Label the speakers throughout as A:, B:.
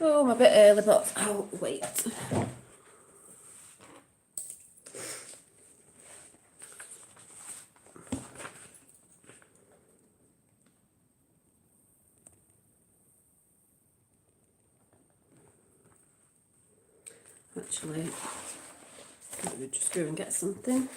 A: Oh, I'm a bit early, but I'll wait. Actually, let me just go and get something.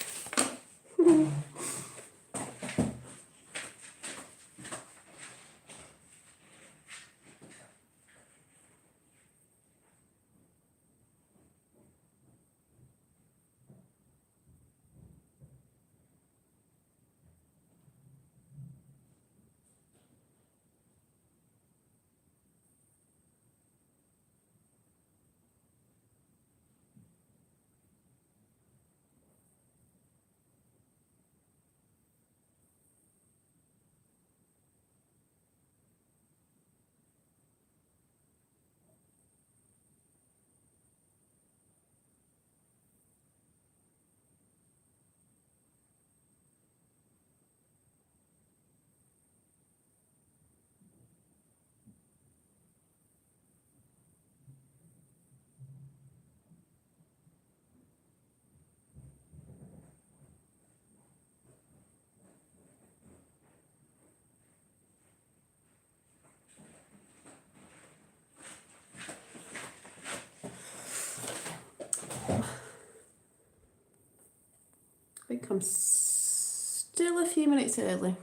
A: I think I'm still a few minutes early.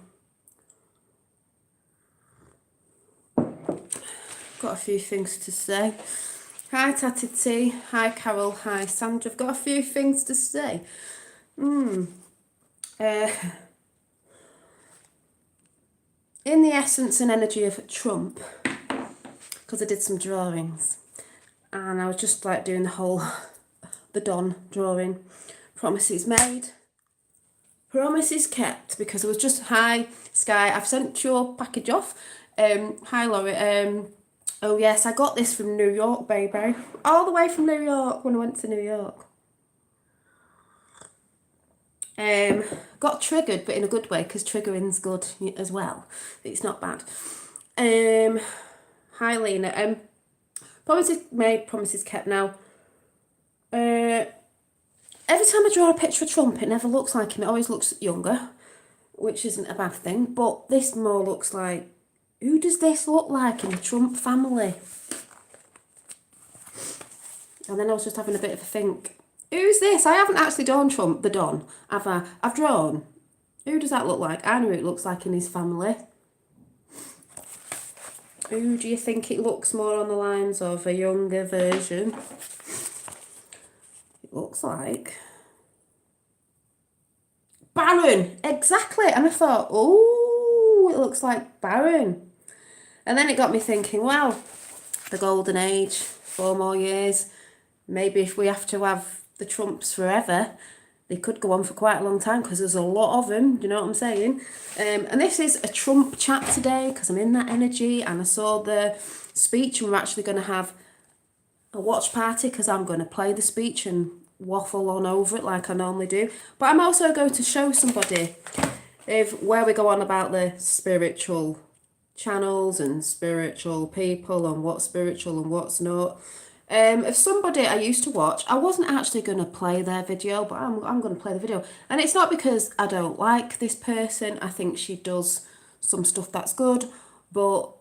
A: Got a few things to say. Hi Tatty T, hi Carol, hi Sandra. I've got a few things to say. In the essence and energy of Trump, because I did some drawings, and I was just like doing the whole, the Don drawing, promises made, promises kept, because it was just, hi Sky, I've sent your package off. Hi Laurie, oh yes, I got this from New York, baby. All the way from New York when I went to New York. Got triggered, but in a good way, because triggering's good as well. It's not bad. Hi Lena. Promises made, promises kept. Now, every time I draw a picture of Trump, it never looks like him. It always looks younger, which isn't a bad thing. But this more looks like, who does this look like in the Trump family? And then I was just having a bit of a think. Who's this? I haven't actually drawn Trump, the Don, have I? I've drawn. Who does that look like? I know who it looks like in his family. Who do you think it looks more on the lines of a younger version? It looks like Baron, exactly. And I thought, oh, it looks like Baron. And then it got me thinking, well, the golden age, 4 more years. Maybe if we have to have the Trumps forever, they could go on for quite a long time because there's a lot of them. Do you know what I'm saying? And this is a Trump chat today because I'm in that energy, and I saw the speech, and we're actually going to have a watch party because I'm going to play the speech and waffle on over it like I normally do. But I'm also going to show somebody where we go on about the spiritual channels and spiritual people and what's spiritual and what's not. If somebody I used to watch, I wasn't actually going to play their video, but I'm going to play the video. And it's not because I don't like this person. I think she does some stuff that's good, but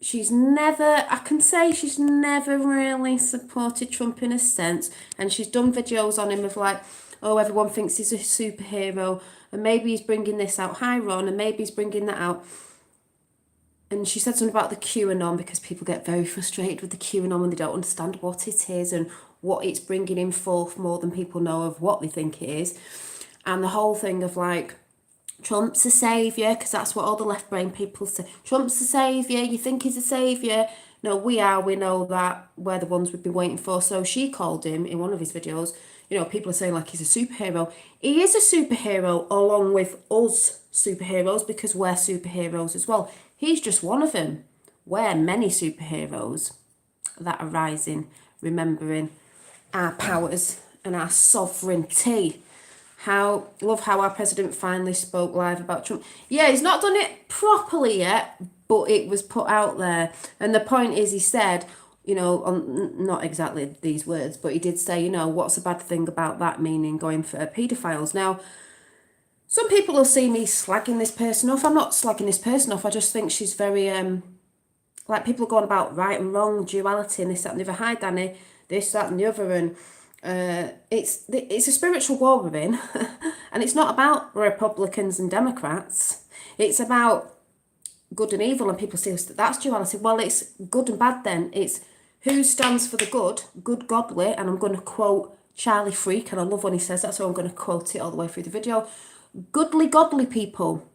A: she's never, I can say she's never really supported Trump in a sense. And she's done videos on him of like, oh, everyone thinks he's a superhero, and maybe he's bringing this out. Hi, Ron, and maybe he's bringing that out. And she said something about the QAnon, because people get very frustrated with the QAnon when they don't understand what it is and what it's bringing in forth more than people know of what they think it is. And the whole thing of like, Trump's a saviour, because that's what all the left brain people say. Trump's a saviour, you think he's a saviour? No, we know that. We're the ones we've been waiting for. So she called him in one of his videos, you know, people are saying like he's a superhero. He is a superhero along with us superheroes, because we're superheroes as well. He's just one of them. We're many superheroes that are rising, remembering our powers and our sovereignty. Love how our president finally spoke live about Trump. Yeah, he's not done it properly yet, but it was put out there. And the point is, he said, not exactly these words, but he did say, what's a bad thing about that, meaning going for paedophiles. Now, some people will see me slagging this person off. I'm not slagging this person off. I just think she's very, like, people are going about right and wrong, duality, and this, that, and the other. Hi, Danny. This, that, and the other. And it's a spiritual war we're in. And it's not about Republicans and Democrats. It's about good and evil. And people say that's duality. Well, it's good and bad then. It's who stands for the good, godly. And I'm going to quote Charlie Freak. And I love when he says that, so I'm going to quote it all the way through the video. Goodly, godly people.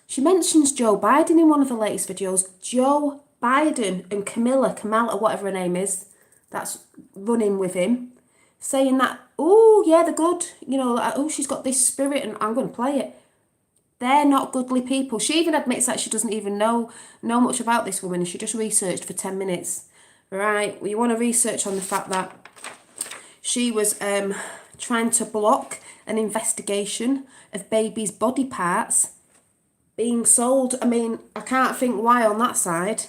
A: She mentions Joe Biden in one of her latest videos. Joe Biden and Kamala, or whatever her name is, that's running with him, saying that, oh, yeah, they're good. Oh, she's got this spirit and I'm going to play it. They're not goodly people. She even admits that she doesn't even know much about this woman and she just researched for 10 minutes. Right, well, you want to research on the fact that she was trying to block an investigation of babies' body parts being sold. I mean, I can't think why on that side.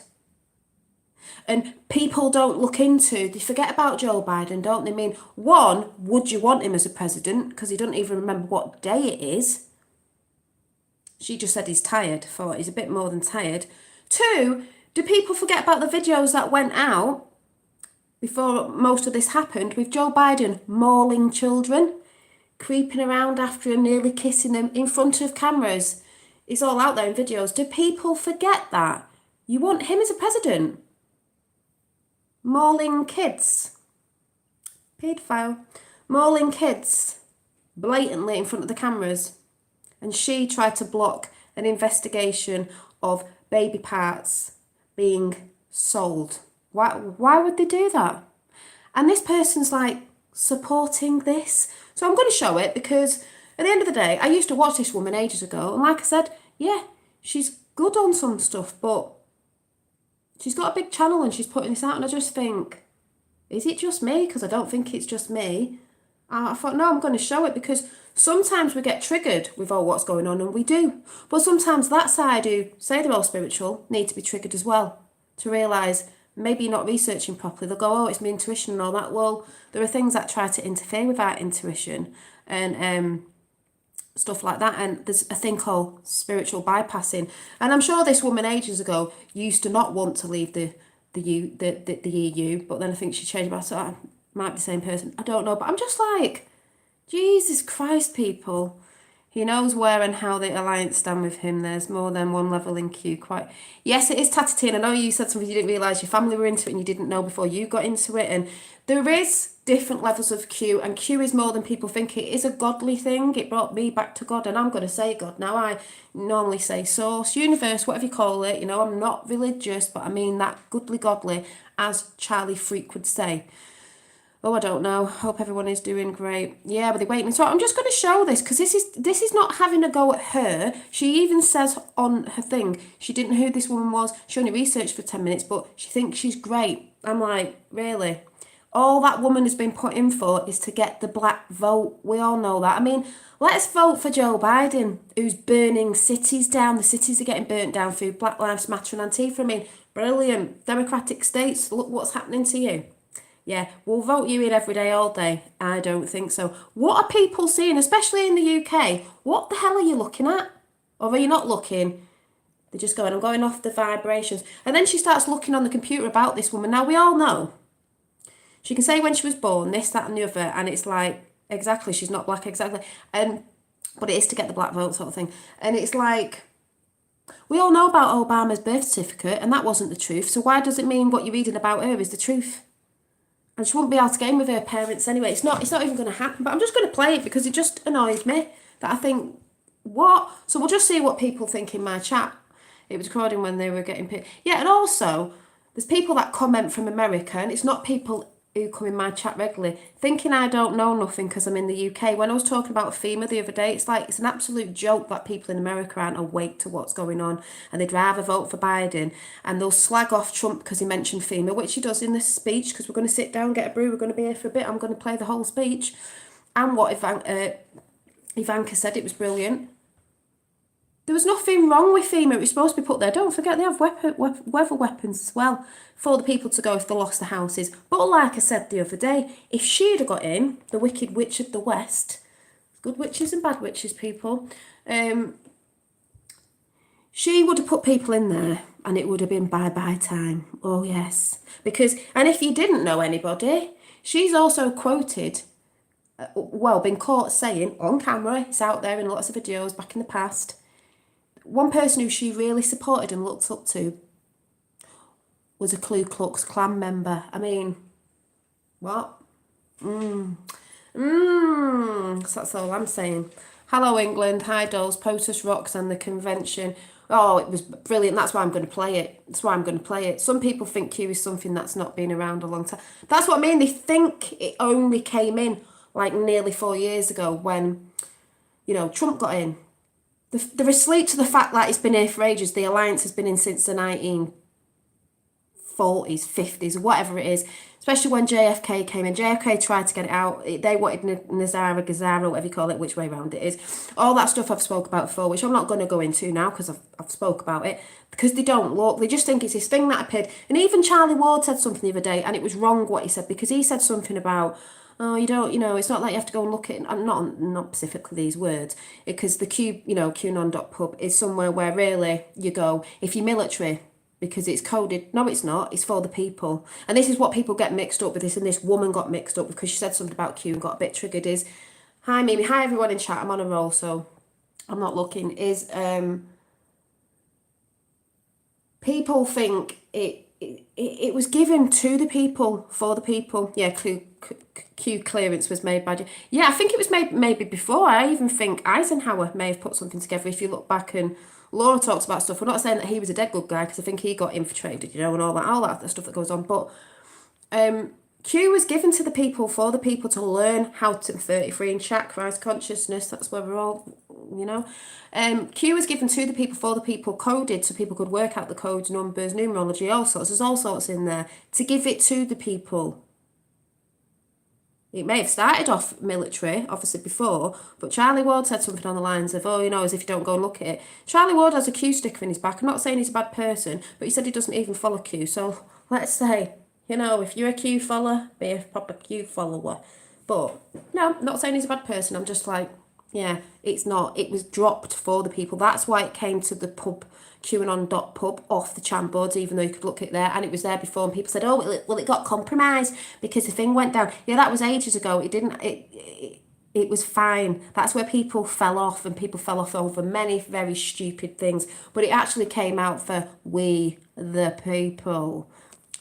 A: And people don't look into, they forget about Joe Biden, don't they? I mean, one, would you want him as a president? Because he doesn't even remember what day it is. She just said he's tired. Thought he's a bit more than tired. Two, do people forget about the videos that went out before most of this happened with Joe Biden mauling children, creeping around after them, nearly kissing them in front of cameras? It's all out there in videos. Do people forget that? You want him as a president? Mauling kids. Paedophile. Mauling kids. Blatantly in front of the cameras. And she tried to block an investigation of baby parts being sold. Why would they do that? And this person's like supporting this. So I'm going to show it because at the end of the day, I used to watch this woman ages ago. And like I said, yeah, she's good on some stuff, but she's got a big channel and she's putting this out. And I just think, is it just me? Because I don't think it's just me. I thought, no, I'm going to show it because sometimes we get triggered with all what's going on, and we do. But sometimes that side who say they're all spiritual need to be triggered as well to realise maybe you're not researching properly. They'll go, oh, it's my intuition and all that. Well, there are things that try to interfere with our intuition and stuff like that. And there's a thing called spiritual bypassing. And I'm sure this woman ages ago used to not want to leave the EU, but then I think she changed about it. So might be the same person. I don't know. But I'm just like, Jesus Christ, people. He knows where and how the alliance stand with him. There's more than one level in Q. Quite. Yes, it is Tatatine. I know you said something you didn't realise your family were into it and you didn't know before you got into it. And there is different levels of Q, and Q is more than people think. It is a godly thing. It brought me back to God, and I'm going to say God. Now, I normally say source, universe, whatever you call it. I'm not religious, but I mean that goodly, godly, as Charlie Freak would say. Oh, I don't know. Hope everyone is doing great. Yeah, but they're waiting. So I'm just going to show this because this is not having a go at her. She even says on her thing she didn't know who this woman was. She only researched for 10 minutes, but she thinks she's great. I'm like, really? All that woman has been put in for is to get the black vote. We all know that. I mean, let's vote for Joe Biden, who's burning cities down. The cities are getting burnt down through Black Lives Matter and Antifa. I mean, brilliant. Democratic states, look what's happening to you. Yeah, we'll vote you in every day, all day. I don't think so. What are people seeing, especially in the UK? What the hell are you looking at? Or are you not looking? They're just going, I'm going off the vibrations. And then she starts looking on the computer about this woman. Now, we all know. She can say when she was born, this, that, and the other. And it's like, exactly, she's not black, exactly. But it is to get the black vote sort of thing. And it's like, we all know about Obama's birth certificate, and that wasn't the truth. So why does it mean what you're reading about her is the truth? And she won't be able to get in with her parents anyway. It's not even going to happen. But I'm just going to play it because it just annoys me that I think, what? So we'll just see what people think in my chat. It was recording when they were getting paid. Yeah, and also, there's people that comment from America, and it's not people who come in my chat regularly, thinking I don't know nothing because I'm in the UK. When I was talking about FEMA the other day, it's like, it's an absolute joke that people in America aren't awake to what's going on, and they'd rather vote for Biden, and they'll slag off Trump because he mentioned FEMA, which he does in this speech, because we're going to sit down, get a brew, we're going to be here for a bit, I'm going to play the whole speech. And what if Ivanka said it was brilliant. There was nothing wrong with FEMA. It was supposed to be put there. Don't forget they have weather weapons as well for the people to go if they lost their houses. But like I said the other day, if she'd have got in, the Wicked Witch of the West, good witches and bad witches, people, she would have put people in there and it would have been bye-bye time. Oh, yes. Because, and if you didn't know anybody, she's also quoted, been caught saying on camera, it's out there in lots of videos back in the past, one person who she really supported and looked up to was a Ku Klux Klan member. I mean, what? So that's all I'm saying. Hello, England. Hi, dolls. POTUS rocks and the convention. Oh, it was brilliant. That's why I'm going to play it. That's why I'm going to play it. Some people think Q is something that's not been around a long time. That's what I mean. They think it only came in like nearly 4 years ago when, Trump got in. They're asleep to the fact that it's been here for ages. The alliance has been in since the 1940s, 50s, whatever it is. Especially when JFK came in. JFK tried to get it out. They wanted Nazara, Gazara, whatever you call it, which way round it is. All that stuff I've spoke about before, which I'm not going to go into now because I've spoke about it. Because they don't look. They just think it's this thing that appeared. And even Charlie Ward said something the other day, and it was wrong what he said, because he said something about, oh, you don't, it's not like you have to go and look at it. Not specifically these words, because the QAnon.pub is somewhere where really you go, if you're military, because it's coded. No, it's not. It's for the people. And this is what people get mixed up with this, and this woman got mixed up because she said something about Q and got a bit triggered, is, hi Mimi, hi everyone in chat, I'm on a roll, so I'm not looking, is, people think it was given to the people, for the people. Yeah, Q clearance was made by... Yeah, I think it was made maybe before. I even think Eisenhower may have put something together. If you look back, and Laura talks about stuff. We're not saying that he was a dead good guy, because I think he got infiltrated, and all that stuff that goes on. But Q was given to the people, for the people, to learn how to... 33 in chat, Christ consciousness, that's where we're all, Q was given to the people, for the people, coded so people could work out the codes, numbers, numerology, all sorts. There's all sorts in there to give it to the people. It may have started off military, obviously, before, but Charlie Ward said something on the lines of, as if you don't go and look at it. Charlie Ward has a Q sticker in his back. I'm not saying he's a bad person, but he said he doesn't even follow Q. So let's say, if you're a Q follower, be a proper Q follower. But no, I'm not saying he's a bad person. I'm just like, yeah, it's not. It was dropped for the people. That's why it came to the pub, QAnon.pub, off the chan boards, even though you could look at it there, and it was there before, and people said, it got compromised because the thing went down. Yeah, that was ages ago. It didn't, it was fine. That's where people fell off, and people fell off over many very stupid things, but it actually came out for we, the people.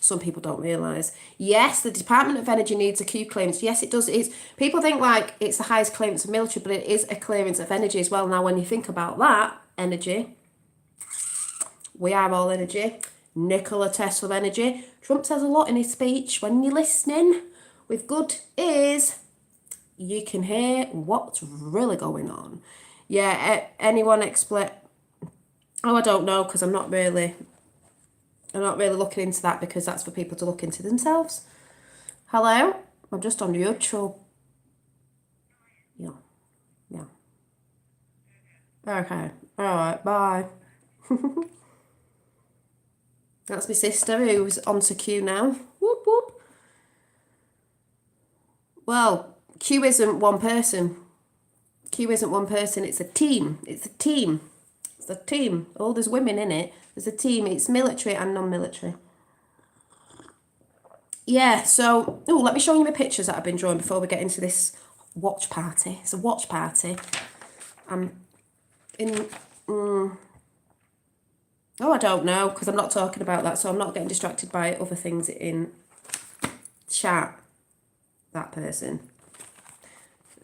A: Some people don't realise. Yes, the Department of Energy needs a Q clearance. Yes, it does. People think like it's the highest clearance of military, but it is a clearance of energy as well. Now, when you think about that, energy, we are all energy. Nikola Tesla energy. Trump says a lot in his speech. When you're listening with good ears, you can hear what's really going on. Yeah, anyone explain? Oh, I don't know, because I'm not really looking into that, because that's for people to look into themselves. Hello? I'm just on YouTube. Yeah. Okay. All right, bye. That's my sister, who's on to Q now. Whoop, whoop. Well, Q isn't one person. It's a team. It's a team. Oh, there's women in it. There's a team. It's military and non-military. Yeah, so... Oh, let me show you my pictures that I've been drawing before we get into this watch party. It's a watch party. I'm in... I don't know, because I'm not talking about that, so I'm not getting distracted by other things in chat. That person.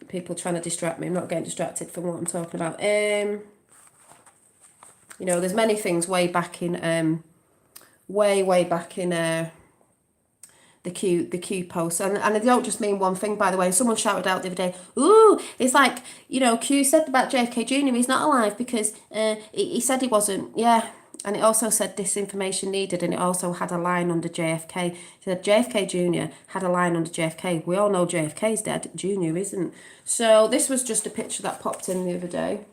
A: People trying to distract me. I'm not getting distracted from what I'm talking about. There's many things way back in way back in the Q post, and I don't just mean one thing, by the way. Someone shouted out the other day, ooh, it's like, Q said about JFK Jr. he's not alive because he said he wasn't. Yeah, And it also said disinformation needed, and it also had a line under JFK. It said JFK Jr. had a line under JFK. We all know JFK's dead, Jr. isn't. So this was just a picture that popped in the other day.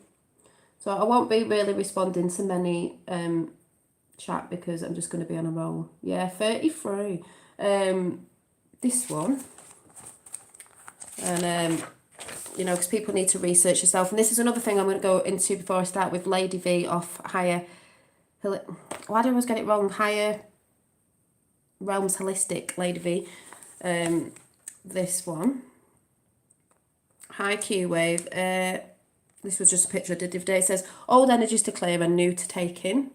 A: So I won't be really responding to many chat because I'm just going to be on a roll. Yeah, 33. This one. And, you know, because people need to research yourself. And this is another thing I'm going to go into before I start with Lady V off Higher... Why do I always get it wrong? Higher Realms Holistic, Lady V. This one. High Q Wave. This was just a picture I did the other day. It says, old energies to clear and new to take in.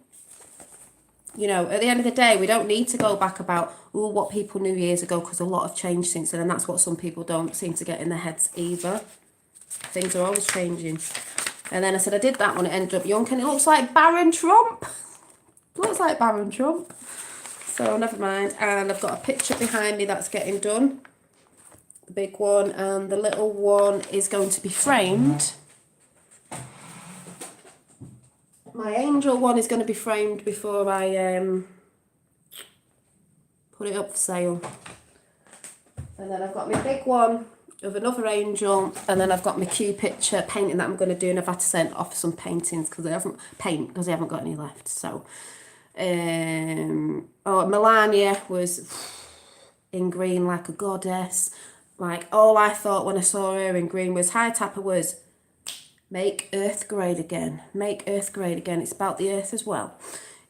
A: You know, at the end of the day, we don't need to go back about what people knew years ago because a lot have changed since then, and that's what some people don't seem to get in their heads either. Things are always changing. And then I said I did that one, it ended up young, and it looks like Baron Trump. It looks like Baron Trump. So never mind. And I've got a picture behind me that's getting done. The big one, and the little one is going to be framed. My angel one is going to be framed before I put it up for sale. And then I've got my big one of another angel, and then I've got my Q picture painting that I'm going to do, and I've had to send off some paintings because I haven't got any left. So, Melania was in green like a goddess. Like, all I thought when I saw her in green was, High Tapper was, make Earth great again. Make Earth great again. It's about the Earth as well.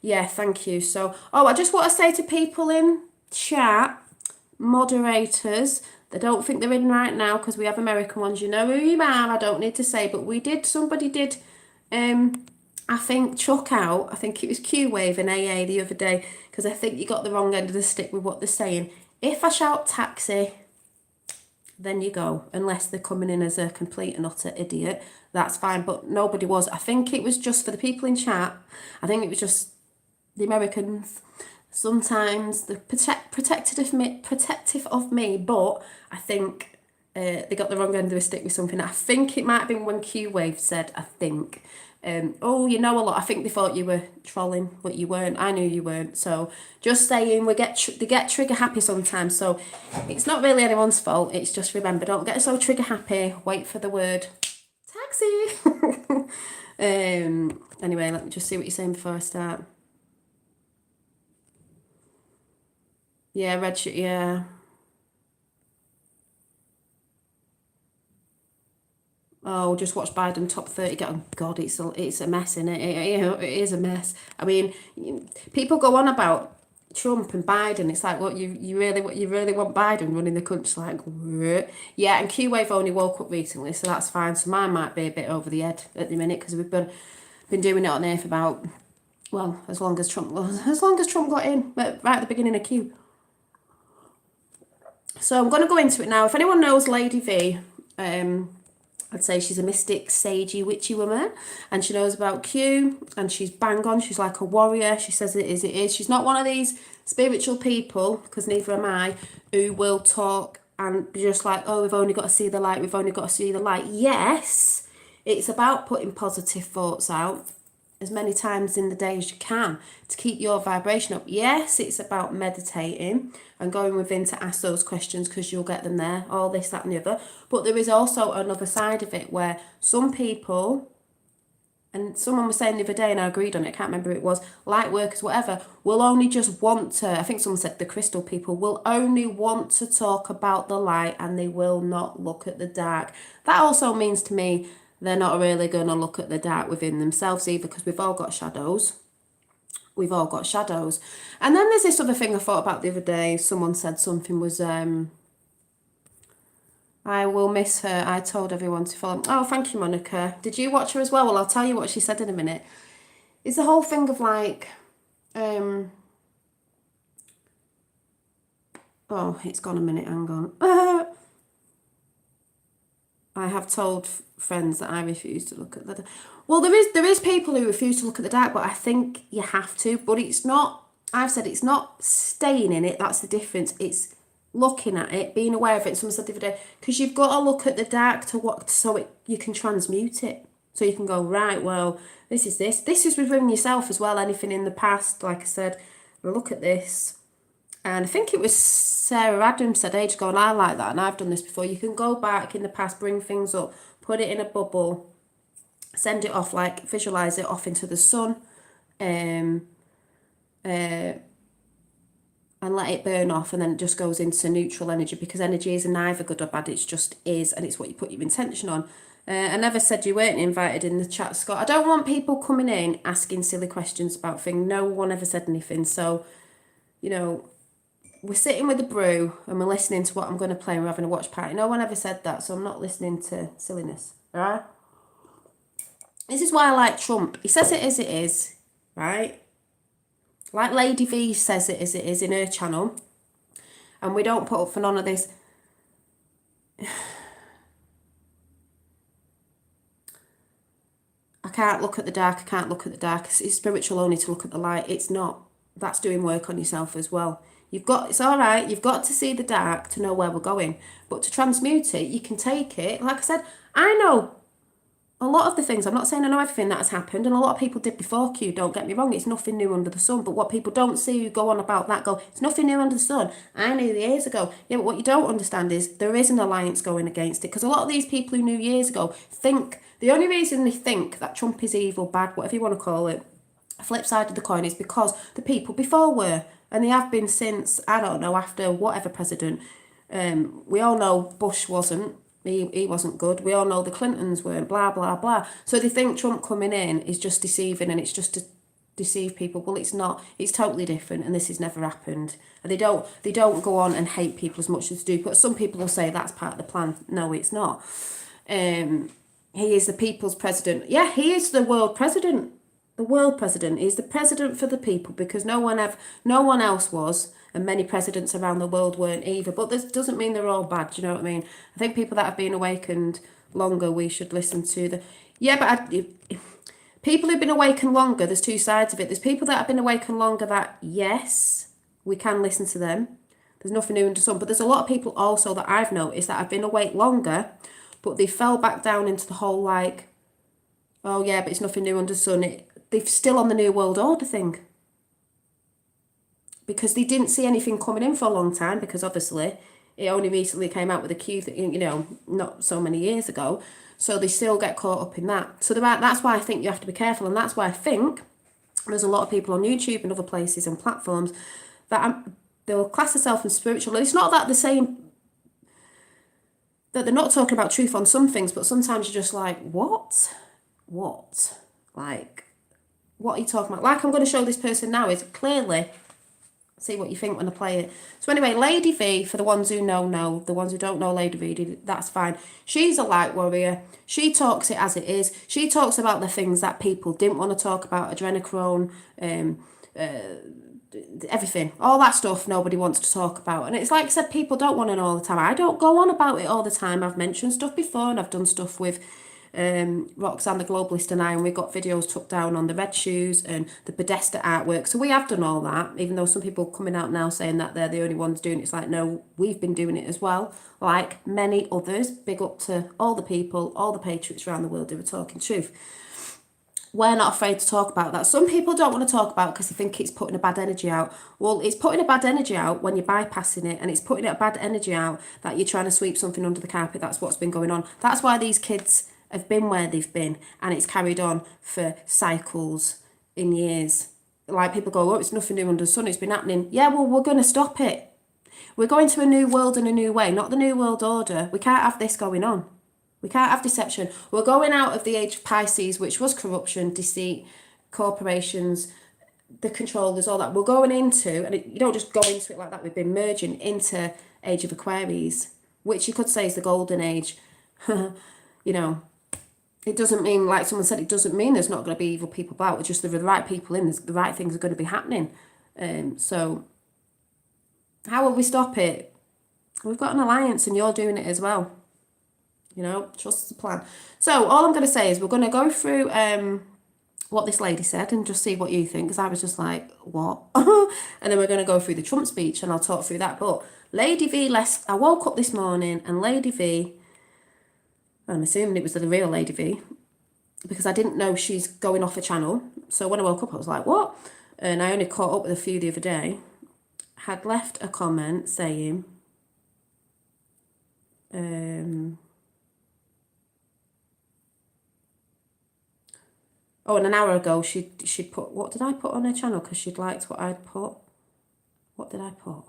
A: Yeah, thank you. So, I just want to say to people in chat, moderators, they don't think they're in right now because we have American ones. You know who you are. I don't need to say, but somebody did, I think, chuck out. I think it was Q Wave in AA the other day because I think you got the wrong end of the stick with what they're saying. If I shout taxi, then you go, unless they're coming in as a complete and utter idiot. That's fine, but nobody was. I think it was just for the people in chat. I think it was just the Americans. Sometimes they're protective of me, but I think they got the wrong end of the stick with something. I think it might have been when Q Wave said, I think, you know a lot. I think they thought you were trolling, but you weren't. I knew you weren't. So just saying, they get trigger happy sometimes. So it's not really anyone's fault. It's just, remember, don't get so trigger happy. Wait for the word taxi. Anyway, let me just see what you're saying before I start. Yeah, red shirt, yeah. Oh, just watch Biden top 30 get on. God, it's a mess, isn't it? It is a mess. I mean, people go on about Trump and Biden. It's like, what you really want Biden running the country? Like, what? Yeah. And Q Wave only woke up recently, so that's fine. So mine might be a bit over the head at the minute because we've been doing it on here for about, well, as long as Trump got in, but right at the beginning of Q. So I'm going to go into it now. If anyone knows Lady V, I'd say she's a mystic, sagey, witchy woman, and she knows about Q, and she's bang on. She's like a warrior. She says it is. She's not one of these spiritual people, because neither am I, who will talk and be just like, oh, we've only got to see the light. We've only got to see the light. Yes, it's about putting positive thoughts out as many times in the day as you can to keep your vibration up. Yes, it's about meditating and going within to ask those questions because you'll get them there, all this, that and the other. But there is also another side of it where some people, and someone was saying the other day and I agreed on it, I can't remember who it was, light workers, whatever, will only just want to, I think someone said the crystal people, will only want to talk about the light and they will not look at the dark. That also means to me they're not really going to look at the dark within themselves either, because we've all got shadows. We've all got shadows. And then there's this other thing I thought about the other day. Someone said something was, I will miss her. I told everyone to follow. Oh, thank you, Monica. Did you watch her as well? Well, I'll tell you what she said in a minute. It's the whole thing of like, oh, it's gone a minute, hang on. I have told friends that I refuse to look at the dark. Well, there is people who refuse to look at the dark, but I think you have to. But it's not, I've said it's not staying in it, that's the difference. It's looking at it, being aware of it. Someone said the other day, because you've got to look at the dark to what, so you can transmute it. So you can go, right, well, this is this. This is within yourself as well. Anything in the past, like I said, look at this. And I think it was Sarah Adams said age ago, and I like that, and I've done this before. You can go back in the past, bring things up, put it in a bubble, send it off, like visualize it off into the sun, um, and let it burn off, and then it just goes into neutral energy, because energy is neither good or bad, it's just is, and it's what you put your intention on. I never said you weren't invited in the chat, Scott. I don't want people coming in asking silly questions about things. No one ever said anything. So, you know, we're sitting with a brew and we're listening to what I'm going to play and we're having a watch party. No one ever said that, so I'm not listening to silliness, all right? This is why I like Trump. He says it as it is, right? Like Lady V says it as it is in her channel. And we don't put up for none of this. I can't look at the dark, I can't look at the dark. It's spiritual only to look at the light. It's not. That's doing work on yourself as well. It's all right, you've got to see the dark to know where we're going. But to transmute it, you can take it. Like I said, I know a lot of the things. I'm not saying I know everything that has happened, and a lot of people did before Q, don't get me wrong, it's nothing new under the sun. But what people don't see, who go on about that, go, it's nothing new under the sun. I knew years ago. Yeah, but what you don't understand is there is an alliance going against it. Because a lot of these people who knew years ago think, the only reason they think that Trump is evil, bad, whatever you want to call it, flip side of the coin, is because the people before were, and they have been since, I don't know, after whatever president. We all know Bush wasn't. He wasn't good. We all know the Clintons weren't, blah, blah, blah. So they think Trump coming in is just deceiving, and it's just to deceive people. Well, it's not. It's totally different, and this has never happened. And they don't go on and hate people as much as they do. But some people will say that's part of the plan. No, it's not. He is the people's president. Yeah, he is the world president. The world president. He's the president for the people, because no one else was. And many presidents around the world weren't either. But this doesn't mean they're all bad, do you know what I mean? I think people that have been awakened longer, we should listen to the... Yeah, but people who've been awakened longer, there's two sides of it. There's people that have been awakened longer that, yes, we can listen to them. There's nothing new under the sun. But there's a lot of people also that I've noticed that have been awake longer, but they fell back down into the whole like, oh yeah, but it's nothing new under the sun. They're still on the New World Order thing. Because they didn't see anything coming in for a long time, because obviously it only recently came out with a Q, not so many years ago. So they still get caught up in that. So that's why I think you have to be careful. And that's why I think there's a lot of people on YouTube and other places and platforms that they'll class themselves as spiritual. And it's not that they're saying that they're not talking about truth on some things, but sometimes you're just like, what? Like, what are you talking about? Like I'm going to show this person now is clearly... See what you think when I play it. So anyway, Lady V, for the ones who know. The ones who don't know Lady V, that's fine. She's a light warrior. She talks it as it is. She talks about the things that people didn't want to talk about, adrenochrome, everything. All that stuff nobody wants to talk about. And it's like I said, people don't want it all the time. I don't go on about it all the time. I've mentioned stuff before, and I've done stuff with Roxanne the Globalist and I, and we got videos took down on the red shoes and the Podesta artwork. So we have done all that, even though some people coming out now saying that they're the only ones doing it. It's like, no, we've been doing it as well, like many others. Big up to all the people, all the patriots around the world who are talking truth. We're not afraid to talk about that. Some people don't want to talk about it because they think it's putting a bad energy out. Well, it's putting a bad energy out when you're bypassing it, and it's putting a bad energy out that you're trying to sweep something under the carpet. That's what's been going on. That's why these kids have been where they've been, and it's carried on for cycles in years. Like people go, oh, it's nothing new under the sun, it's been happening. Yeah, well, we're going to stop it. We're going to a new world and a new way, not the New World Order. We can't have this going on. We can't have deception. We're going out of the age of Pisces, which was corruption, deceit, corporations, the controllers, all that. We're going into, and you don't just go into it like that, we've been merging into age of Aquarius, which you could say is the golden age. It doesn't mean, like someone said, it doesn't mean there's not going to be evil people about. It's just the right people in, the right things are going to be happening. So how will we stop it? We've got an alliance, and you're doing it as well. Trust the plan. So all I'm going to say is we're going to go through what this lady said and just see what you think, because I was just like, what? And then we're going to go through the Trump speech, and I'll talk through that. But Lady V, I woke up this morning, and Lady V, I'm assuming it was the real Lady V, because I didn't know she's going off a channel. So when I woke up, I was like, what? And I only caught up with a few the other day. Had left a comment saying, oh, and an hour ago, she put, what did I put on her channel? Because she'd liked what I'd put. What did I put?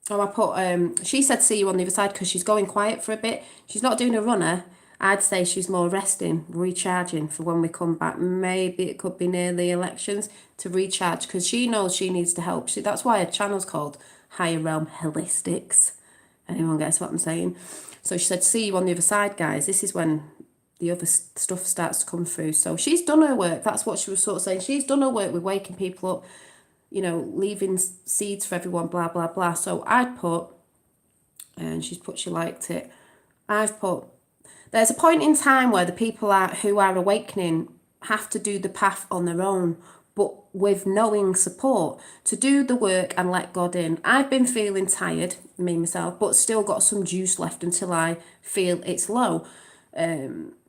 A: Oh, I put, she said see you on the other side because she's going quiet for a bit. She's not doing a runner. I'd say she's more resting, recharging for when we come back. Maybe it could be near the elections to recharge because she knows she needs to help. That's why her channel's called Higher Realm Holistics. Anyone gets what I'm saying? So she said, see you on the other side, guys. This is when the other stuff starts to come through. So she's done her work. That's what she was sort of saying. She's done her work with waking people up, you know, leaving seeds for everyone, blah, blah, blah. So I'd put, and she's put she liked it. I've put, there's a point in time where the people who are awakening have to do the path on their own, but with knowing support to do the work and let God in. I've been feeling tired, me myself, but still got some juice left until I feel it's low.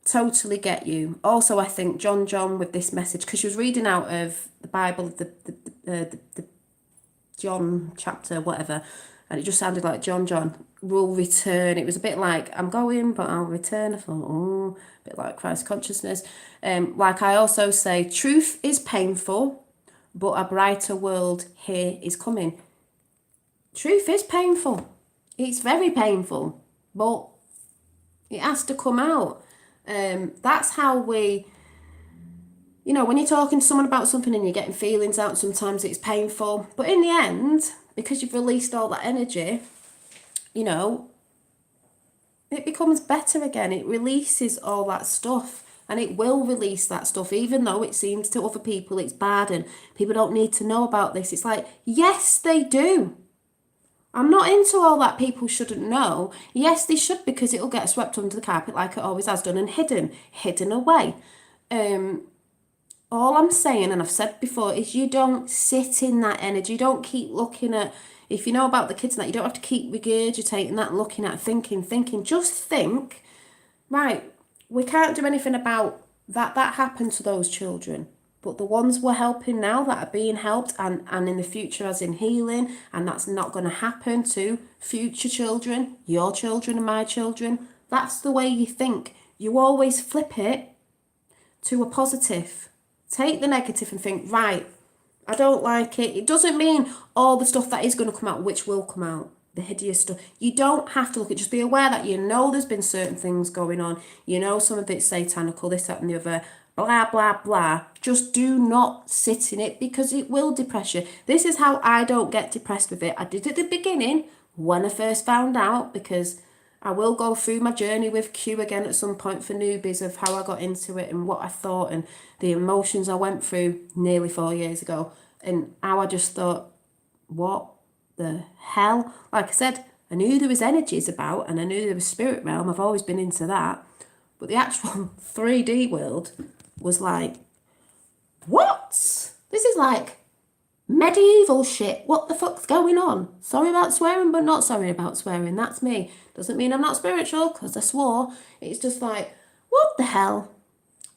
A: Totally get you. Also, I think John with this message, because she was reading out of the Bible, the John chapter, whatever, and it just sounded like John will return. It was a bit like, I'm going, but I'll return. I thought, oh, a bit like Christ consciousness. Like I also say, truth is painful, but a brighter world here is coming. Truth is painful. It's very painful, but it has to come out. That's how we, you know, when you're talking to someone about something and you're getting feelings out, sometimes it's painful. But in the end, because you've released all that energy, you know, it becomes better again. It releases all that stuff. And it will release that stuff, even though it seems to other people it's bad and people don't need to know about this. It's like, yes, they do. I'm not into all that people shouldn't know. Yes, they should, because it'll get swept under the carpet like it always has done and hidden away. All I'm saying, and I've said before, is you don't sit in that energy. You don't keep looking at, if you know about the kids and that, you don't have to keep regurgitating that, looking at, thinking. Just think, right, we can't do anything about that. That happened to those children. But the ones we're helping now that are being helped and in the future as in healing, and that's not going to happen to future children, your children and my children. That's the way you think. You always flip it to a positive. Take the negative and think, right, I don't like it. It doesn't mean all the stuff that is going to come out, which will come out, the hideous stuff. You don't have to look at, just be aware that you know there's been certain things going on. You know some of it's satanical, this, that and the other, blah, blah, blah. Just do not sit in it because it will depress you. This is how I don't get depressed with it. I did at the beginning when I first found out, because I will go through my journey with Q again at some point for newbies of how I got into it and what I thought and the emotions I went through nearly 4 years ago and how I just thought, what the hell? Like I said, I knew there was energies about and I knew there was spirit realm. I've always been into that. But the actual 3D world was like, what? This is like medieval shit. What the fuck's going on? Sorry about swearing, but not sorry about swearing. That's me. Doesn't mean I'm not spiritual because I swore. It's just like, what the hell?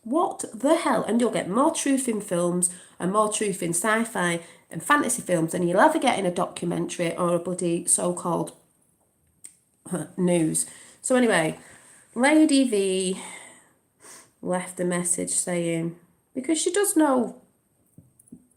A: What the hell? And you'll get more truth in films and more truth in sci-fi and fantasy films than you'll ever get in a documentary or a bloody so-called news. So anyway, Lady V left a message saying, because she does know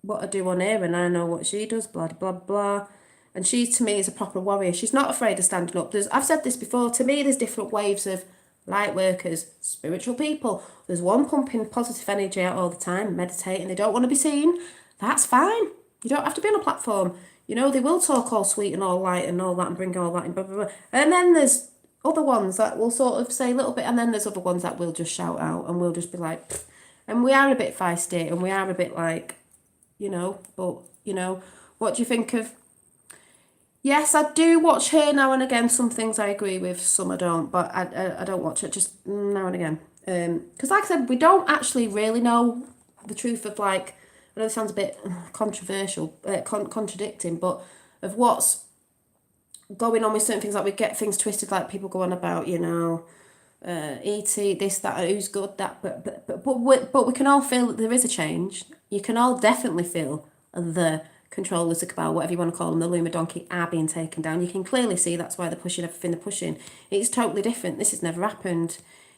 A: what I do on here and I know what she does, blah, blah, blah. And she, to me, is a proper warrior. She's not afraid of standing up. I've said this before, to me, there's different waves of light workers, spiritual people. There's one pumping positive energy out all the time, meditating, they don't want to be seen. That's fine. You don't have to be on a platform. You know, they will talk all sweet and all light and all that and bring all that and blah, blah, blah. And then there's other ones that will sort of say a little bit, and then there's other ones that will just shout out and will just be like, pfft. And we are a bit feisty and we are a bit like, you know, but, you know, what do you think of... Yes, I do watch her now and again. Some things I agree with, some I don't, but I don't watch it just now and again. Because like I said, we don't actually really know the truth of, like, I know it sounds a bit controversial, contradicting, but of what's going on with certain things. Like we get things twisted, like people go on about, you know, ET, this, that, who's good, that, but we can all feel that there is a change. You can all definitely feel the controllers of cabal, whatever you want to call them, the Luma Donkey, are being taken down. You can clearly see that's why they're pushing everything they're pushing. It's totally different. This has never happened.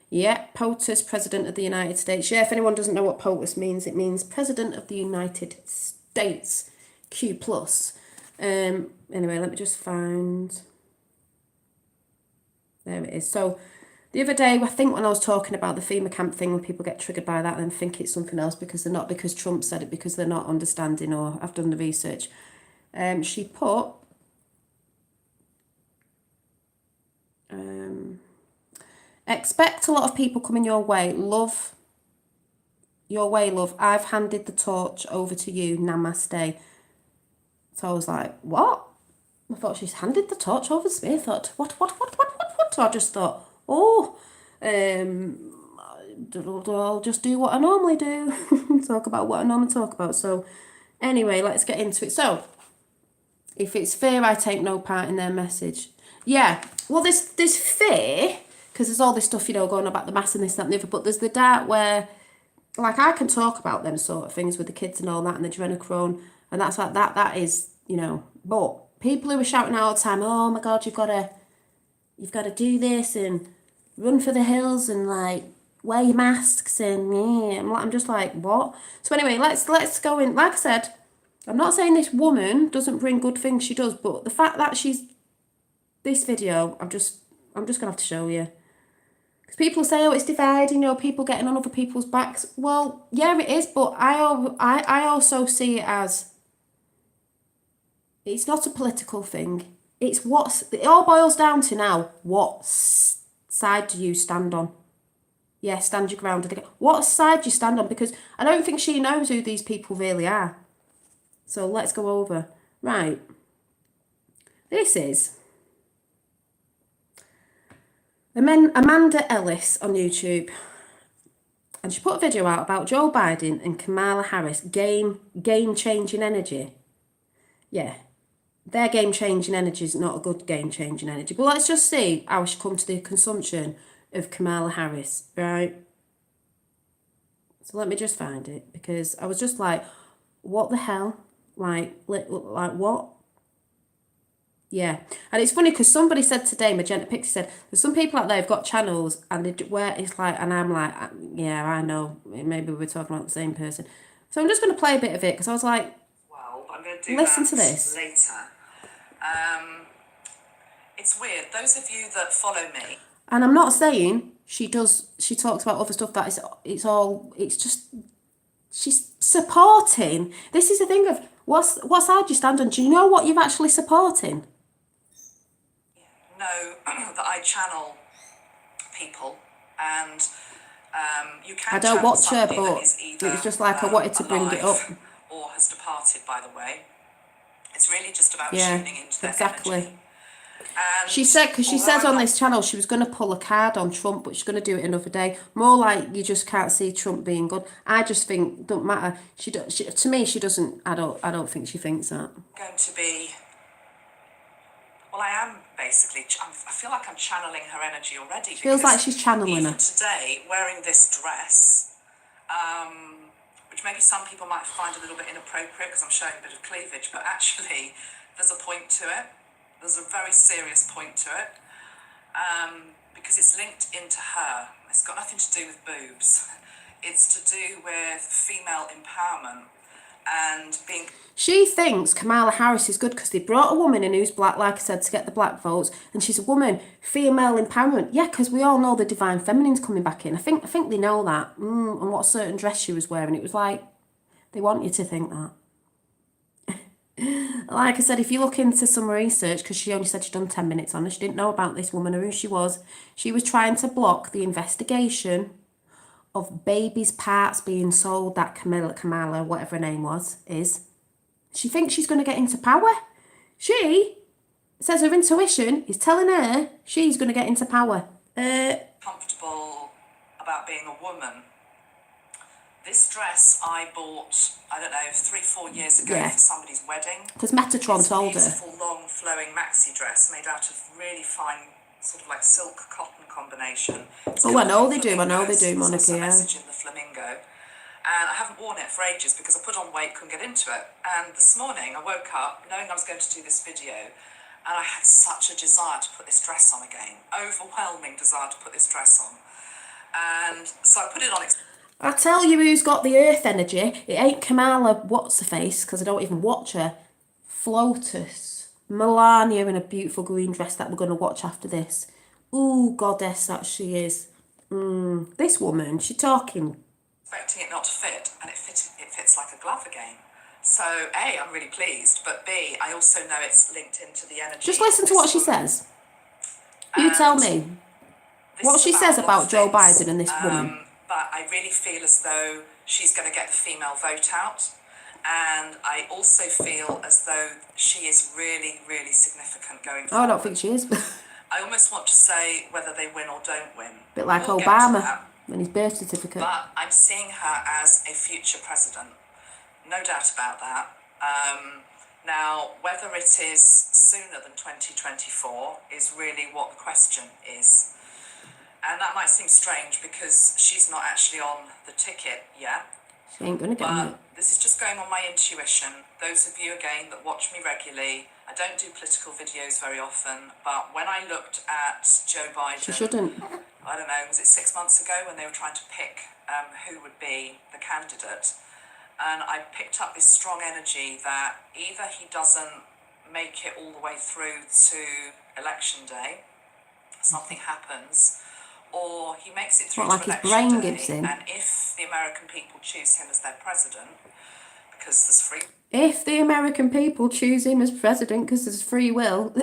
A: Yeah, POTUS, President of the United States. Yeah, if anyone doesn't know what POTUS means, it means President of the United States. Q plus. Anyway, let me just find. There it is. So the other day, I think when I was talking about the FEMA camp thing, when people get triggered by that and think it's something else because they're not, because Trump said it, because they're not understanding or have done the research. She put, expect a lot of people coming your way. Love, your way, love. I've handed the torch over to you. Namaste. So I was like, what? I thought she's handed the torch over to me. I thought, what? So I just thought, oh, I'll just do what I normally do. Talk about what I normally talk about. So anyway, let's get into it. So if it's fear, I take no part in their message. Yeah, well, there's fear, because there's all this stuff, going on about the mass and this, that, and the other, but there's the doubt where, like, I can talk about them sort of things with the kids and all that, and the adrenochrome, and that's like, that is, but people who are shouting out all the time, oh my God, you've got to do this, and run for the hills, and, like, wear your masks, and yeah, I'm just like, what? So anyway, let's go in. Like I said, I'm not saying this woman doesn't bring good things, she does, but the fact that this video, I'm just gonna have to show you. Because people say, oh, it's dividing, people getting on other people's backs. Well, yeah, it is, but I also see it as, it's not a political thing. It all boils down to now, what side do you stand on? Yeah, stand your ground. What side do you stand on? Because I don't think she knows who these people really are. So let's go over. Right. This is Amanda Ellis on YouTube. And she put a video out about Joe Biden and Kamala Harris, game-changing energy. Yeah. Their game-changing energy is not a good game-changing energy. But let's just see how she come to the consumption of Kamala Harris, right? So let me just find it, because I was just like, what the hell? Like what? Yeah. And it's funny because somebody said today, Magenta Pixie said, there's some people out there who've got channels and where it's like, and I'm like, yeah, I know, maybe we're talking about the same person. So I'm just going to play a bit of it, because I was like,
B: well, I'm going to do
A: listen
B: that
A: to this
B: later. It's weird. Those of you that follow me,
A: and I'm not saying she talks about other stuff that it's just, she's supporting. This is the thing of, what side you stand on. Do you know what you're actually supporting?
B: know that I channel people, and you can.
A: I don't
B: channel
A: watch her,
B: somebody
A: but
B: that is either,
A: it's just like I wanted to bring it up.
B: Or has departed, by the way. It's really just about
A: Yeah,
B: tuning into their
A: exactly.
B: energy. And
A: she said, because she says on this channel she was going to pull a card on Trump, but she's going to do it another day. More like, you just can't see Trump being good. I just think, don't matter. To me, she doesn't. I don't think she thinks that.
B: Going to be. Well, I am basically. I feel like I'm channeling her energy already.
A: Feels like she's channeling her.
B: Today, wearing this dress, which maybe some people might find a little bit inappropriate because I'm showing a bit of cleavage, but actually, there's a point to it. There's a very serious point to it, because it's linked into her. It's got nothing to do with boobs. It's to do with female empowerment and being...
A: She thinks Kamala Harris is good because they brought a woman in who's black, like I said, to get the black votes, and she's a woman. Female empowerment. Yeah, because we all know the divine feminine's coming back in. I think they know that. And what certain dress she was wearing. It was like, they want you to think that. Like I said, if you look into some research, because she only said she'd done 10 minutes on her, she didn't know about this woman or who she was. She was trying to block the investigation of babies' parts being sold that Kamala, whatever her name is. She thinks she's going to get into power. She says her intuition is telling her she's going to get into power.
B: Comfortable about being a woman. This dress I bought, I don't know, 3-4 years ago for somebody's wedding.
A: Because Metatron told her.
B: It's a beautiful, long, flowing maxi dress made out of really fine sort of like silk cotton combination. It's
A: Oh, I
B: covered
A: know
B: in
A: they do. I know they
B: flamingos.
A: do,
B: There's
A: Monica.
B: also a
A: Yeah.
B: message in the flamingo. And I haven't worn it for ages because I put on weight, couldn't get into it. And this morning I woke up knowing I was going to do this video, and I had such a desire to put this dress on again. Overwhelming desire to put this dress on. And so I put it on.
A: I tell you who's got the earth energy. It ain't Kamala what's-her-face, because I don't even watch her. Flotus. Melania in a beautiful green dress that we're going to watch after this. Ooh, goddess that she is. This woman, she talking.
B: Expecting it not to fit, and it fits like a glove again. So A, I'm really pleased, but B, I also know it's linked into the energy.
A: Just listen
B: of
A: to
B: this
A: what she
B: woman.
A: says. You tell
B: And
A: me.
B: this
A: What
B: is
A: she says
B: a lot
A: about
B: of
A: Joe
B: things.
A: Biden and this woman.
B: But I really feel as though she's going to get the female vote out. And I also feel as though she is really, really significant going
A: Oh, I
B: forward.
A: don't think she is.
B: I almost want to say whether they win or don't win.
A: Bit like
B: We'll get to
A: Obama
B: that.
A: and his birth certificate.
B: But I'm seeing her as a future president. No doubt about that. Now, whether it is sooner than 2024 is really what the question is. And that might seem strange because she's not actually on the ticket yet.
A: She ain't gonna get on it.
B: But this is just going on my intuition. Those of you, again, that watch me regularly, I don't do political videos very often, but when I looked at Joe Biden...
A: She shouldn't.
B: I don't know, was it 6 months ago when they were trying to pick who would be the candidate? And I picked up this strong energy that either he doesn't make it all the way through to election day, something happens, or he makes it through
A: What,
B: to
A: like his
B: election
A: brain
B: day,
A: gives in?
B: and if the American people choose him as their president, because there's free...
A: If the American people choose him as president because there's free will,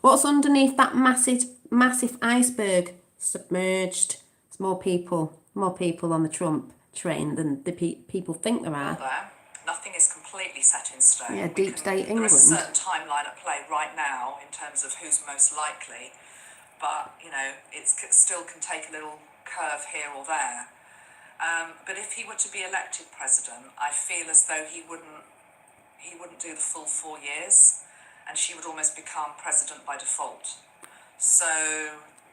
A: what's underneath that massive iceberg? Submerged. There's more people on the Trump train than the people think there are.
B: There, nothing is completely set in stone.
A: Yeah, deep state
B: There is a
A: England.
B: certain timeline at play right now in terms of who's most likely, but you know, it still can take a little curve here or there. But if he were to be elected president, I feel as though he wouldn't do the full 4 years, and she would almost become president by default. So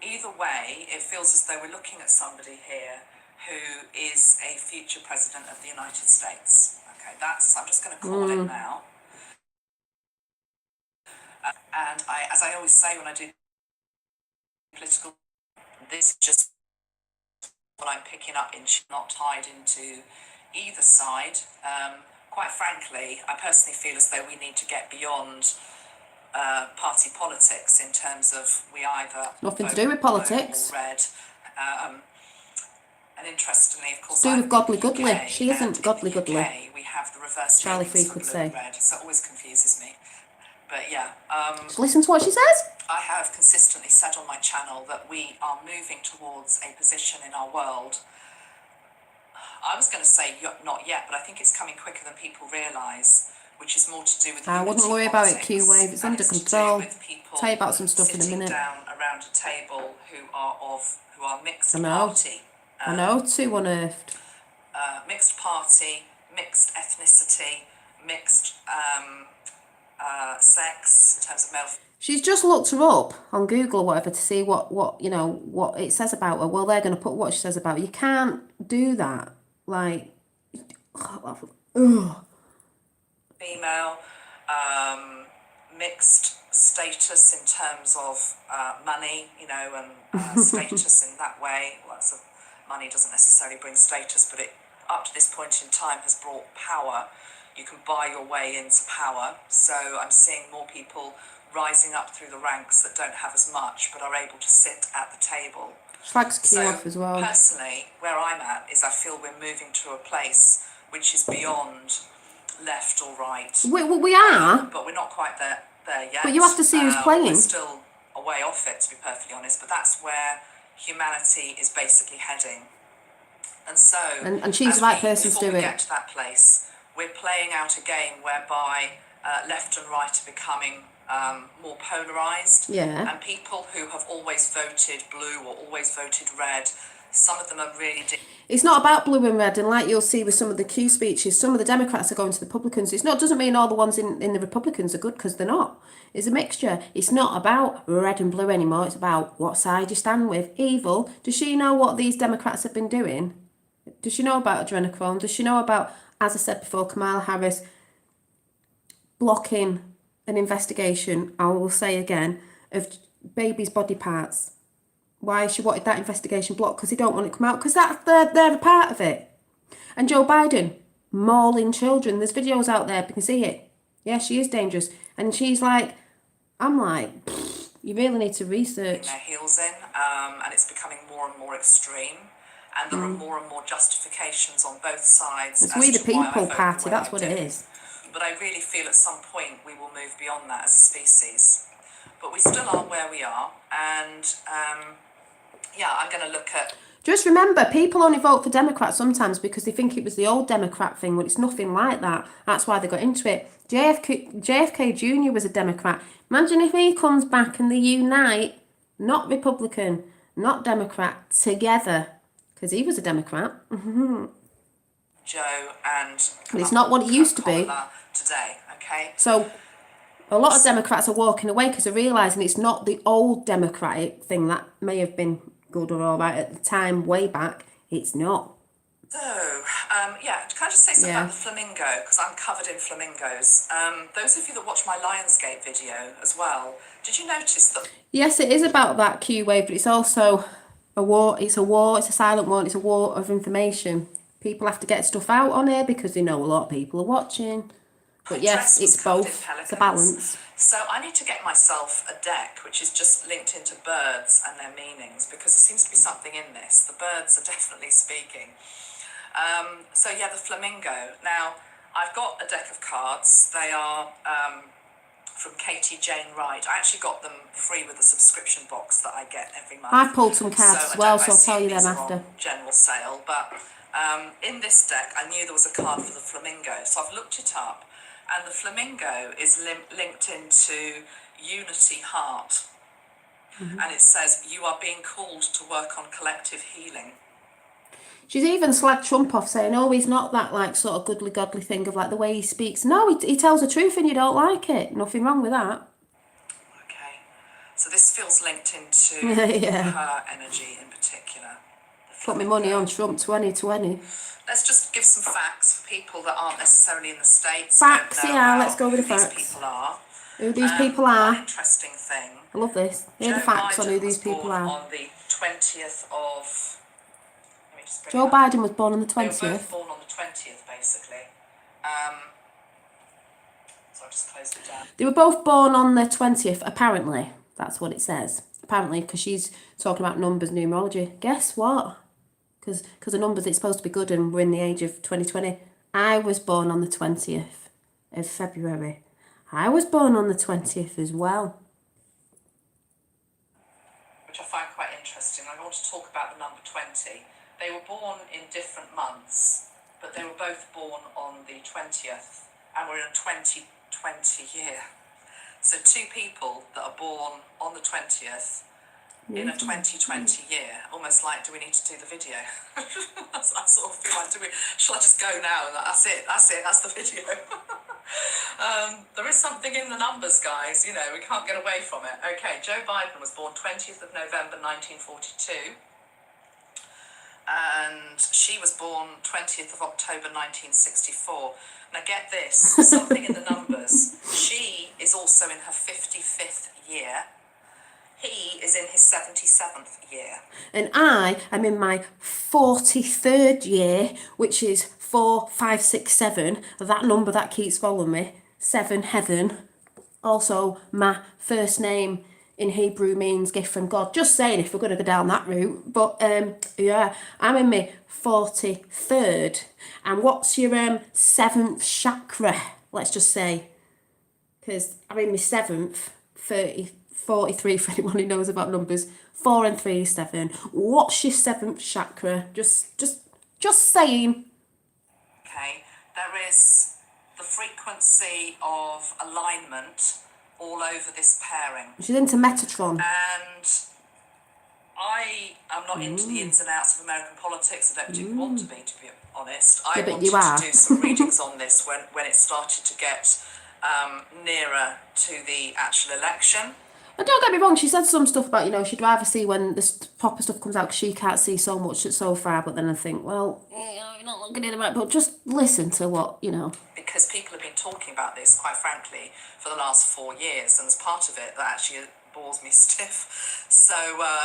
B: either way, it feels as though we're looking at somebody here who is a future president of the United States. Okay, I'm just going to call it now. And as I always say when I do political, this is just what I'm picking up in, not tied into either side. Quite frankly, I personally feel as though we need to get beyond party politics in terms of we either
A: Nothing to do with politics.
B: Blue or red. And interestingly, of course,
A: It's to do with godly goodly.
B: UK,
A: She isn't godly
B: in the
A: goodly.
B: UK, we have the reverse
A: Charlie
B: meanings
A: Freak
B: for
A: would
B: blue
A: say.
B: and red, so it always confuses me. But yeah,
A: Just listen to what she says.
B: I have consistently said on my channel that we are moving towards a position in our world. I was going to say not yet, but I think it's coming quicker than people realise, which is more to do with
A: I wouldn't worry about it, Q-Wave. It's under control. Tell you about some stuff in a minute.
B: Down around a table who are mixed
A: I know.
B: party.
A: I know, too unearthed.
B: Mixed party, mixed ethnicity, mixed sex in terms of male.
A: She's just looked her up on Google or whatever to see what it says about her. Well, they're going to put what she says about her. You can't do that. Like, ugh.
B: Female, mixed status in terms of money, and status in that way. Well, money doesn't necessarily bring status, but it, up to this point in time, has brought power. You can buy your way into power. So I'm seeing more people rising up through the ranks that don't have as much, but are able to sit at the table.
A: Flags Q
B: So
A: off as well.
B: personally, where I'm at is I feel we're moving to a place which is beyond left or right.
A: We are.
B: But we're not quite there yet.
A: But you have to see who's playing.
B: We're still a way off it, to be perfectly honest, but that's where humanity is basically heading. And so,
A: and she's the right person to do
B: before we
A: it.
B: get to that place, we're playing out a game whereby left and right are becoming more polarised.
A: Yeah.
B: And people who have always voted blue or always voted red Some of them are really deep.
A: It's not about blue and red, and like you'll see with some of the Q speeches, some of the Democrats are going to the Republicans. Doesn't mean all the ones in the Republicans are good, because they're not. It's a mixture. It's not about red and blue anymore. It's about what side you stand with. Evil. Does she know what these Democrats have been doing? Does she know about adrenochrome? Does she know about, as I said before, Kamala Harris blocking an investigation, I will say again, of babies' body parts? Why she wanted that investigation blocked? Because they don't want it to come out, because they're a part of it. And Joe Biden mauling children. There's videos out there, you can see it. Yeah, she is dangerous. And she's like, I'm like, you really need to research.
B: Their heels in, and it's becoming more and more extreme. And there are more and more justifications on both sides.
A: It's We the People party, that's what it is.
B: But I really feel at some point we will move beyond that as a species. But we still are where we are, and I'm going to look at...
A: Just remember, people only vote for Democrats sometimes because they think it was the old Democrat thing, but it's nothing like that. That's why they got into it. JFK Jr. was a Democrat. Imagine if he comes back and they unite, not Republican, not Democrat, together, because he was a Democrat.
B: Joe and...
A: But it's not what it used to be.
B: Today, okay?
A: So a lot of Democrats are walking away because they're realising it's not the old Democratic thing that may have been good or all right at the time, way back. It's not.
B: So, can I just say something about the flamingo? Because I'm covered in flamingos. Those of you that watch my Lionsgate video as well, did you notice that...
A: Yes, it is about that Q wave, but it's also a war. It's a war. It's a silent war. It's a war of information. People have to get stuff out on here because they know a lot of people are watching. But yes, it's both. It's a balance.
B: So I need to get myself a deck which is just linked into birds and their meanings, because there seems to be something in this. The birds are definitely speaking. The flamingo. Now, I've got a deck of cards. They are from Katie Jane Wright. I actually got them free with a subscription box that I get every month.
A: I've pulled some cards as well, so I'll tell you them after.
B: General sale, but in this deck, I knew there was a card for the flamingo, so I've looked it up. And the flamingo is linked into Unity Heart. And it says, you are being called to work on collective healing.
A: She's even slagged Trump off, saying, oh, he's not that, like, sort of goodly godly thing of, like, the way he speaks. No, he tells the truth and you don't like it. Nothing wrong with that.
B: Okay. So this feels linked into her energy in particular.
A: Put my money on Trump 2020.
B: Let's just give some facts for people that aren't necessarily in the States.
A: Facts, let's go with the facts.
B: These people are.
A: Who these people are.
B: One interesting thing.
A: I love this. Here are the facts on who these people are.
B: On the 20th of...
A: Joe Biden was born on the 20th.
B: They were both born on the 20th, basically. So I'll just close it down.
A: They were both born on the 20th, apparently. That's what it says. Apparently, because she's talking about numbers, numerology. Guess what? Because the numbers, it's supposed to be good and we're in the age of 2020. I was born on the 20th of February. I was born on the 20th as well.
B: Which I find quite interesting. I want to talk about the number 20. They were born in different months, but they were both born on the 20th, and we're in a 2020 year. So two people that are born on the 20th in a 2020 year, almost like, do we need to do the video? I sort of feel like, shall I just go now? That's it, that's the video. There is something in the numbers, guys, we can't get away from it. Okay, Joe Biden was born 20th of November 1942. And she was born 20th of October 1964. Now get this, something in the numbers. She is also in her 55th year. He is in his 77th year.
A: And I am in my 43rd year, which is 4, 5, 6, 7. That number that keeps following me. 7, heaven. Also, my first name in Hebrew means gift from God. Just saying, if we're going to go down that route. But I'm in my 43rd. And what's your 7th chakra? Let's just say, because I'm in my 7th, 43 for anyone who knows about numbers. 4 and 3 is 7. What's your 7th chakra? Just saying.
B: Okay, there is the frequency of alignment all over this pairing.
A: She's into Metatron.
B: And I am not into the ins and outs of American politics. I don't particularly want to be honest. I
A: but
B: wanted
A: you are.
B: to do some readings on this when it started to get nearer to the actual election.
A: And don't get me wrong, she said some stuff about, she'd rather see when this proper stuff comes out because she can't see so much so far. But then I think, well, you're not looking at it right, but just listen to what,
B: Because people have been talking about this, quite frankly, for the last 4 years, and there's part of it that actually bores me stiff. So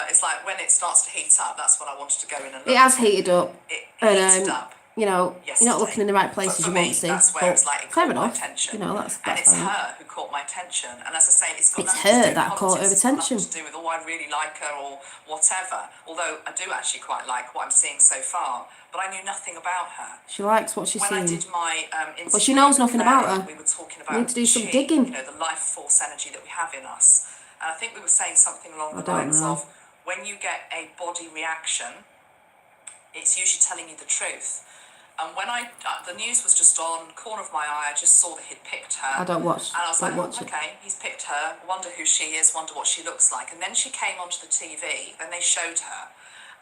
B: it's like when it starts to heat up, that's when I wanted to go in and look.
A: It has heated up.
B: It
A: and,
B: heated up.
A: You're not looking in the right places
B: for
A: you
B: me,
A: want to see.
B: that's where it's like it
A: fair
B: caught my
A: enough.
B: attention.
A: That's
B: and it's
A: fair enough.
B: her who caught my attention. And as I say, it's got
A: It's
B: nothing to
A: her
B: do with
A: that caught her
B: politics. It's got
A: attention.
B: nothing to do with, oh, I really like her or whatever. Although I do actually quite like what I'm seeing so far. But I knew nothing about her.
A: She likes what she's
B: When
A: seeing.
B: I did my interview,
A: But she knows nothing
B: with
A: about
B: Mary,
A: her.
B: we were talking about
A: We need to do some digging.
B: the life force energy that we have in us. And I think we were saying something along the lines of, when you get a body reaction, it's usually telling you the truth. And when the news was just on, corner of my eye, I just saw that he'd picked her.
A: I don't watch.
B: And I was like, okay, he's picked her. Wonder who she is. Wonder what she looks like. And then she came onto the TV. Then they showed her,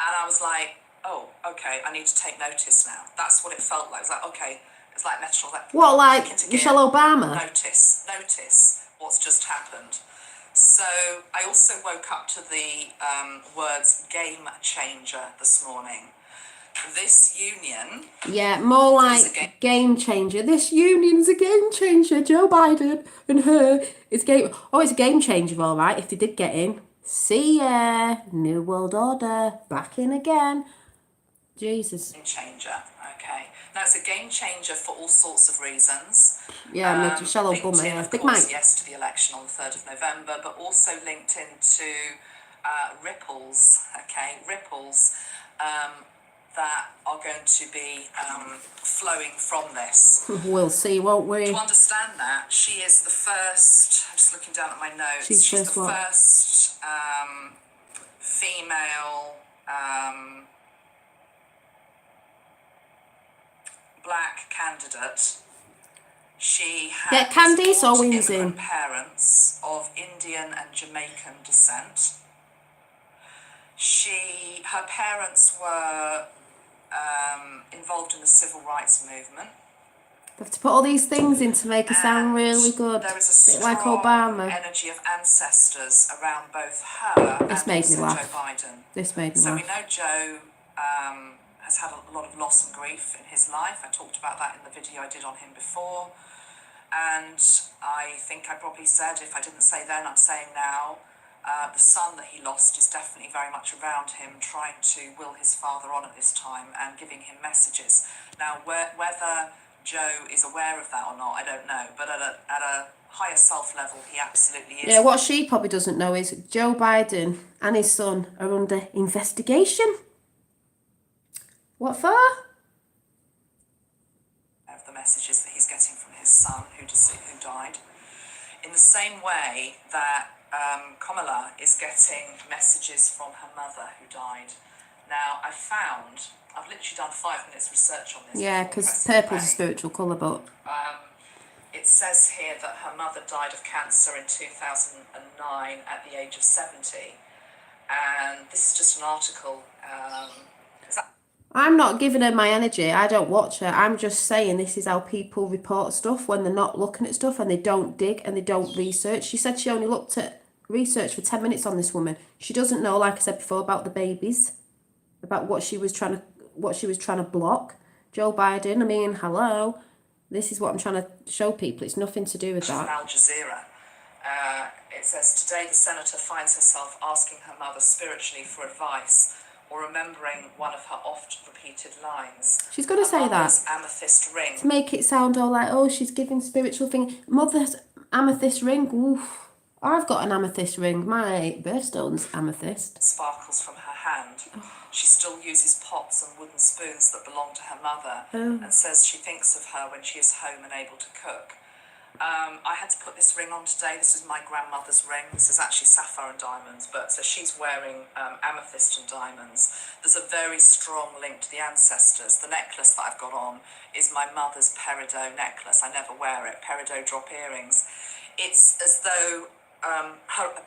B: and I was like, oh, okay, I need to take notice now. That's what it felt like. It was like, okay, it's like metal.
A: What, like Michelle Obama?
B: Notice what's just happened. So I also woke up to the words game changer this morning. This union...
A: Yeah, more like game changer. This union's a game changer. Joe Biden and her is game... Oh, it's a game changer, all right, if they did get in. See ya. New World Order. Back in again. Jesus.
B: Game changer, okay. Now, it's a game changer for all sorts of reasons.
A: Yeah, Michelle Obama, yeah.
B: Big Mike. Yes to the election on the 3rd of November, but also linked into ripples, okay, that are going to be flowing from this.
A: We'll see, won't we?
B: To understand that, she is the first, I'm just looking down at my notes, she's the first female black candidate. She has
A: Candice or
B: immigrant parents of Indian and Jamaican descent. Her parents were involved in the civil rights movement.
A: They have to put all these things in to make it sound really good.
B: There is a strong
A: like Obama.
B: energy of ancestors around both her and also Joe Biden.
A: This made me laugh.
B: So we know Joe has had a lot of loss and grief in his life. I talked about that in the video I did on him before. And I think I probably said, if I didn't say then, I'm saying now, the son that he lost is definitely very much around him, trying to will his father on at this time and giving him messages. Now, whether Joe is aware of that or not, I don't know. But at a higher self level, he absolutely is.
A: Yeah, what she probably doesn't know is Joe Biden and his son are under investigation. What for?
B: Of the messages that he's getting from his son who died. In the same way that Kamala is getting messages from her mother who died. Now, I've literally done 5 minutes research on this.
A: Yeah, because purple's a spiritual colour, but...
B: it says here that her mother died of cancer in 2009 at the age of 70. And this is just an article.
A: I'm not giving her my energy. I don't watch her. I'm just saying this is how people report stuff when they're not looking at stuff and they don't dig and they don't research. She said she only looked at research for 10 minutes on this woman. She doesn't know, like I said before, about the babies, about what she was trying to block. Joe Biden, I mean, hello. This is what I'm trying to show people. It's nothing to do with that.
B: From Al Jazeera. It says, today the senator finds herself asking her mother spiritually for advice or remembering one of her oft-repeated lines.
A: She's going to say that.
B: Amethyst ring.
A: To make it sound all like, oh, she's giving spiritual thing. Mother's amethyst ring. Oof. I've got an amethyst ring. My birthstone's amethyst.
B: Sparkles from her hand. She still uses pots and wooden spoons that belong to her mother and says she thinks of her when she is home and able to cook. I had to put this ring on today. This is my grandmother's ring. This is actually sapphire and diamonds, but so she's wearing amethyst and diamonds. There's a very strong link to the ancestors. The necklace that I've got on is my mother's peridot necklace. I never wear it. Peridot drop earrings. It's as though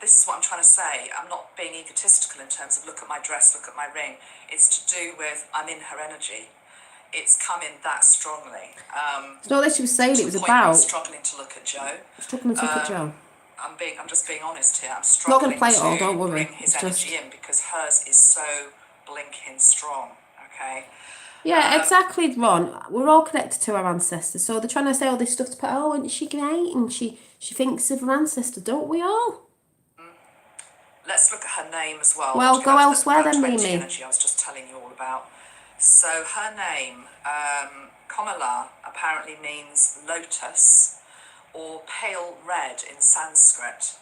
B: this is what I'm trying to say. I'm not being egotistical in terms of look at my dress, look at my ring. It's to do with I'm in her energy. It's come in that strongly.
A: It's not that she was saying it was
B: To the point where I'm
A: about.
B: struggling to look at Joe.
A: Struggling to look at Joe.
B: I'm just being honest here. I'm
A: Not going
B: struggling
A: to play it all, don't
B: to
A: worry.
B: bring his energy in because hers is so blinking strong. Okay.
A: Yeah, exactly, Ron. We're all connected to our ancestors, so they're trying to say all this stuff to put. Oh, isn't she great? And she thinks of her ancestor, don't we all?
B: Let's look at her name as well.
A: Well, go elsewhere then,
B: 20
A: Mimi.
B: energy I was just telling you all about. So her name, Kamala, apparently means lotus or pale red in Sanskrit.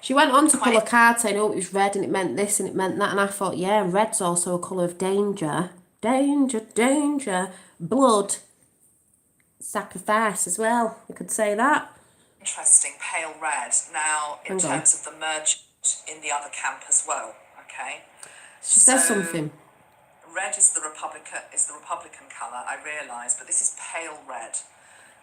A: She went on to pull a card saying, oh, it was red and it meant this and it meant that. And I thought, yeah, red's also a colour of danger. Danger, danger. Blood. Sacrifice as well. I could say that.
B: Interesting, pale red. Now, in terms of the merge in the other camp as well, okay?
A: She says something.
B: Red is the Republican colour, I realise, but this is pale red.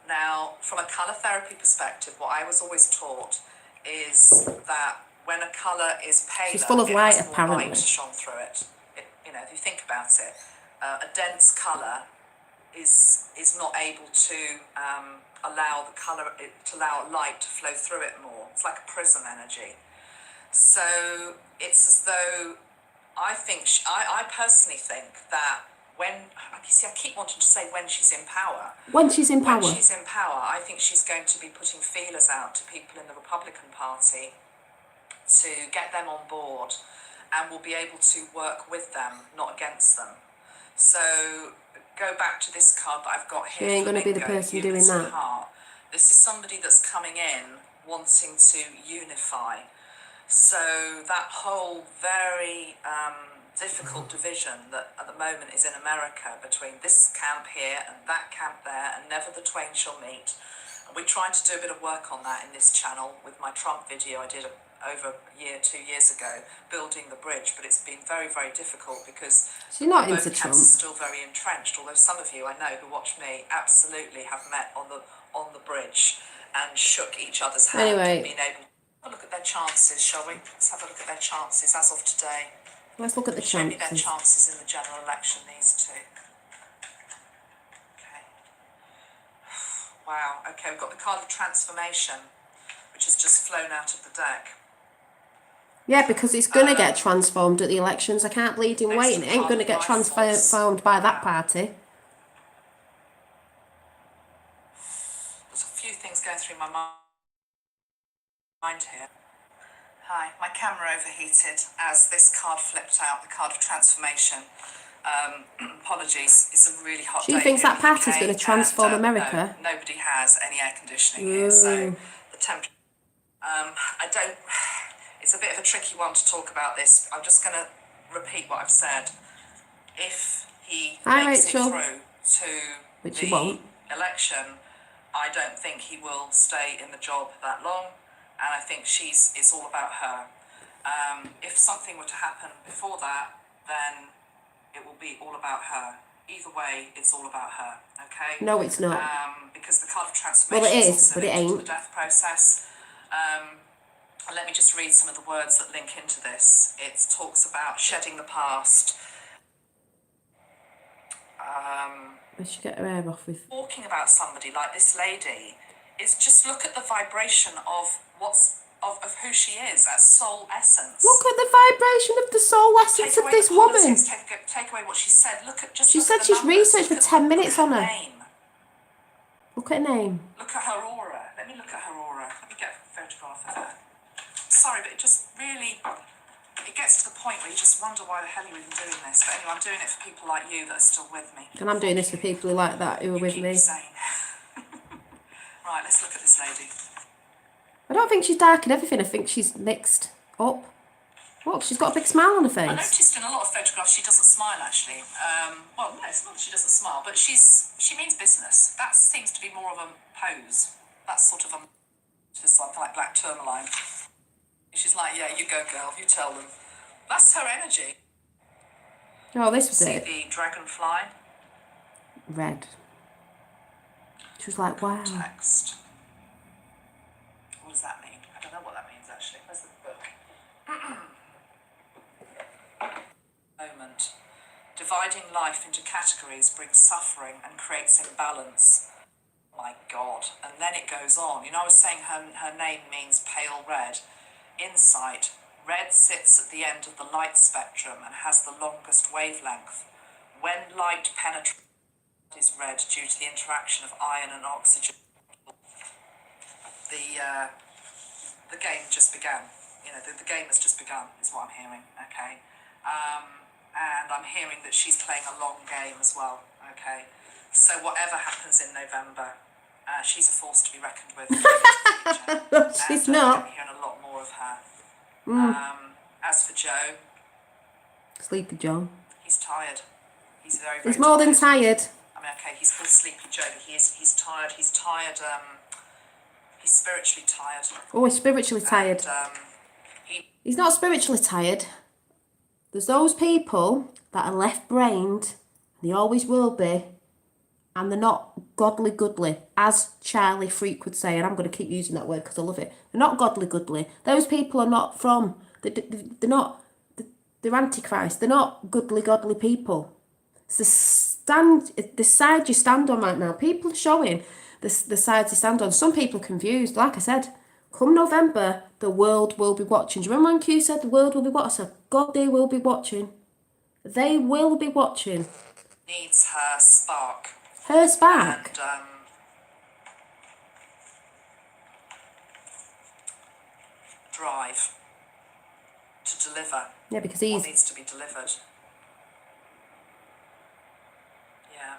B: Now, from a colour therapy perspective, what I was always taught is that when a colour is paler,
A: she's full of light,
B: it has more light shone through it. You know, if you think about it, a dense colour is not able to allow light to flow through it more. It's like a prism energy. So it's as though I personally think that I keep wanting to say when she's in power.
A: When she's in power.
B: When she's in power, I think she's going to be putting feelers out to people in the Republican Party to get them on board, and will be able to work with them, not against them. So go back to this card that I've got here.
A: She ain't going to be the person doing that.
B: Heart. This is somebody that's coming in wanting to unify. So that whole very difficult division that at the moment is in America between this camp here and that camp there, and never the twain shall meet. And we tried to do a bit of work on that in this channel with my Trump video I did over a year, 2 years ago, building the bridge, but it's been very, very difficult because
A: she's not
B: both
A: into
B: camps
A: Trump.
B: Are still very entrenched, although some of you I know who watch me absolutely have met on the bridge and shook each other's hand and been able to have a look at their chances, shall we? Let's have a look at their chances as of today.
A: Let's look at the
B: chances. Show me their chances in the general election, these two. Okay. Wow, okay, we've got the card of transformation, which has just flown out of the deck.
A: Yeah, because it's going to get transformed at the elections. I can't bleed in waiting. It ain't going to get transformed by that party.
B: There's a few things going through my mind here. Hi, my camera overheated as this card flipped out, the card of transformation. Apologies, it's a really hot day.
A: She thinks that party's going to transform America.
B: No, nobody has any air conditioning here, so the temperature. It's a bit of a tricky one to talk about this. I'm just going to repeat what I've said. If he makes it through to the election, I don't think he will stay in the job that long, and I think it's all about her. If something were to happen before that, then it will be all about her. Either way, it's all about her, okay?
A: No, it's not.
B: Because the card of transformation
A: well, it is, but it ain't.
B: The death process. And let me just read some of the words that link into this. It talks about shedding the past.
A: I should get her hair off with.
B: Talking about somebody like this lady is just look at the vibration of of who she is, that soul essence.
A: Look at the vibration of the soul essence of this woman.
B: Take away what she said.
A: She said she's researched for 10 minutes on her. Look at her name.
B: Look at her aura. Let me look at her aura. Let me get a photograph of her. Sorry, but it just really, it gets to the point where you just wonder why the hell you're even doing this. But anyway, I'm doing it for people like you that are still with me.
A: And I'm doing this for people who like that, who are with me.
B: Right, let's look at this lady.
A: I don't think she's dark and everything. I think she's mixed up. Look, she's got a big smile on her face.
B: I noticed in a lot of photographs she doesn't smile, actually. Well, no, it's not that she doesn't smile, but she means business. That seems to be more of a pose. That's sort of just like black tourmaline. She's like, yeah, you go, girl, you tell them. That's her energy.
A: Oh, this was it.
B: See the dragonfly?
A: Red. She was like, wow.
B: Text. What does that Dividing life into categories brings suffering and creates imbalance. My God. And then it goes on. You know, I was saying her name means pale red. Insight. Red sits at the end of the light spectrum and has the longest wavelength. When light penetrates, it is red due to the interaction of iron and oxygen. The game just began. You know, the game has just begun, is what I'm hearing, okay? And I'm hearing that she's playing a long game as well, okay? So whatever happens in November, she's a force to be reckoned with.
A: She's
B: and,
A: not.
B: I'm hearing a lot more of her. As for Joe,
A: Sleepy Joe.
B: he's tired. He's very, very
A: He's more
B: tired.
A: than tired.
B: I mean, okay, he's called Sleepy Joe, but he's tired. He's tired. He's spiritually tired.
A: Oh, he's spiritually tired.
B: And,
A: he's not spiritually tired. There's those people that are left-brained, they always will be, and they're not godly, as Charlie Freak would say, and I'm going to keep using that word because I love it. They're not godly. Those people are not from, they're not, they're antichrist. They're not godly people. It's the side you stand on right now. People are showing the sides they stand on. Some people are confused. Like I said, come November, the world will be watching. Do you remember when Q said the world will be watching? I said, God, they will be watching. They will be watching.
B: needs her spark.
A: Her spark?
B: And, drive to deliver.
A: Yeah, because
B: what needs to be delivered. Yeah.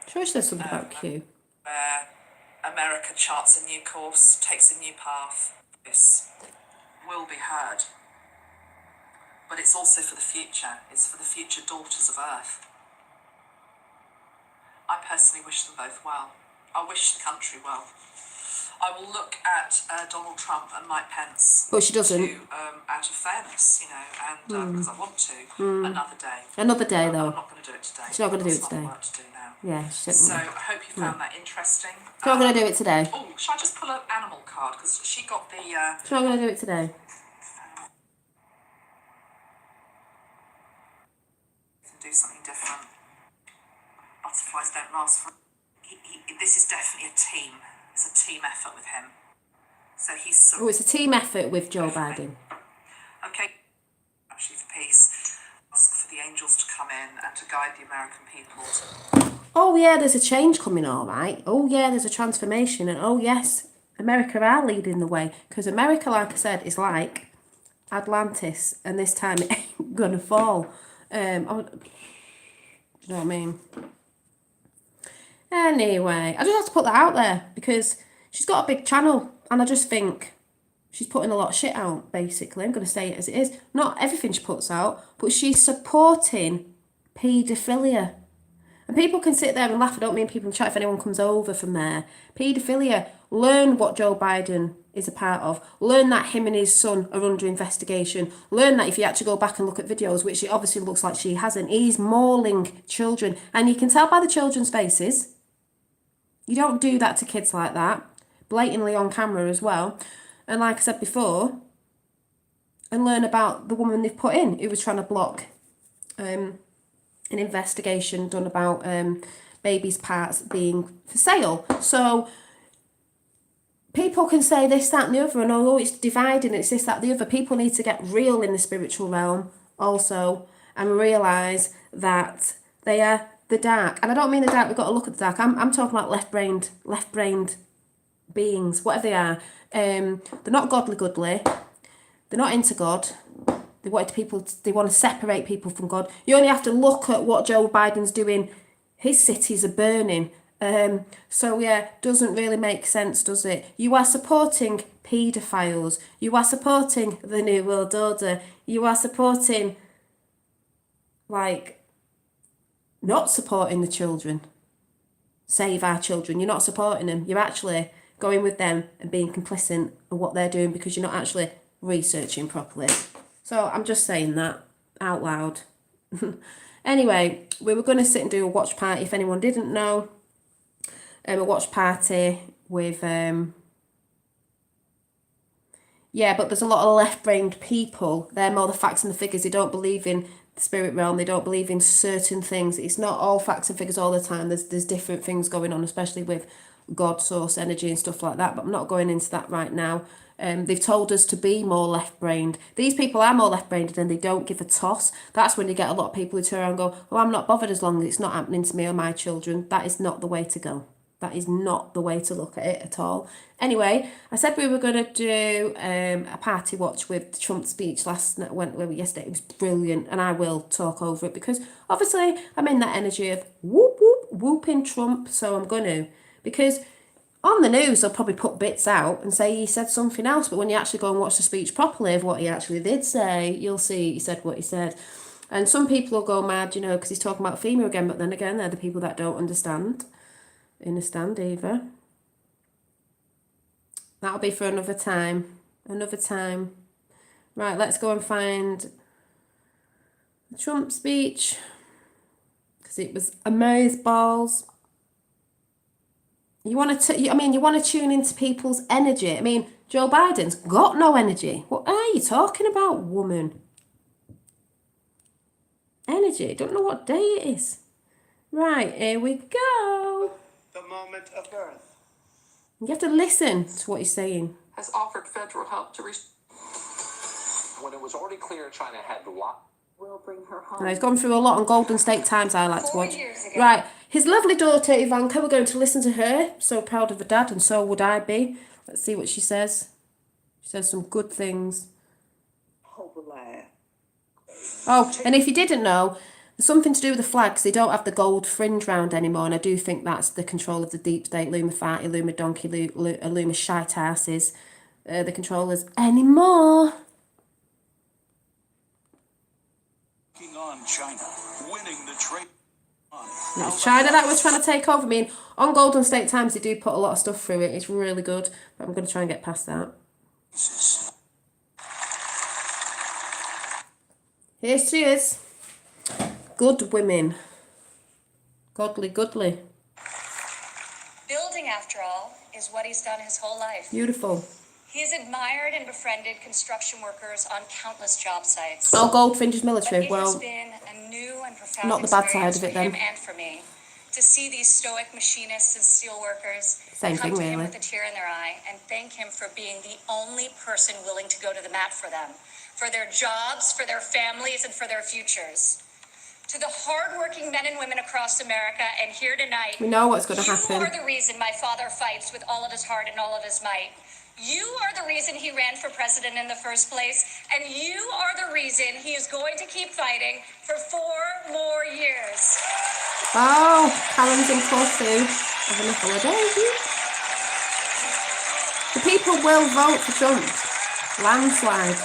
A: Sure, there's something about Q.
B: Where America charts a new course, takes a new path. This will be heard. But it's also for the future. It's for the future daughters of Earth. I personally wish them both well. I wish the country well. I will look at Donald Trump and Mike Pence.
A: But she doesn't.
B: Out of fairness, you know, and because I want to. Another day.
A: Another day, though.
B: I'm not going to do it today.
A: She's not going to do it
B: There's
A: today.
B: a lot of work to do now.
A: Yeah,
B: So I hope you found that interesting.
A: She's not going to do it today.
B: Oh, should I just pull an animal card? Because she got the...
A: She's not going to do it today.
B: Do something different. Butterflies don't last for... this is definitely a team. It's a team effort with him. So he's...
A: Oh, it's a team effort with Joe Biden.
B: Okay. Actually, for peace. Ask for the angels to come in and to guide the American people.
A: Oh, yeah, there's a change coming, all right. Oh, yeah, there's a transformation. And, oh, yes, America are leading the way. Because America, like I said, is like Atlantis. And this time it ain't going to fall. Do you know what I mean? Anyway, I just have to put that out there because she's got a big channel and I just think she's putting a lot of shit out, basically. I'm going to say it as it is. Not everything she puts out, but she's supporting paedophilia. And people can sit there and laugh. I don't mean people in chat if anyone comes over from there. Paedophilia. Learn what Joe Biden is a part of. Learn that him and his son are under investigation. Learn that if you actually go back and look at videos, which it obviously looks like she hasn't, he's mauling children. And you can tell by the children's faces. You don't do that to kids like that. Blatantly on camera as well. And like I said before, and learn about the woman they've put in who was trying to block an investigation done about babies' parts being for sale. So people can say this, that and the other, and although it's dividing, it's this, that, the other, people need to get real in the spiritual realm also and realise that they are the dark. And I don't mean the dark, we've got to look at the dark. I'm talking about left-brained beings, whatever they are. They're not godly. They're not into God. They want to separate people from God. You only have to look at what Joe Biden's doing. His cities are burning. So yeah, doesn't really make sense, does it? You are supporting paedophiles. You are supporting the New World Order. You are supporting, not supporting the children. Save our children. You're not supporting them. You're actually going with them and being complicit of what they're doing because you're not actually researching properly. So I'm just saying that out loud. Anyway, we were going to sit and do a watch party, if anyone didn't know. A watch party with, Yeah, but there's a lot of left-brained people. They're more the facts and the figures. They don't believe in the spirit realm. They don't believe in certain things. It's not all facts and figures all the time. There's different things going on, especially with God, source, energy, and stuff like that. But I'm not going into that right now. They've told us to be more left-brained. These people are more left-brained and they don't give a toss. That's when you get a lot of people who turn around and go, "Oh, I'm not bothered as long as it's not happening to me or my children." That is not the way to go. That is not the way to look at it at all. Anyway, I said we were going to do a party watch with the Trump speech yesterday. It was brilliant, and I will talk over it because obviously I'm in that energy of whoop whoop whooping Trump. So I'm going to, because on the news they'll probably put bits out and say he said something else, but when you actually go and watch the speech properly of what he actually did say, you'll see he said what he said. And some people will go mad, because he's talking about FEMA again, but then again, they're the people that don't understand either. That'll be for another time. Right, let's go and find the Trump speech, because it was amazeballs. You want to tune into people's energy. I mean, Joe Biden's got no energy. What are you talking about, woman? Energy. Don't know what day it is. Right, here we go.
C: The moment of birth.
A: You have to listen to what he's saying.
D: Has offered federal help to when it was already clear China had will bring her home.
A: And he's gone through a lot on Golden State Times I like to watch. Right, his lovely daughter Ivanka, we're going to listen to her. So proud of her dad, and so would I be. Let's see what she says. She says some good things. Oh, and if you didn't know, there's something to do with the flags. They don't have the gold fringe round anymore, and I do think that's the control of the deep state, Illuminati, Illumidonkey, Illumi shite asses, the controllers anymore.
E: On China, winning the trade.
A: It was China that was trying to take over. I mean, on Golden State Times, they do put a lot of stuff through it. It's really good, but I'm going to try and get past that. Here she is. Good women. Godly.
F: Building, after all, is what he's done his whole life.
A: Beautiful.
F: He has admired and befriended construction workers on countless job sites.
A: Oh, Goldfinch is military.
F: But it
A: well,
F: has been a new and profound
A: not the bad side of it
F: for
A: then.
F: him and for me to see these stoic machinists and steel workers
A: Same
F: come
A: thing,
F: to him
A: really.
F: with a tear in their eye and thank him for being the only person willing to go to the mat for them, for their jobs, for their families, and for their futures. To the hardworking men and women across America and here tonight,
A: we know what's going to happen.
F: You are the reason my father fights with all of his heart and all of his might. You are the reason he ran for president in the first place, and you are the reason he is going to keep fighting for 4 more years.
A: Oh, Karen's in Corfu having a holiday. The people will vote for Trump. Landslide.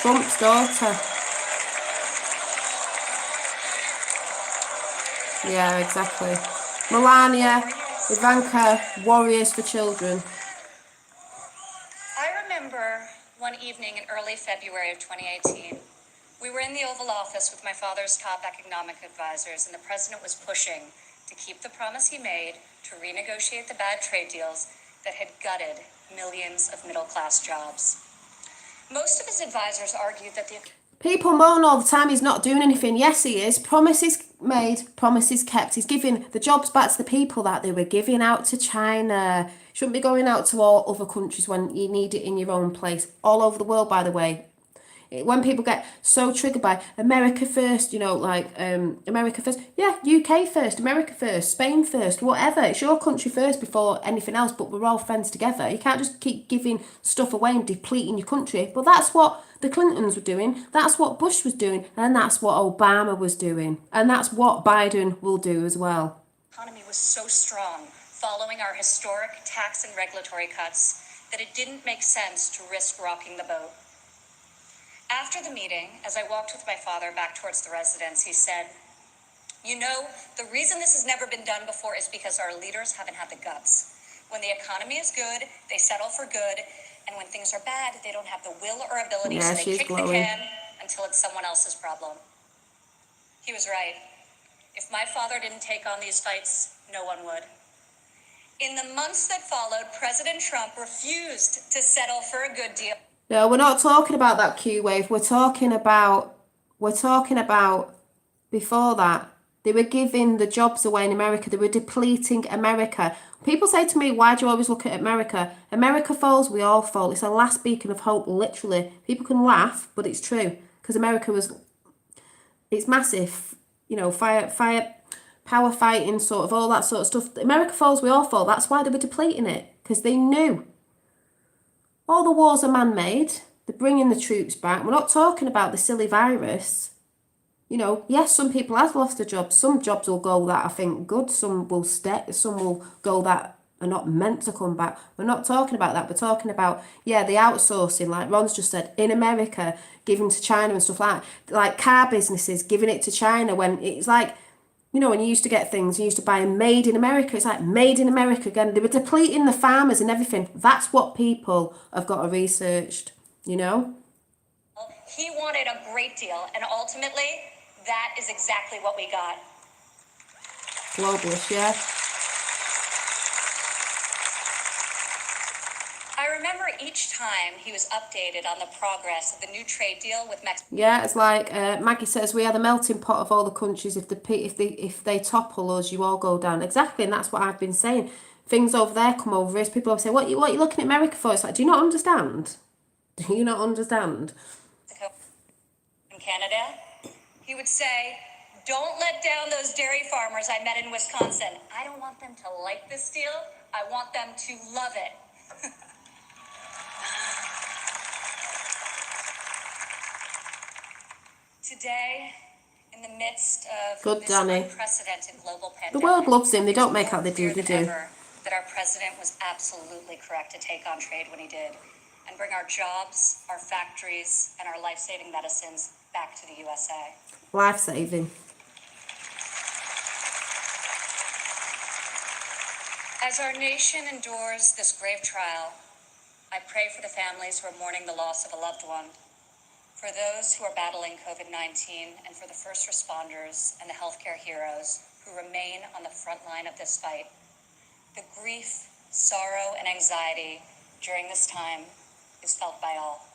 A: Trump's daughter. Yeah, exactly. Melania, Ivanka, warriors for children.
F: I remember one evening in early February of 2018. We were in the Oval Office with my father's top economic advisors, and the president was pushing to keep the promise he made to renegotiate the bad trade deals that had gutted millions of middle-class jobs. Most of his advisors argued that the
A: people moan all the time he's not doing anything. Yes, he is. Promises made, promises kept. He's giving the jobs back to the people that they were giving out to China. Shouldn't be going out to all other countries when you need it in your own place. All over the world, by the way. When people get so triggered by America first, America first. Yeah, UK first, America first, Spain first, whatever. It's your country first before anything else, but we're all friends together. You can't just keep giving stuff away and depleting your country. But that's what the Clintons were doing. That's what Bush was doing. And that's what Obama was doing. And that's what Biden will do as well.
F: The economy was so strong following our historic tax and regulatory cuts that it didn't make sense to risk rocking the boat. After the meeting, as I walked with my father back towards the residence, he said, the reason this has never been done before is because our leaders haven't had the guts. When the economy is good, they settle for good. And when things are bad, they don't have the will or ability, so they kick the can until it's someone else's problem. He was right. If my father didn't take on these fights, no one would. In the months that followed, President Trump refused to settle for a good deal.
A: No, we're not talking about that Q wave. We're talking about before that. They were giving the jobs away in America. They were depleting America. People say to me, why do you always look at America? America falls, we all fall. It's a last beacon of hope, literally. People can laugh, but it's true. Because America it's massive. You know, power fighting, sort of, all that sort of stuff. America falls, we all fall. That's why they were depleting it. Because they knew. All the wars are man-made. They're bringing the troops back. We're not talking about the silly virus. You know, yes, some people have lost their jobs. Some jobs will go that I think good. Some will stay. Some will go that are not meant to come back. We're not talking about that. We're talking about, the outsourcing, like Ron's just said, in America, giving to China and stuff like that. Like car businesses giving it to China when it's like, you know, when you used to get things, you used to buy made in America. It's like made in America again. They were depleting the farmers and everything. That's what people have got to researched, you know?
F: He wanted a great deal, and ultimately, that is exactly what we got.
A: Globalist, yeah.
F: I remember each time he was updated on the progress of the new trade deal with Mexico.
A: Yeah, it's like Maggie says, we are the melting pot of all the countries. If they topple us, you all go down. Exactly, and that's what I've been saying. Things over there come over us. People always say, what are you looking at America for? It's like, do you not understand? Do you not understand?
F: In Canada, he would say, don't let down those dairy farmers I met in Wisconsin. I don't want them to like this deal. I want them to love it. Today, in the midst of
A: Good,
F: this
A: Danny.
F: unprecedented global pandemic,
A: The world loves him. They don't
F: it's
A: make out they
F: more
A: do,
F: clear
A: they
F: than
A: do.
F: ever that our president was absolutely correct to take on trade when he did and bring our jobs, our factories, and our life-saving medicines back to the USA.
A: Life-saving.
F: As our nation endures this grave trial, I pray for the families who are mourning the loss of a loved one, for those who are battling COVID-19, and for the first responders and the healthcare heroes who remain on the front line of this fight. The grief, sorrow, and anxiety during this time is felt by all.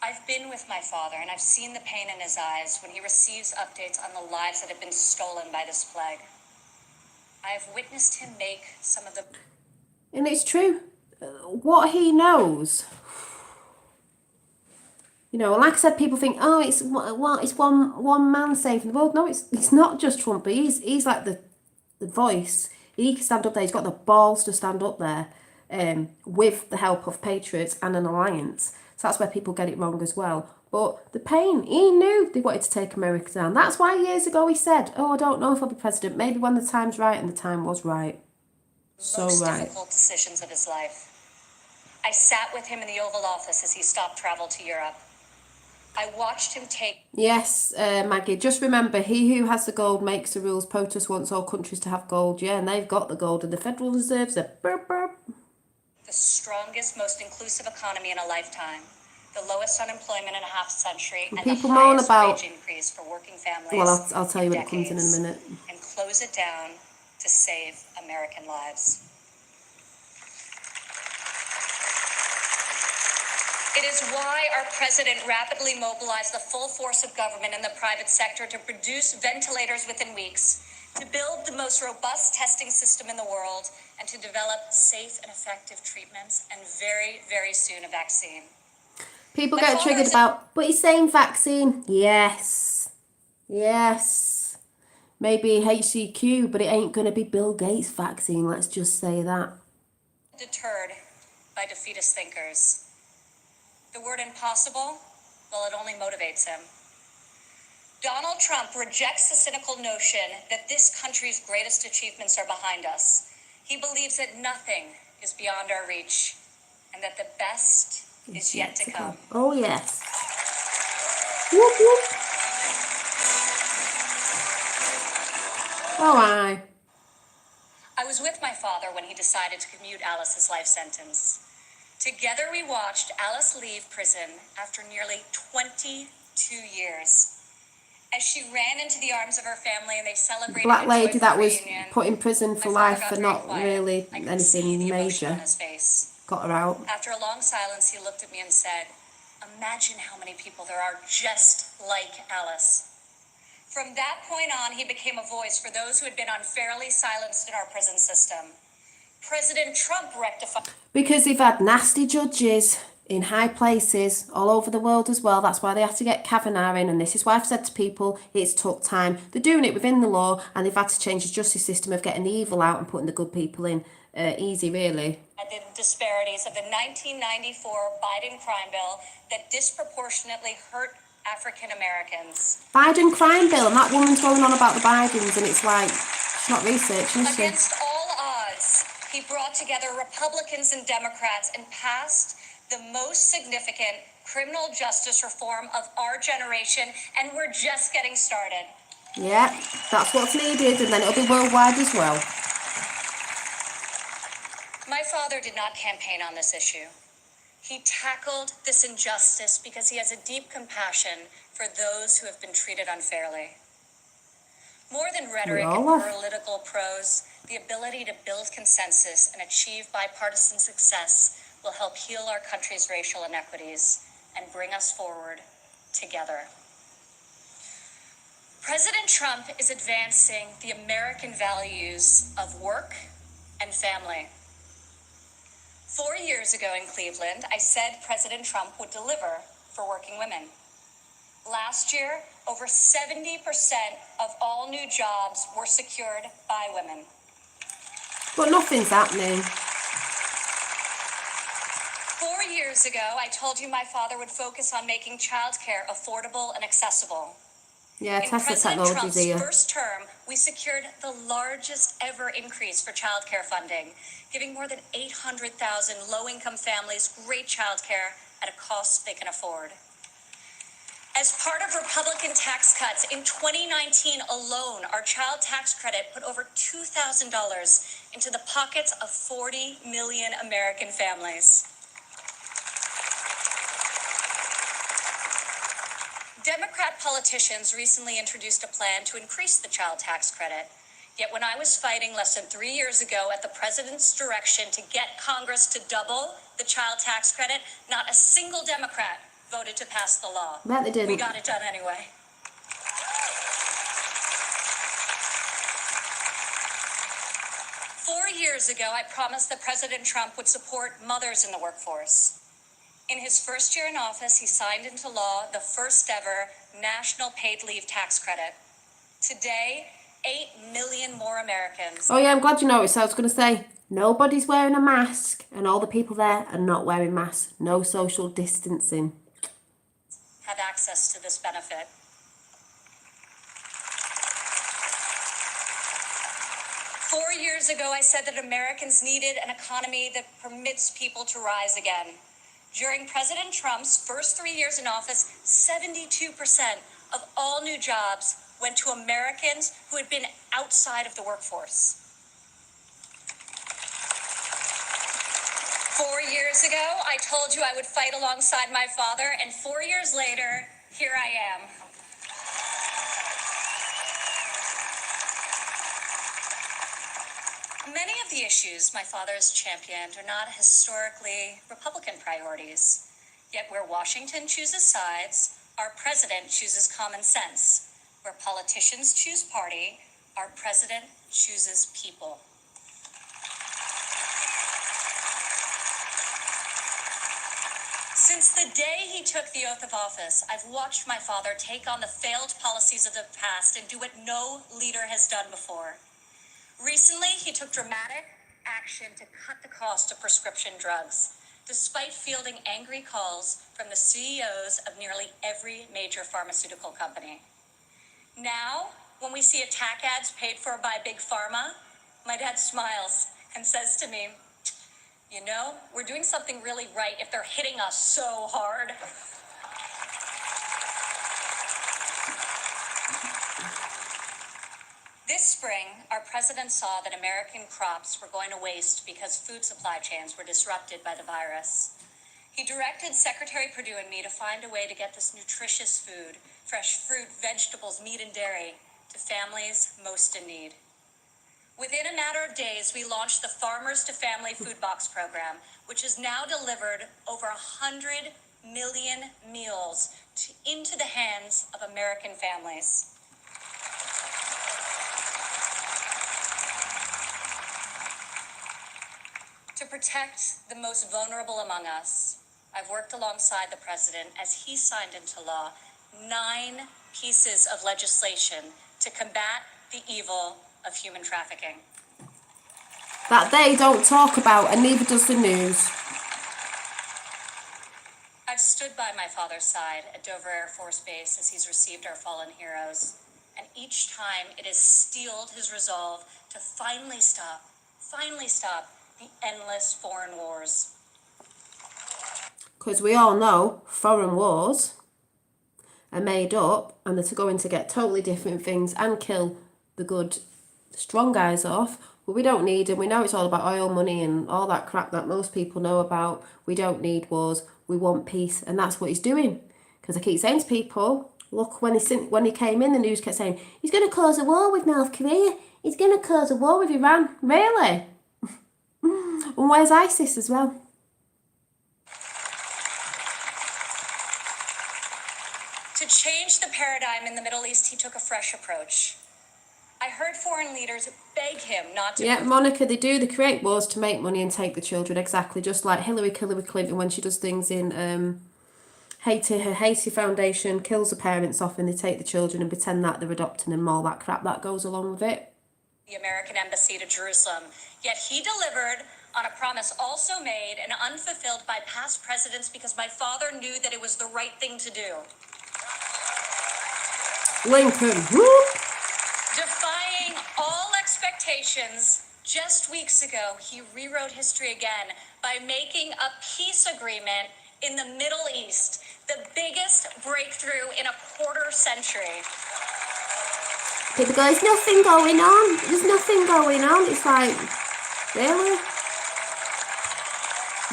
F: I've been with my father, and I've seen the pain in his eyes when he receives updates on the lives that have been stolen by this plague. I have witnessed him make some of the...
A: And it's true. What he knows... You know, like I said, people think, oh, it's one man saving the world. No, it's not just Trump. But he's like the voice. He can stand up there. He's got the balls to stand up there, with the help of patriots and an alliance. So that's where people get it wrong as well. But the pain, he knew they wanted to take America down. That's why years ago he said, oh, I don't know if I'll be president. Maybe when the time's right, and the time was right. So
F: most
A: right.
F: difficult decisions of his life. I sat with him in the Oval Office as he stopped travel to Europe. I watched him take...
A: Yes, Maggie, just remember, he who has the gold makes the rules. POTUS wants all countries to have gold, yeah, and they've got the gold, and the Federal Reserve's a burp burp.
F: The strongest, most inclusive economy in a lifetime, the lowest unemployment in a half century, and
A: people
F: the
A: moan
F: highest
A: about...
F: wage increase for working families.
A: Well, I'll tell you when it
F: decades,
A: comes in a minute.
F: and close it down to save American lives. It is why our president rapidly mobilized the full force of government and the private sector to produce ventilators within weeks, to build the most robust testing system in the world, and to develop safe and effective treatments, and very, very soon a vaccine.
A: People get triggered about, but he's saying vaccine. Yes. Yes. Maybe HCQ, but it ain't going to be Bill Gates' vaccine. Let's just say that.
F: Deterred by defeatist thinkers. The word impossible, well, it only motivates him. Donald Trump rejects the cynical notion that this country's greatest achievements are behind us. He believes that nothing is beyond our reach, and that the best is yet to come.
A: Oh, yes. Whoop, whoop. Oh, aye.
F: I was with my father when he decided to commute Alice's life sentence. Together we watched Alice leave prison after nearly 22 years. As she ran into the arms of her family and they celebrated
A: Black
F: a
A: lady
F: joyful
A: that was
F: reunion,
A: put in prison
F: my
A: for
F: father
A: life
F: got
A: for
F: very
A: not
F: quiet.
A: really
F: I could see
A: anything
F: the emotion on
A: major.
F: his face.
A: Got her out.
F: After a long silence, he looked at me and said, "Imagine how many people there are just like Alice." From that point on, he became a voice for those who had been unfairly silenced in our prison system. President Trump rectified.
A: Because they've had nasty judges in high places all over the world as well. That's why they had to get Kavanaugh in. And this is why I've said to people, it's took time. They're doing it within the law, and they've had to change the justice system of getting the evil out and putting the good people in. Easy, really.
F: The disparities of the 1994 Biden crime bill that disproportionately hurt African Americans.
A: Biden crime bill, and that woman's going on about the Bidens, and it's like, she's not researching, is she?
F: Against all odds, he brought together Republicans and Democrats and passed the most significant criminal justice reform of our generation, and we're just getting started.
A: Yeah, that's what's needed, and then it'll be worldwide as well.
F: My father did not campaign on this issue. He tackled this injustice because he has a deep compassion for those who have been treated unfairly. More than rhetoric and political prose, the ability to build consensus and achieve bipartisan success will help heal our country's racial inequities and bring us forward together. President Trump is advancing the American values of work and family. 4 years ago in Cleveland, I said President Trump would deliver for working women. Last year, over 70% of all new jobs were secured by women.
A: But nothing's happening.
F: 4 years ago, I told you my father would focus on making childcare affordable and accessible.
A: Yeah,
F: In
A: Tesla
F: President
A: technology's
F: Trump's
A: here.
F: first term, we secured the largest ever increase for childcare funding, giving more than 800,000 low-income families great childcare at a cost they can afford. As part of Republican tax cuts, in 2019 alone, our child tax credit put over $2,000 into the pockets of 40 million American families. Democrat politicians recently introduced a plan to increase the child tax credit. Yet when I was fighting less than 3 years ago at the president's direction to get Congress to double the child tax credit, not a single Democrat voted to pass the law.
A: Bet they didn't.
F: We got it done anyway. Four years ago, I promised that President Trump would support mothers in the workforce. In his first year in office, he signed into law the first ever national paid leave tax credit. Today, 8 million more Americans.
A: Oh yeah, I'm glad you noticed. I was going to say, nobody's wearing a mask, and all the people there are not wearing masks. No social distancing.
F: Have access to this benefit. Four years ago, I said that Americans needed an economy that permits people to rise again. During President Trump's first 3 years in office, 72% of all new jobs went to Americans who had been outside of the workforce. 4 years ago, I told you I would fight alongside my father, and 4 years later, here I am. Many of the issues my father has championed are not historically Republican priorities. Yet where Washington chooses sides, our president chooses common sense. Where politicians choose party, our president chooses people. Since the day he took the oath of office, I've watched my father take on the failed policies of the past and do what no leader has done before. Recently, he took dramatic action to cut the cost of prescription drugs, despite fielding angry calls from the CEOs of nearly every major pharmaceutical company. Now, when we see attack ads paid for by Big Pharma, my dad smiles and says to me, "You know, we're doing something really right if they're hitting us so hard." This spring, our president saw that American crops were going to waste because food supply chains were disrupted by the virus. He directed Secretary Perdue and me to find a way to get this nutritious food, fresh fruit, vegetables, meat, and dairy, to families most in need. Within a matter of days, we launched the Farmers to Family Food Box program, which has now delivered over 100 million meals into the hands of American families. To protect the most vulnerable among us, I've worked alongside the president as he signed into law 9 pieces of legislation to combat the evil of human trafficking.
A: That they don't talk about, and neither does the news.
F: I've stood by my father's side at Dover Air Force Base as he's received our fallen heroes, and each time it has steeled his resolve to finally stop the endless foreign wars.
A: Because we all know foreign wars are made up and they're going to get totally different things and kill the good, strong guys off. But we don't need them. We know it's all about oil, money and all that crap that most people know about. We don't need wars. We want peace. And that's what he's doing. Because I keep saying to people, look, when he came in, the news kept saying, he's going to cause a war with North Korea. He's going to cause a war with Iran. Really? And where's ISIS as well?
F: To change the paradigm in the Middle East, he took a fresh approach. I heard foreign leaders beg him not to...
A: Yeah, Monica, they create wars to make money and take the children, exactly, just like Hillary Clinton when she does things in her Haiti Foundation, kills the parents off and they take the children and pretend that they're adopting them, all that crap that goes along with it.
F: The American embassy to Jerusalem, yet he delivered on a promise also made and unfulfilled by past presidents because my father knew that it was the right thing to do.
A: Lincoln, whoop!
F: Defying all expectations, just weeks ago, he rewrote history again by making a peace agreement in the Middle East, the biggest breakthrough in a quarter century.
A: People go, there's nothing going on. There's nothing going on. It's like, really?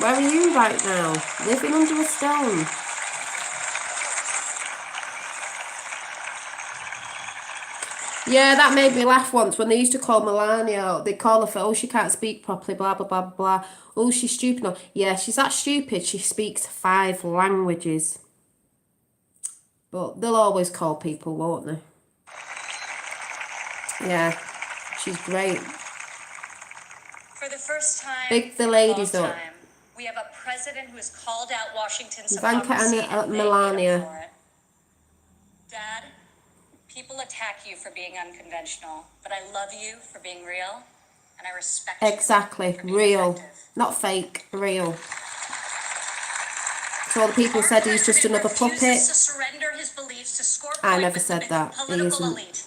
A: Where are you right now? Living under a stone. Yeah, that made me laugh once when they used to call Melania out. They call her for, oh, she can't speak properly, blah, blah, blah, blah. Oh, she's stupid. No. Yeah, she's that stupid. She speaks 5 languages. But they'll always call people, won't they? Yeah, she's great.
F: For the first time
A: Big the
F: in
A: ladies
F: a long
A: up.
F: time, we have a president who has called out Washington's
A: Ivanka
F: hypocrisy
A: and
F: and
A: Melania.
F: thanked him for it. Dad, people attack you for being unconventional, but I love you for being real, and I respect you
A: Exactly,
F: for being
A: real.
F: effective.
A: Not fake, real. So all the people
F: Our
A: said he's just
F: president
A: another
F: refuses
A: puppet.
F: to surrender his beliefs to score
A: I
F: points
A: never
F: with
A: said
F: the
A: that. He
F: political
A: isn't.
F: elite.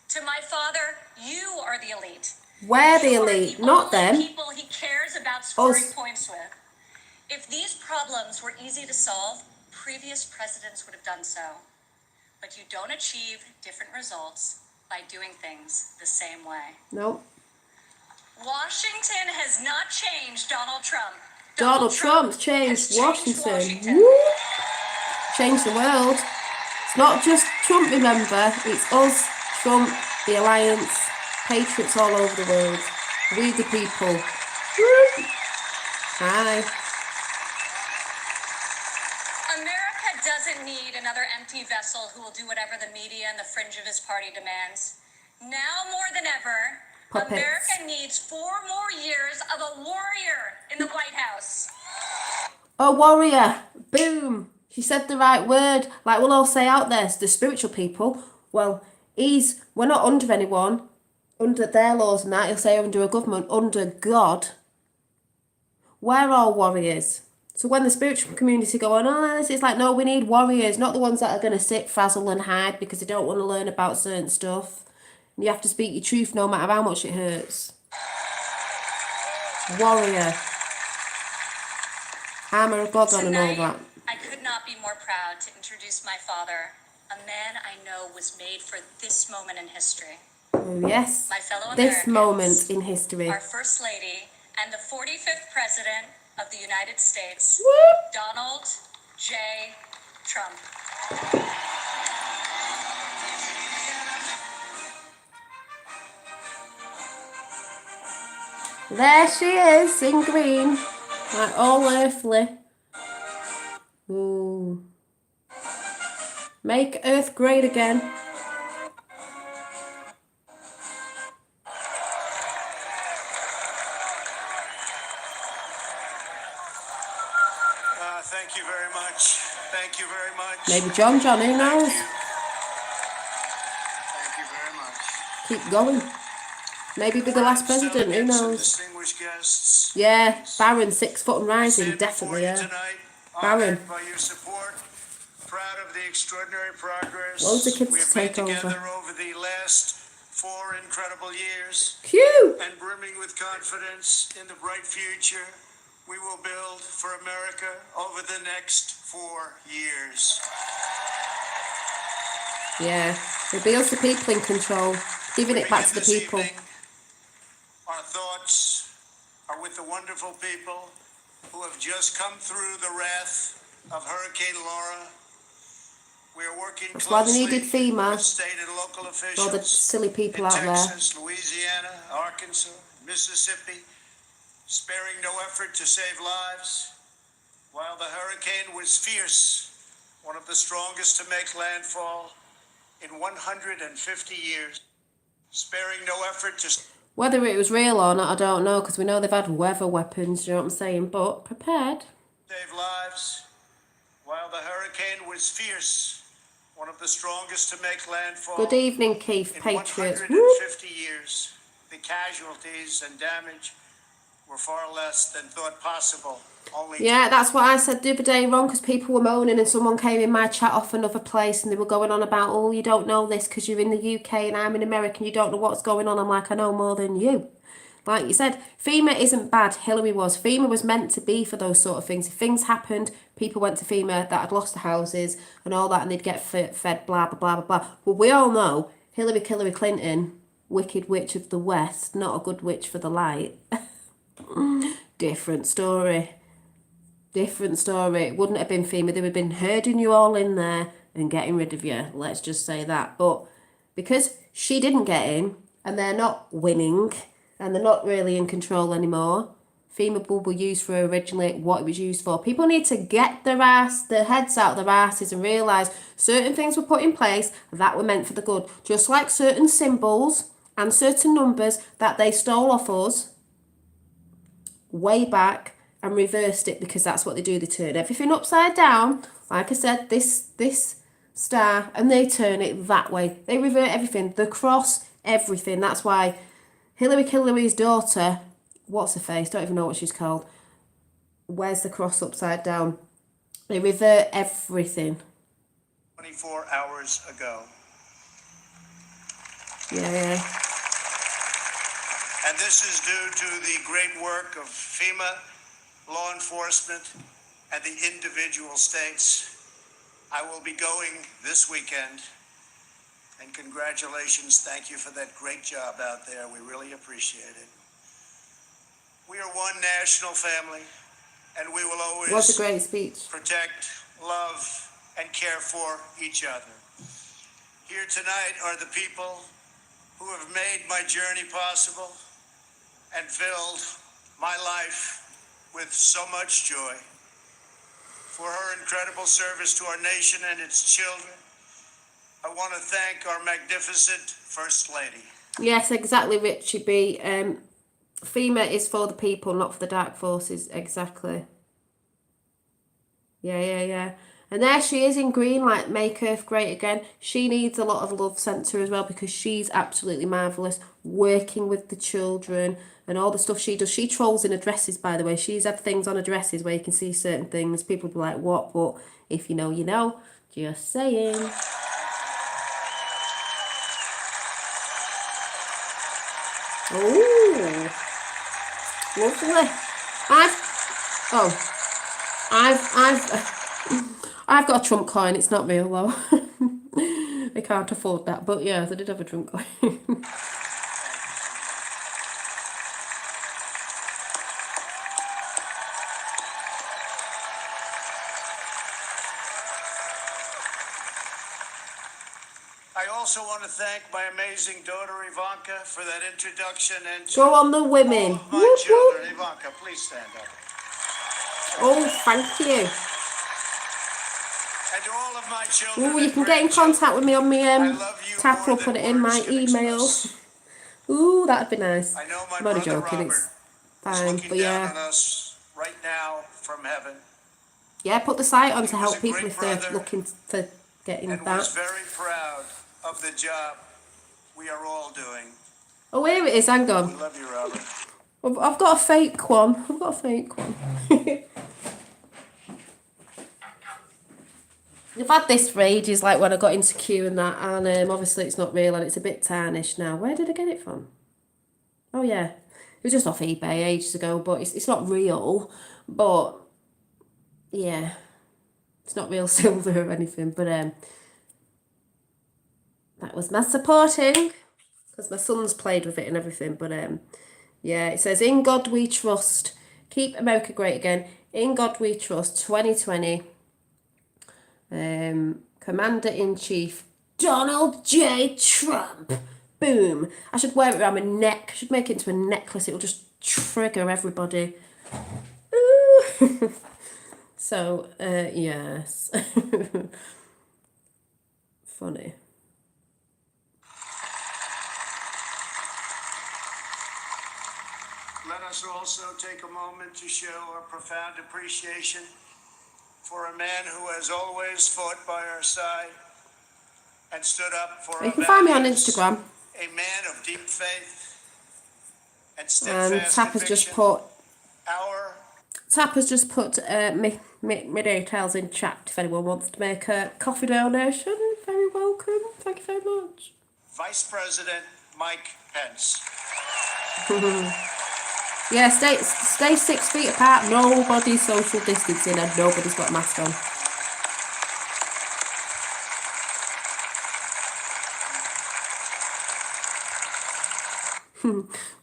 F: To my father, you are the elite.
A: We're the
F: You are
A: elite, not
F: only
A: them.
F: people he cares about scoring
A: Us.
F: points with. If these problems were easy to solve, previous presidents would have done so. But you don't achieve different results by doing things the same way.
A: No.
F: Washington has not changed Donald Trump.
A: Donald Trump's
F: has
A: changed Washington.
F: Washington.
A: Woo! Changed the world. It's not just Trump, remember. It's us, Trump, the Alliance, patriots all over the world. We the people. Woo! Hi.
F: America doesn't need another empty vessel who will do whatever the media and the fringe of his party demands. Now more than ever,
A: Puppets.
F: America needs 4 more years of a warrior in the White House.
A: A warrior. Boom. She said the right word. Like we'll all say out there, the spiritual people. Well, we're not under anyone, under their laws and that. He'll say under a government, under God. We're all warriors. So when the spiritual community go on, it's like, no, we need warriors, not the ones that are going to sit, frazzle and hide because they don't want to learn about certain stuff. And you have to speak your truth no matter how much it hurts. Warrior. Armour of God on and all that.
F: I could not be more proud to introduce my father, a man I know was made for this moment in history.
A: Oh, yes.
F: My fellow
A: This
F: Americans,
A: moment in history.
F: Our First Lady and the 45th President of the United States,
A: Whoop.
F: Donald J. Trump.
A: There she is in green, like all earthly. Ooh. Make Earth great again.
C: Thank you very much. Thank you very much.
A: Maybe John, who knows?
C: Thank you very much.
A: Keep going. Maybe be the last president, who knows?
C: Distinguished guests.
A: Yeah, Barron, 6 foot and
C: I
A: rising,
C: stand before
A: definitely,
C: you
A: yeah.
C: tonight,
A: Barron.
C: honored by your support, proud of the extraordinary progress
A: Loads of kids
C: we
A: to
C: have made
A: take over.
C: together over the last 4 incredible years,
A: Cute!
C: and brimming with confidence in the bright future we will build for America over the next 4 years.
A: Yeah, it builds the people in control, giving
C: We
A: it back to
C: begin
A: the
C: this
A: people.
C: evening. Our thoughts are with the wonderful people who have just come through the wrath of Hurricane Laura. We are working
A: That's why they
C: closely
A: needed FEMA,
C: with state and local officials
A: all the silly people
C: in
A: out there.
C: Texas, Louisiana, Arkansas, Mississippi, sparing no effort to save lives. While the hurricane was fierce, one of the strongest to make landfall in 150 years, sparing no effort to
A: Whether it was real or not, I don't know, because we know they've had weather weapons, you know what I'm saying? But prepared.
C: save lives. While the hurricane was fierce, one of the strongest to make landfall
A: Good evening, Keith,
C: in
A: Patriots.
C: 150 years, the casualties and damage were far less than thought possible. Only
A: Yeah, that's what I said the other day, Ron, because people were moaning and someone came in my chat off another place and they were going on about, oh, you don't know this because you're in the UK and I'm in America and you don't know what's going on. I'm like, I know more than you. Like you said, FEMA isn't bad. Hillary was. FEMA was meant to be for those sort of things. If things happened, people went to FEMA that had lost their houses and all that and they'd get fed blah, blah, blah, blah, blah. Well, we all know Hillary Clinton, wicked witch of the West, not a good witch for the light. Different story. Different story. It wouldn't have been FEMA. They would have been herding you all in there and getting rid of you. Let's just say that. But because she didn't get in and they're not winning and they're not really in control anymore, FEMA were used for originally what it was used for. People need to get their heads out of their asses and realise certain things were put in place that were meant for the good. Just like certain symbols and certain numbers that they stole off us way back and reversed it, because that's what they do. They turn everything upside down, like I said, this star, and they turn it that way. They revert everything, the cross, everything. That's why Hillary's daughter, what's her face, don't even know what she's called, wears the cross upside down. They revert everything.
C: 24 hours ago.
A: Yeah.
C: And this is due to the great work of FEMA, law enforcement, and the individual states. I will be going this weekend, and congratulations, thank you for that great job out there. We really appreciate it. We are one national family, and we will always
A: Was a great speech.
C: protect, love, and care for each other. Here tonight are the people who have made my journey possible and filled my life with so much joy. For her incredible service to our nation and its children, I want to thank our magnificent First Lady.
A: Yes, exactly, Richie B. FEMA is for the people, not for the dark forces. Exactly. Yeah. And there she is in green, like Make Earth Great Again. She needs a lot of love sent to her as well, because she's absolutely marvellous, working with the children and all the stuff she does. She trolls in her dresses, by the way. She's had things on her dresses where you can see certain things. People be like, what? But if you know, you know. Just saying. Oh, lovely. I've got a Trump coin. It's not real though. I can't afford that. But yeah, I did have a Trump coin.
C: I also want to thank my amazing daughter Ivanka for that introduction, and to
A: Go on the women.
C: all of my
A: Whoop,
C: children.
A: whoop.
C: Ivanka, please stand up.
A: Oh, thank you.
C: And to all of my children
A: Oh, you
C: and
A: can get in contact with me on my
C: I love you
A: tap.
C: more
A: I'll put
C: than
A: it in my
C: words can
A: email.
C: express.
A: Ooh, that'd be nice.
C: I know my
A: I'm only
C: brother
A: joking.
C: Robert
A: It's
C: is
A: fine,
C: looking
A: but
C: down
A: yeah.
C: on us right now from heaven,
A: Yeah, put the site on
C: He
A: to
C: was
A: help
C: a
A: people
C: great
A: if they're
C: brother
A: looking for getting
C: and was
A: that.
C: very proud of the job we are all doing.
A: Oh, here it is. Hang
C: We
A: on.
C: love you, Robert.
A: I've got a fake one. I've got a fake one. I've had this for ages, like when I got into Q and that, and obviously it's not real and it's a bit tarnished now. Where did I get it from? Oh yeah, it was just off eBay ages ago, but it's not real. But yeah, it's not real silver or anything. But that was my supporting, because my son's played with it and everything. But yeah, it says, "In God we trust. Keep America great again. In God we trust. 2020. Commander-in-Chief Donald J. Trump." Boom. I should wear it around my neck. I should make it into a necklace. It'll just trigger everybody. Ooh. So, yes. Funny.
C: Let us also take a moment to show our profound appreciation for a man who has always fought by our side and stood up for
A: You
C: our
A: can find me on
C: values.
A: Instagram.
C: A man of deep faith and
A: And
C: steadfast
A: Tap has just
C: conviction.
A: my details in chat if anyone wants to make a coffee donation. Very welcome. Thank you very much.
C: Vice President Mike Pence.
A: Yeah, stay 6 feet apart. Nobody's social distancing and nobody's got a mask on.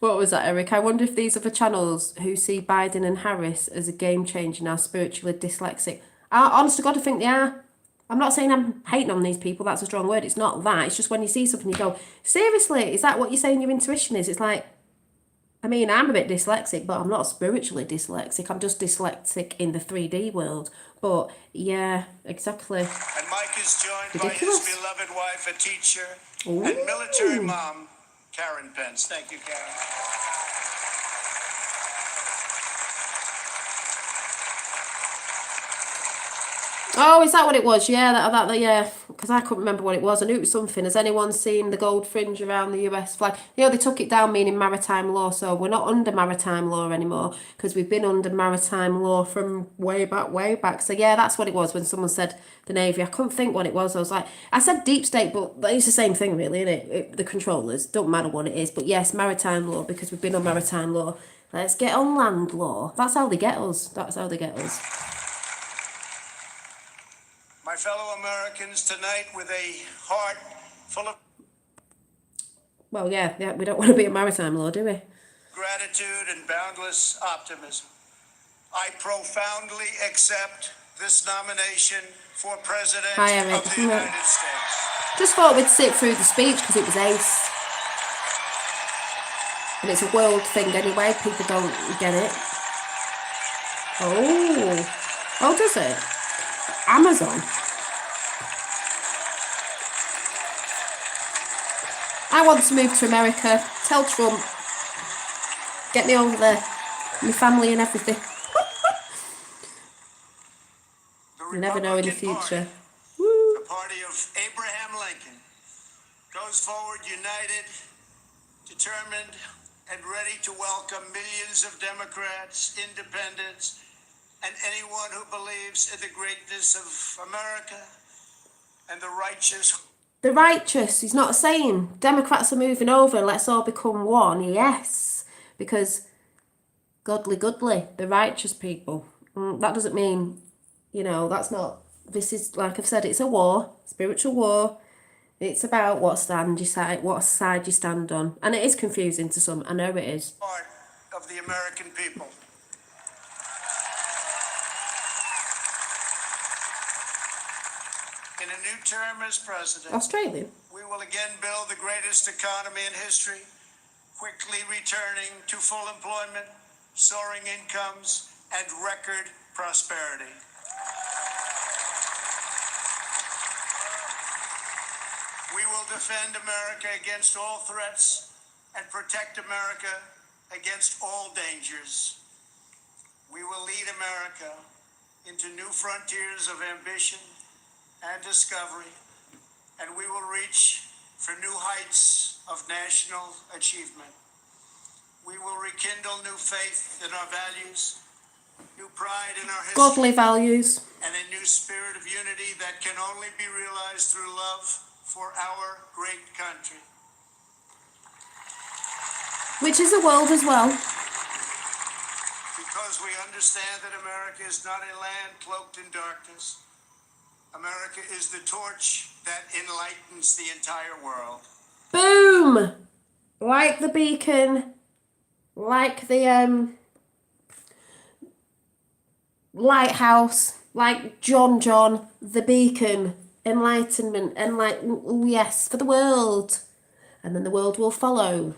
A: What was that, Eric? I wonder if these other channels who see Biden and Harris as a game changer now spiritually dyslexic. Honest to God, I think they are. I'm not saying I'm hating on these people. That's a strong word. It's not that. It's just when you see something, you go, seriously, is that what you're saying your intuition is? It's like, I mean, I'm a bit dyslexic, but I'm not spiritually dyslexic. I'm just dyslexic in the 3D world. But yeah, exactly.
C: And Mike is joined
A: Ridiculous.
C: by his beloved wife, a teacher,
A: Ooh.
C: and military mom, Karen Pence. Thank you, Karen.
A: Oh, is that what it was? Yeah, that yeah. Because I couldn't remember what it was. I knew it was something. Has anyone seen the gold fringe around the US flag? You know, they took it down, meaning maritime law. So we're not under maritime law anymore because we've been under maritime law from way back. So yeah, that's what it was when someone said the Navy. I couldn't think what it was. I was like, I said deep state, but it's the same thing, really, isn't it? The controllers. Don't matter what it is. But yes, maritime law because we've been on maritime law. Let's get on land law. That's how they get us. That's how they get us.
C: My fellow Americans, tonight with a heart full of
A: Well, yeah, we don't want to be a maritime law, do we?
C: gratitude and boundless optimism, I profoundly accept this nomination for President
A: Hi, Eric.
C: of the United States.
A: Just thought we'd sit through the speech because it was ace. And it's a world thing anyway. People don't get it. Oh, does it? Amazon. I want to move to America. Tell Trump. Get me over there. My family and everything. You never know in the future.
C: The party of Abraham Lincoln goes forward united, determined, and ready to welcome millions of Democrats, independents, and anyone who believes in the greatness of America and the righteous.
A: The righteous. He's not saying Democrats are moving over. Let's all become one. Yes. Because godly, the righteous people. That doesn't mean, that's not. This is, like I've said, it's a war, spiritual war. It's about what side you stand on. And it is confusing to some. I know it is.
C: Part of the American people. In a new term as president,
A: Australian.
C: we will again build the greatest economy in history, quickly returning to full employment, soaring incomes, and record prosperity. We will defend America against all threats and protect America against all dangers. We will lead America into new frontiers of ambition and discovery, and we will reach for new heights of national achievement. We will rekindle new faith in our values, new pride in our history,
A: Godly values.
C: and a new spirit of unity that can only be realized through love for our great country.
A: Which is a world as well.
C: Because we understand that America is not a land cloaked in darkness. America is the torch that enlightens the entire world.
A: Boom! Like the beacon, like the lighthouse, like John, the beacon, enlightenment, yes, for the world. And then the world will follow.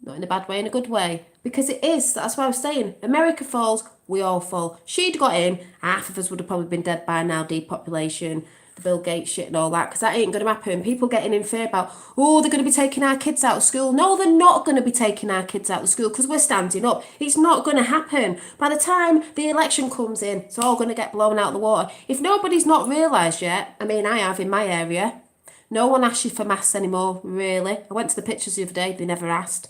A: Not in a bad way, in a good way. Because it is, that's what I was saying. America falls, we all fall. She'd got in, half of us would have probably been dead by now, depopulation, the Bill Gates shit and all that, because that ain't going to happen. People getting in fear about, oh, they're going to be taking our kids out of school. No, they're not going to be taking our kids out of school because we're standing up. It's not going to happen. By the time the election comes in, it's all going to get blown out of the water. If nobody's not realised yet, I mean, I have in my area, no one asks you for masks anymore, really. I went to the pictures the other day, they never asked.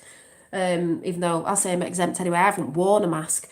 A: Even though I'll say I'm exempt anyway, I haven't worn a mask.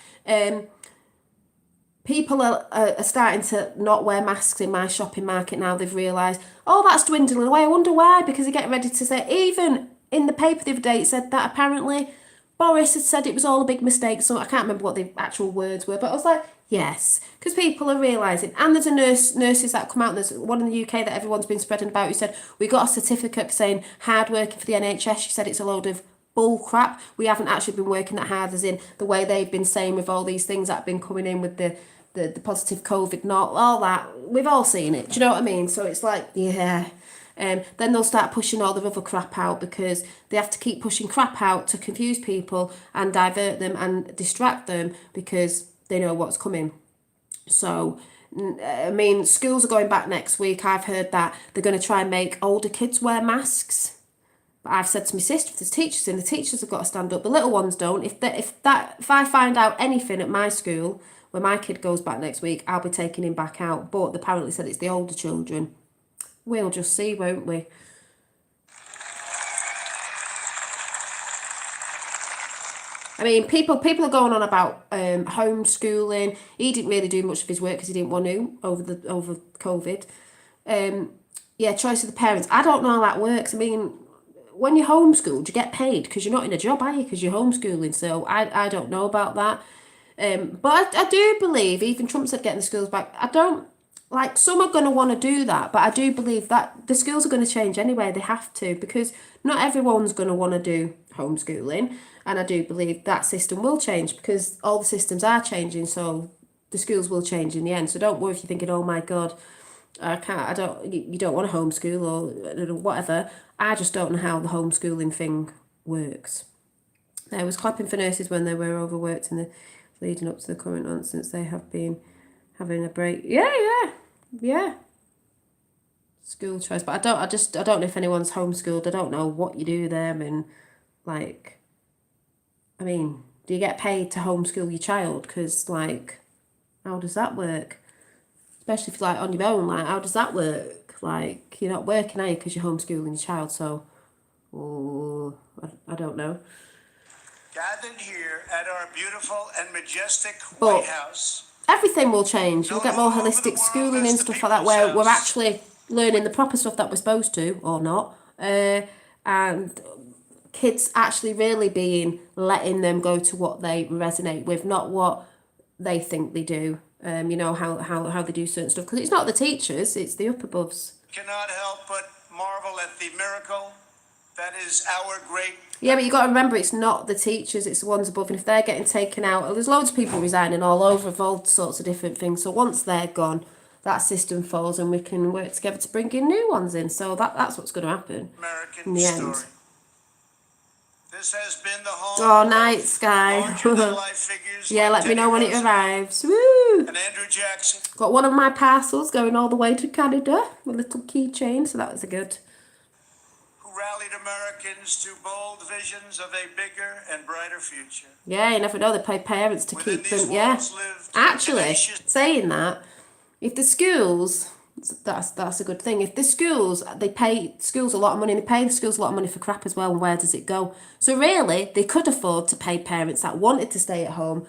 A: People are starting to not wear masks in my shopping market now. They've realised, oh, that's dwindling away. I wonder why, because they're getting ready to say, even in the paper the other day, it said that apparently Boris had said it was all a big mistake. So I can't remember what the actual words were, but I was like, yes, because people are realising. And there's nurses that come out, and there's one in the UK that everyone's been spreading about who said, we got a certificate saying hard working for the NHS. She said it's a load of bull crap. We haven't actually been working that hard, as in the way they've been saying with all these things that have been coming in with the positive COVID, not all that. We've all seen it. Do you know what I mean? So it's like, yeah. Then they'll start pushing all the other crap out because they have to keep pushing crap out to confuse people and divert them and distract them because they know what's coming. So, I mean, schools are going back next week. I've heard that they're going to try and make older kids wear masks. I've said to my sister, if there's teachers in, the teachers have got to stand up. The little ones don't. If I find out anything at my school when my kid goes back next week, I'll be taking him back out. But they apparently said it's the older children. We'll just see, won't we? I mean, people are going on about homeschooling. He didn't really do much of his work because he didn't want to over COVID. Choice of the parents. I don't know how that works. I mean, when you're homeschooled, you get paid because you're not in a job, are you? Because you're homeschooling. So I don't know about that. But I do believe, even Trump said getting the schools back, some are going to want to do that, but I do believe that the schools are going to change anyway. They have to, because not everyone's going to want to do homeschooling. And I do believe that system will change because all the systems are changing. So the schools will change in the end. So don't worry if you're thinking, oh my God, you don't want to homeschool or whatever. I just don't know how the homeschooling thing works. I was clapping for nurses when they were overworked in the leading up to the current nonsense. They have been having a break. Yeah. School choice, but I don't know if anyone's homeschooled. I don't know what you do there, and I mean, do you get paid to homeschool your child? Because how does that work? Especially if on your own, how does that work? You're not working, are you? Because you're homeschooling your child. So, I don't know.
C: Gathered here at our beautiful and majestic White House.
A: Everything will change. We'll get more holistic schooling and stuff like that, where we're actually learning the proper stuff that we're supposed to, or not. And kids actually really letting them go to what they resonate with, not what they think they do. How they do certain stuff. Because it's not the teachers, it's the up aboves.
C: Cannot help but marvel at the miracle that is our great.
A: Yeah, but you got to remember, it's not the teachers, it's the ones above. And if they're getting taken out, there's loads of people resigning all over of all sorts of different things. So once they're gone, that system falls and we can work together to bring in new ones in. So that's what's going to happen
C: American
A: in the
C: story.
A: end.
C: This has been the home
A: Oh,
C: of
A: night sky.
C: larger-than-life figures
A: Yeah,
C: like
A: let me
C: Teddy
A: know when it
C: Roosevelt
A: arrives. Woo!
C: and Andrew Jackson,
A: Got one of my parcels going all the way to Canada, with a little keychain, so that was a good.
C: who rallied Americans to bold visions of a bigger and brighter future.
A: Yeah, you never know, they pay parents to
C: Within
A: keep
C: these
A: them. Yeah.
C: walls lived
A: Actually,
C: tenacious-
A: saying that, if the schools, that's a good thing. If the schools, they pay schools a lot of money, they pay the schools a lot of money for crap as well, and where does it go? So really, they could afford to pay parents that wanted to stay at home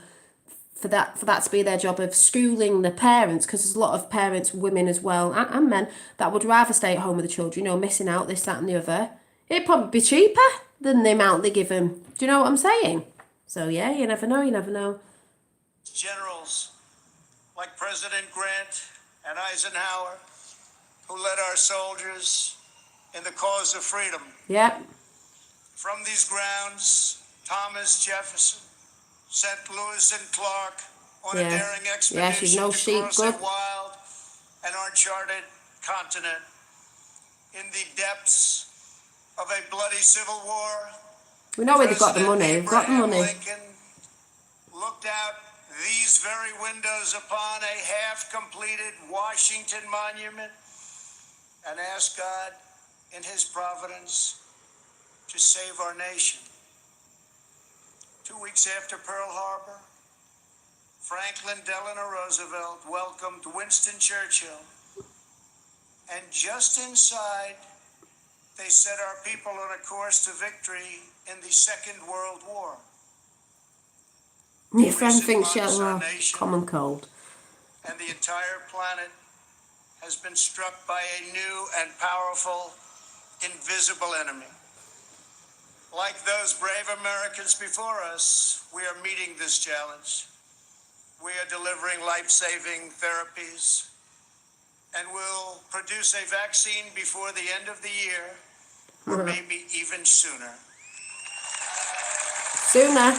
A: for that to be their job of schooling the parents, because there's a lot of parents, women as well, and men, that would rather stay at home with the children, you know, missing out this, that and the other. It'd probably be cheaper than the amount they give them. Do you know what I'm saying? So yeah, you never know, you never know.
C: generals like President Grant and Eisenhower, who led our soldiers in the cause of freedom.
A: Yep.
C: From these grounds, Thomas Jefferson sent Lewis and Clark on a
A: Yeah.
C: daring
A: Yeah,
C: expedition
A: she's no
C: to
A: sheep,
C: cross
A: good.
C: a wild and uncharted continent. In the depths of a bloody civil war,
A: We know where they've got the
C: President
A: money. They've got the
C: Abraham
A: money.
C: Lincoln looked out these very windows upon a half-completed Washington monument and asked God in his providence to save our nation. 2 weeks after Pearl Harbor, Franklin Delano Roosevelt welcomed Winston Churchill, and just inside, they set our people on a course to victory in the Second World War.
A: Your friend
C: Recent
A: thinks
C: months,
A: she'll
C: our nation
A: common cold.
C: and the entire planet has been struck by a new and powerful invisible enemy. Like those brave Americans before us, we are meeting this challenge. We are delivering life-saving therapies and will produce a vaccine before the end of the year, or maybe even sooner.
A: Sooner.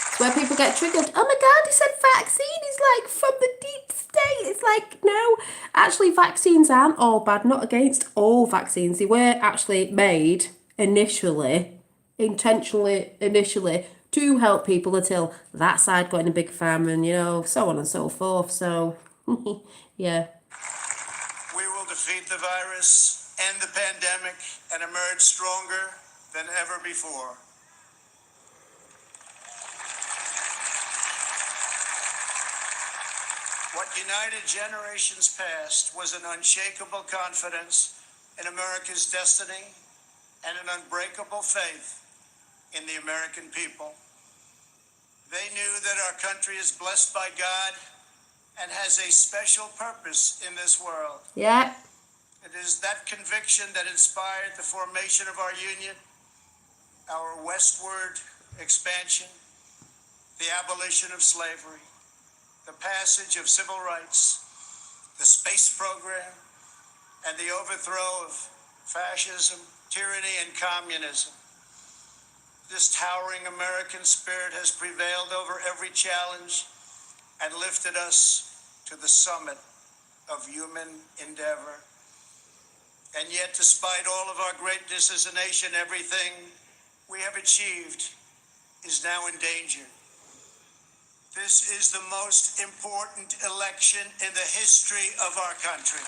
A: It's where people get triggered. Oh my God, he said vaccine is like from the deep state. It's like, no, actually vaccines aren't all bad, not against all vaccines. They were actually made intentionally initially, to help people until that side got in a big pharma and, you know, so on and so forth. So, yeah.
C: We will defeat the virus, end the pandemic, and emerge stronger than ever before. What united generations past was an unshakable confidence in America's destiny and an unbreakable faith in the American people. They knew that our country is blessed by God and has a special purpose in this world.
A: Yeah.
C: It is that conviction that inspired the formation of our union, our westward expansion, the abolition of slavery, the passage of civil rights, the space program, and the overthrow of fascism, tyranny, and communism. This towering American spirit has prevailed over every challenge and lifted us to the summit of human endeavor. And yet, despite all of our greatness as a nation, everything we have achieved is now in danger. This is the most important election in the history of our country.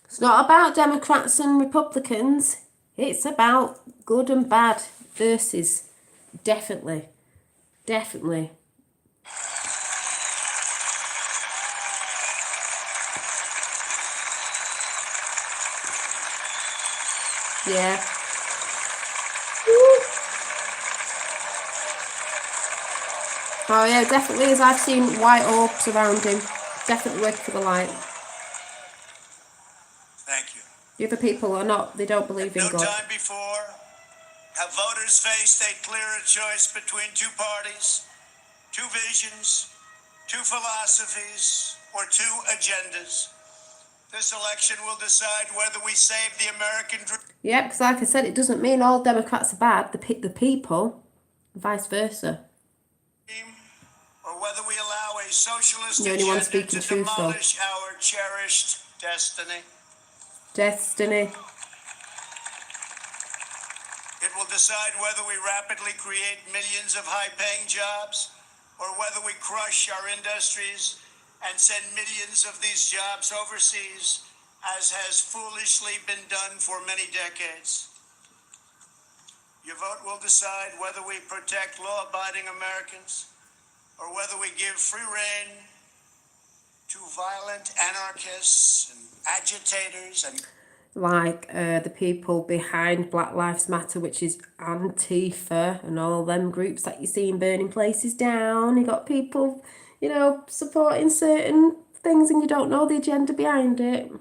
A: It's not about Democrats and Republicans. It's about good and bad versus. Definitely. Definitely. Yeah. Woo. Oh yeah, definitely, as I've seen white orbs around him. Definitely working for the light.
C: Thank you.
A: The other people are not, they don't believe in
C: No
A: God.
C: time before have voters faced a clearer choice between two parties, two visions, two philosophies, or two agendas. This election will decide whether we save the American dream.
A: Yeah, because like I said, it doesn't mean all Democrats are bad. The people, vice versa.
C: or whether we allow a socialist
A: The only one
C: agenda
A: speaking
C: to
A: truth, though.
C: demolish our cherished destiny.
A: Destiny.
C: It will decide whether we rapidly create millions of high-paying jobs or whether we crush our industries and send millions of these jobs overseas, as has foolishly been done for many decades. Your vote will decide whether we protect law-abiding Americans or whether we give free rein to violent anarchists and agitators and
A: Like the people behind Black Lives Matter, which is Antifa and all them groups that you see in burning places down. You got people, supporting certain things and you don't know the agenda behind it.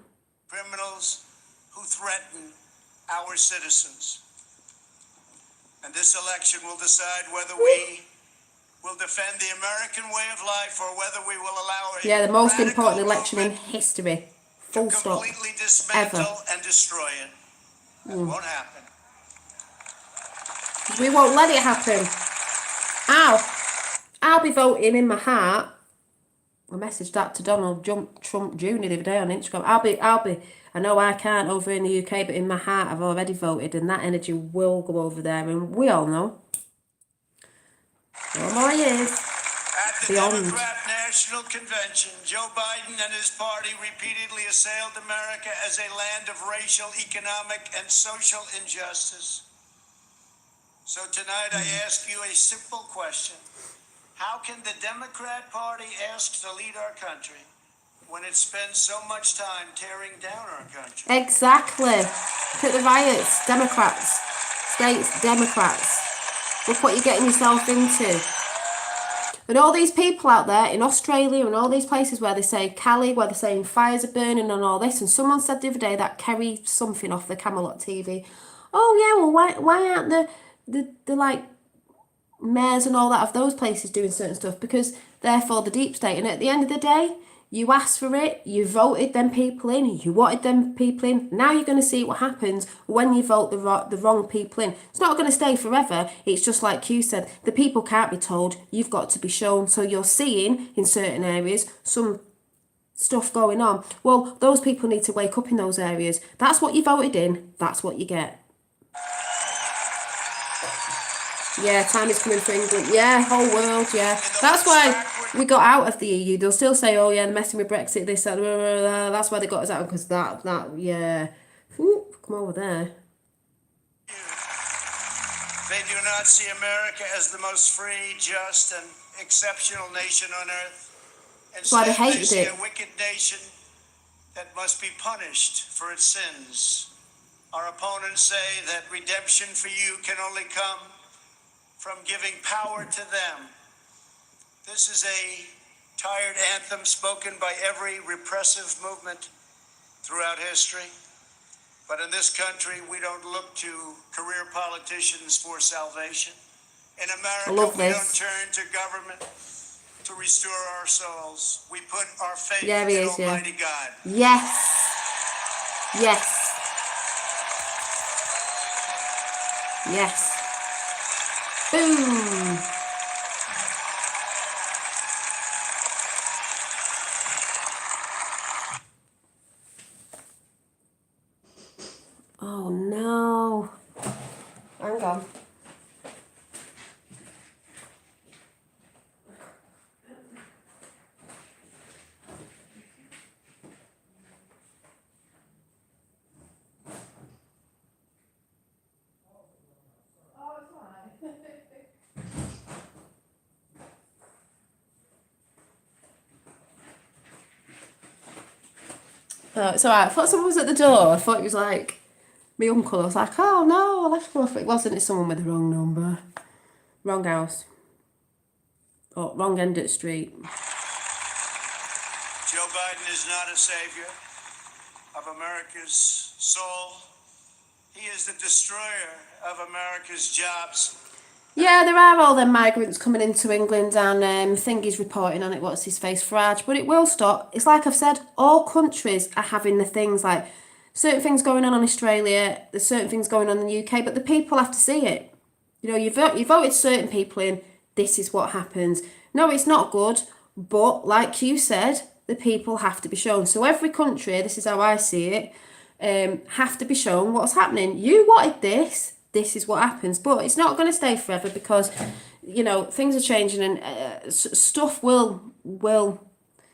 C: criminals who threaten our citizens. And this election will decide whether we will defend the American way of life or whether we will allow a
A: Yeah, the most
C: radical
A: important election in
C: movement
A: history.
C: to
A: Full stop.
C: completely dismantle
A: Ever.
C: and destroy it. That won't happen.
A: We won't let it happen. I'll be voting in my heart. I messaged that to Donald Trump Jr. the other day on Instagram. I know I can't over in the UK, but in my heart I've already voted and that energy will go over there, and we all know. 4 more years.
C: At the
A: Beyond.
C: Democrat National Convention, Joe Biden and his party repeatedly assailed America as a land of racial, economic, and social injustice. So tonight I ask you a simple question. How can the Democrat Party ask to lead our country when it spends so much time tearing down our country?
A: Exactly. Look at the riots. Democrats. States, Democrats. Look what you're getting yourself into. And all these people out there in Australia and all these places where they say Cali, where they're saying fires are burning and all this, and someone said the other day, that Kerry something off the Camelot TV, oh yeah, well why aren't the like mayors and all that of those places doing certain stuff? Because they're for the deep state, and at the end of the day, you asked for it, you voted them people in, you wanted them people in. Now you're going to see what happens when you vote the wrong people in. It's not going to stay forever. It's just like you said, the people can't be told, you've got to be shown. So you're seeing in certain areas some stuff going on. Well, those people need to wake up in those areas. That's what you voted in, that's what you get. Yeah, time is coming for England. Yeah, whole world, yeah. That's why we got out of the EU. They'll still say, oh yeah, they're messing with Brexit, this, that, blah, blah, blah. That's why they got us out, because that, yeah. Ooh, come over there.
C: They do not see America as the most free, just, and exceptional nation on earth.
A: That's why they
C: Instead,
A: hated
C: see
A: it.
C: a wicked nation that must be punished for its sins. Our opponents say that redemption for you can only come from giving power to them. This is a tired anthem spoken by every repressive movement throughout history. But in this country, we don't look to career politicians for salvation. In America, we don't turn to government to restore our souls. We put our faith in Almighty God.
A: Yes. Yes. Yes. Boom. Oh no. Hang on. Oh, it's alright. I thought someone was at the door. I thought it was like my uncle. I was like, oh no, I left him off. It wasn't. It's someone with the wrong number. Wrong house. Oh, wrong end of the street.
C: Joe Biden is not a savior of America's soul. He is the destroyer of America's jobs.
A: Yeah, there are all them migrants coming into England, and Thingy's reporting on it, what's his face, Farage, but it will stop. It's like I've said, all countries are having the things, like certain things going on in Australia, there's certain things going on in the UK, but the people have to see it. You know, you voted certain people in, this is what happens. No, it's not good. But like you said, the people have to be shown. So every country, this is how I see it, have to be shown what's happening. You wanted this. This is what happens. But it's not going to stay forever because, you know, things are changing and stuff will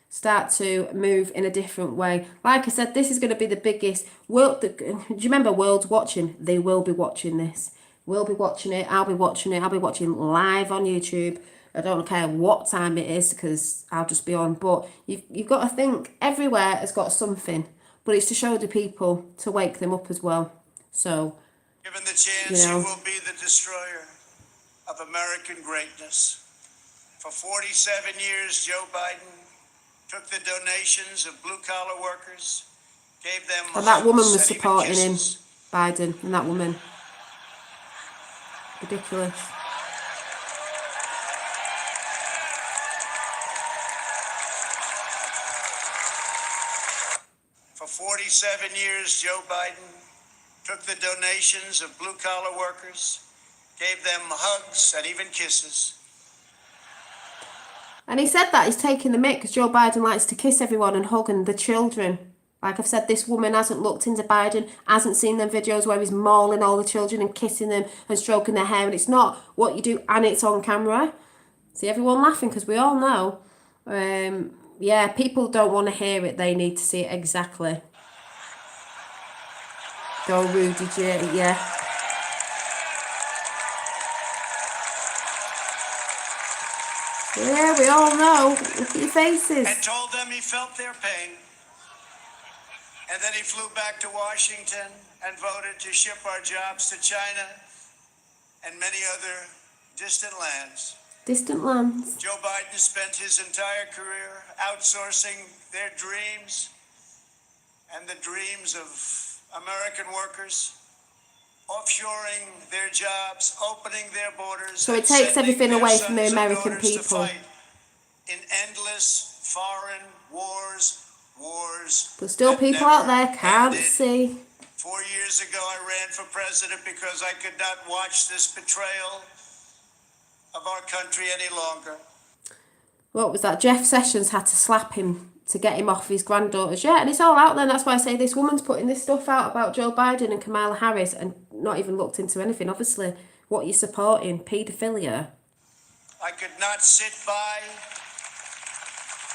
A: start to move in a different way. Like I said, this is going to be the biggest world. Do you remember World's watching? They will be watching this. We'll be watching it. I'll be watching it. I'll be watching live on YouTube. I don't care what time it is because I'll just be on. But you've got to think everywhere has got something. But it's to show the people, to wake them up as well. So,
C: Given the chance, you will be the destroyer of American greatness. For 47 years, Joe Biden took the donations of blue-collar workers, gave them
A: and that woman
C: hugs
A: was
C: and even
A: supporting him,
C: kisses.
A: Biden, and that woman. Ridiculous.
C: For 47 years, Joe Biden took the donations of blue-collar workers, gave them hugs and even kisses.
A: And he said that he's taking the mick because Joe Biden likes to kiss everyone and hug and the children. Like I've said, this woman hasn't looked into Biden, hasn't seen them videos where he's mauling all the children and kissing them and stroking their hair. And it's not what you do, and it's on camera. See everyone laughing because we all know. Yeah, people don't want to hear it. They need to see it exactly. Go Rudy J, yeah. Yeah, we all know. Look at your faces.
C: And told them he felt their pain. And then he flew back to Washington and voted to ship our jobs to China and many other distant lands.
A: Distant lands.
C: Joe Biden spent his entire career outsourcing their dreams and the dreams of American workers, offshoring their jobs, opening their borders.
A: So it takes everything away from the American people.
C: In endless foreign wars.
A: But still people out there can't see.
C: 4 years ago I ran for president because I could not watch this betrayal of our country any longer.
A: What was that? Jeff Sessions had to slap him to get him off his granddaughters. Yeah, and it's all out there. And that's why I say this woman's putting this stuff out about Joe Biden and Kamala Harris and not even looked into anything. Obviously, what you're supporting, paedophilia.
C: I could not sit by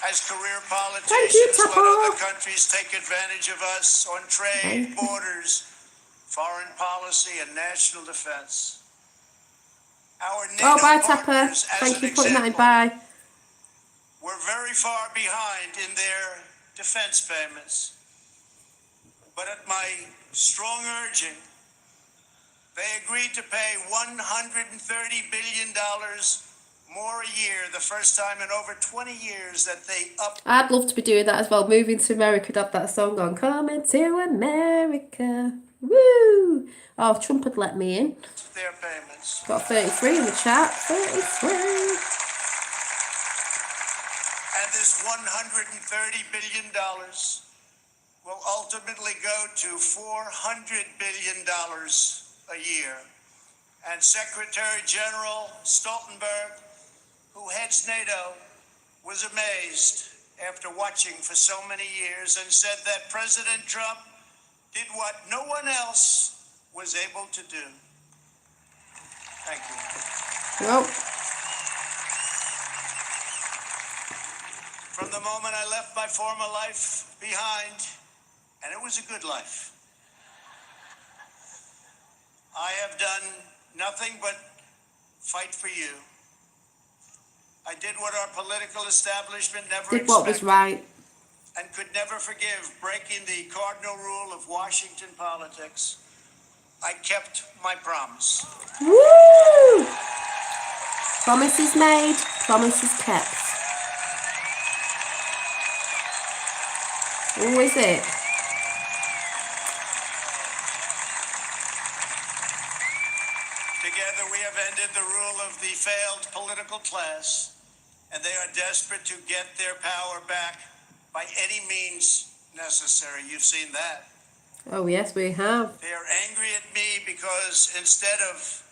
C: as career politicians let other countries take advantage of us on trade, borders, foreign policy, and national defense. Our NATO
A: bye, Tapper.
C: partners, as
A: Thank
C: an
A: you for putting that in.
C: example,
A: Bye.
C: we're very far behind in their defense payments. But at my strong urging, they agreed to pay $130 billion more a year, the first time in over 20 years that they upped.
A: I'd love to be doing that as well. Moving to America, to have that song on. Coming to America. Woo! Oh, Trump had let me in.
C: Their payments.
A: Got 33 in the chat. 33.
C: And this $130 billion will ultimately go to $400 billion a year. And Secretary General Stoltenberg, who heads NATO, was amazed after watching for so many years and said that President Trump did what no one else was able to do. Thank you.
A: Well.
C: From the moment I left my former life behind, and it was a good life, I have done nothing but fight for you. I did what our political establishment never
A: Did what was right.
C: and could never forgive, breaking the cardinal rule of Washington politics. I kept my promise.
A: Woo! Promises made, promises kept. Who is it?
C: Together we have ended the rule of the failed political class, and they are desperate to get their power back by any means necessary. You've seen that.
A: Oh, yes, we have.
C: They are angry at me because instead of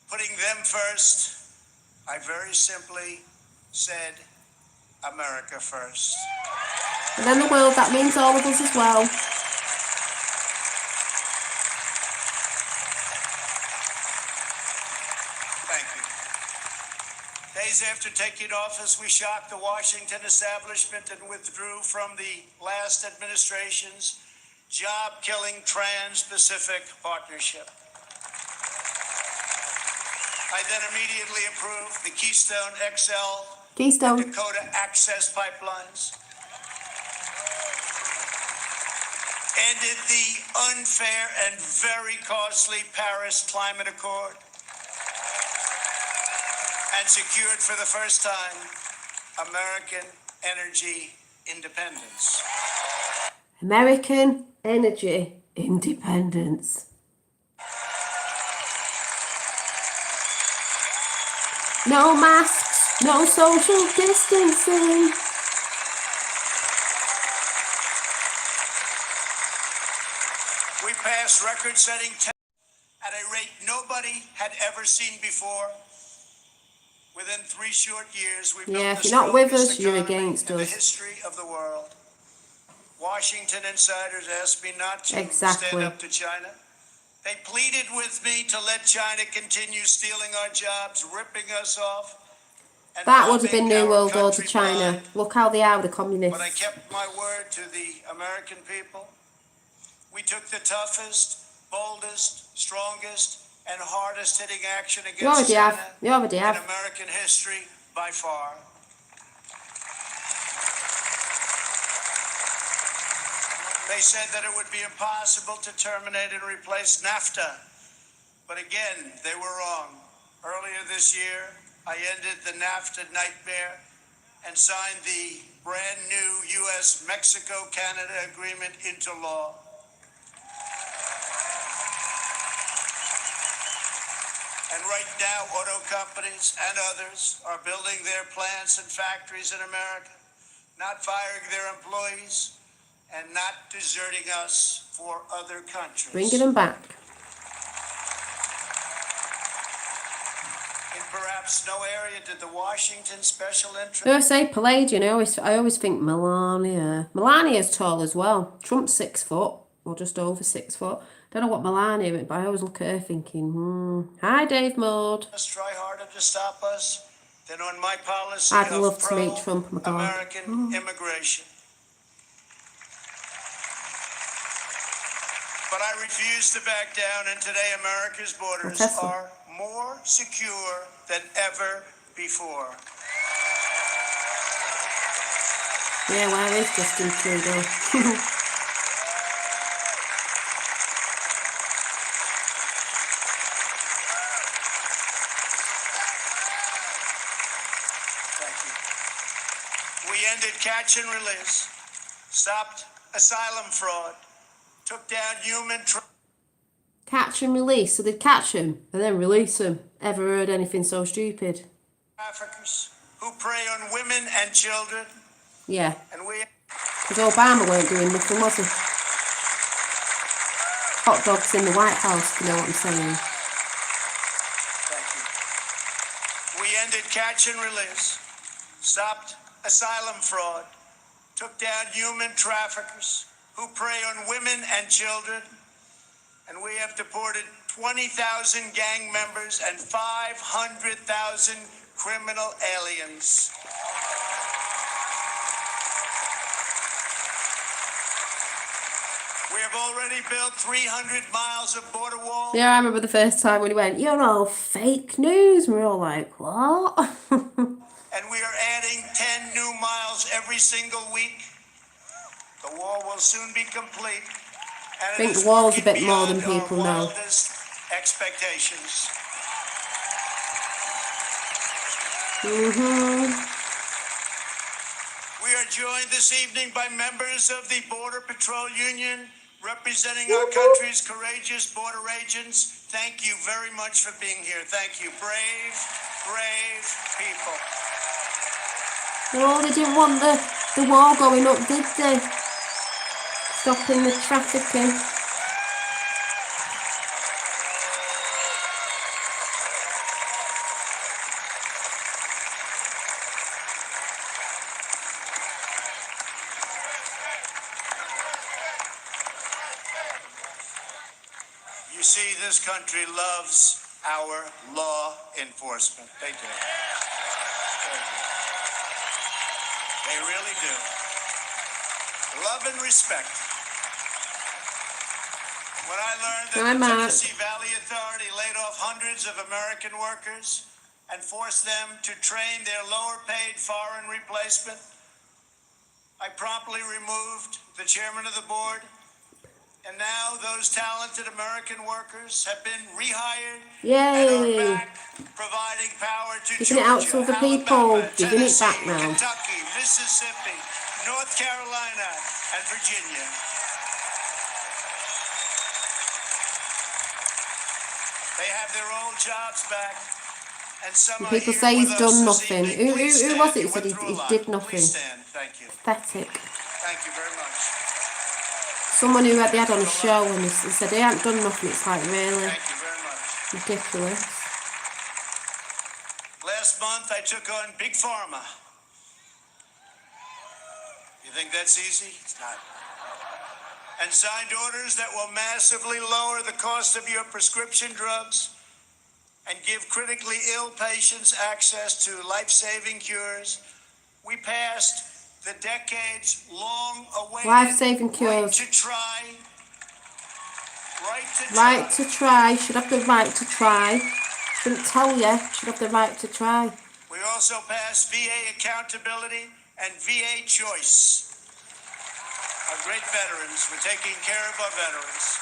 C: putting them first, I very simply said America first.
A: And then the world, that means all of us as well.
C: Thank you. Days after taking office, we shocked the Washington establishment and withdrew from the last administration's job-killing Trans-Pacific Partnership. I then immediately approved the Keystone XL and Dakota Access pipelines, ended the unfair and very costly Paris Climate Accord, and secured for the first time American energy independence.
A: American energy independence. No masks, no social distancing.
C: We passed record-setting at a rate nobody had ever seen before. Within 3 short years, we built
A: If
C: the
A: you're not with
C: strongest
A: us, you're
C: economy
A: against
C: in the
A: us.
C: history of the world. Washington insiders asked me not to
A: Exactly.
C: stand up to China. They pleaded with me to let China continue stealing our jobs, ripping us off. And
A: That would have been
C: robbing
A: New
C: our
A: World Order
C: country
A: China.
C: blind.
A: Look how they are, the
C: But I
A: communists.
C: kept my word to the American people. We took the toughest, boldest, strongest, and hardest hitting action
A: You
C: against
A: already
C: China
A: have. You already
C: in
A: have.
C: American history by far. They said that it would be impossible to terminate and replace NAFTA. But again, they were wrong. Earlier this year, I ended the NAFTA nightmare and signed the brand new U.S.-Mexico-Canada agreement into law. And right now, auto companies and others are building their plants and factories in America, not firing their employees, and not deserting us for other countries.
A: Bringing them back.
C: In perhaps no area did the Washington special interest...
A: I say Palladian, I always think Melania. Melania's tall as well. Trump's 6 foot, or just over 6 foot. Don't know what Melania is, but I always look at her thinking, Hi, Dave Mode.
C: try harder to stop us than on my policy
A: I'd
C: of
A: love to meet Trump, oh my God.
C: American immigration. But I refuse to back down, and today America's borders are more secure than ever before.
A: Yeah, where is Justin Trudeau?
C: We ended catch and release, stopped asylum fraud, took down human
A: Catch and release. So they'd catch him and then release him. Ever heard anything so stupid?
C: traffickers who prey on women and children.
A: Yeah.
C: And we...
A: Because Obama weren't doing nothing, was he? Hot dogs in the White House, if you know what I'm saying.
C: Thank you. We ended catch and release, stopped asylum fraud, took down human traffickers who prey on women and children, and we have deported 20,000 gang members and 500,000 criminal aliens. We have already built 300 miles of border wall.
A: Yeah, I remember the first time when he went, you're all fake news. And we were all like, what?
C: And we are adding 10 new miles every single week. The wall will soon be complete.
A: I think the wall's a bit more than people know.
C: Expectations. We are joined this evening by members of the Border Patrol Union, representing our country's courageous border agents. Thank you very much for being here. Thank you. Brave, brave people.
A: No, they didn't want the wall going up, did they? Stopping the trafficking.
C: You see, this country loves our law enforcement. They do. They do. They really do. Love and respect. When I learned that
A: Hi,
C: the
A: Mark.
C: Tennessee Valley Authority laid off hundreds of American workers and forced them to train their lower-paid foreign replacement, I promptly removed the chairman of the board, and now those talented American workers have been rehired and are
A: Yay!
C: back, providing power to
A: Giving it out to
C: Georgia,
A: other people,
C: Alabama,
A: giving it
C: Tennessee,
A: back now.
C: Kentucky, Mississippi, North Carolina, and Virginia. They have their old jobs back, and some are
A: People
C: here
A: say he's
C: with
A: done
C: us this
A: nothing.
C: evening. Please
A: Who
C: stand.
A: was it
C: You
A: who said
C: went through a
A: he
C: lot.
A: did
C: Please
A: nothing?
C: stand. Thank you.
A: Pathetic.
C: Thank you very much.
A: Someone who they had on a show and he said he hadn't done nothing. It's like, really?
C: Thank you very much.
A: Ridiculous.
C: Last month, I took on Big Pharma. You think that's easy? It's not. And signed orders that will massively lower the cost of your prescription drugs and give critically ill patients access to life-saving cures. We passed the decades-long-awaited
A: Life-saving
C: right
A: cures.
C: to try.
A: Right to try. Should have the right to try. Shouldn't tell you. Should have the right to try.
C: We also passed VA accountability and VA choice. Our great veterans, we're taking care of our veterans.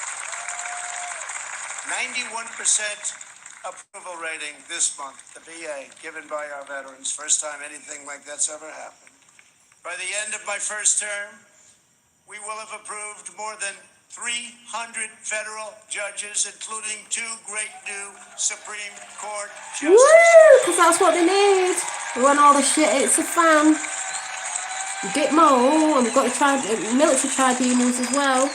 C: 91% approval rating this month, the VA, given by our veterans. First time anything like that's ever happened. By the end of my first term, we will have approved more than 300 federal judges, including 2 great new Supreme Court
A: Woo!
C: justices.
A: Because that's what they need. We want all the shit. It's a fan. Get more. And we've got to try military tribunals as well.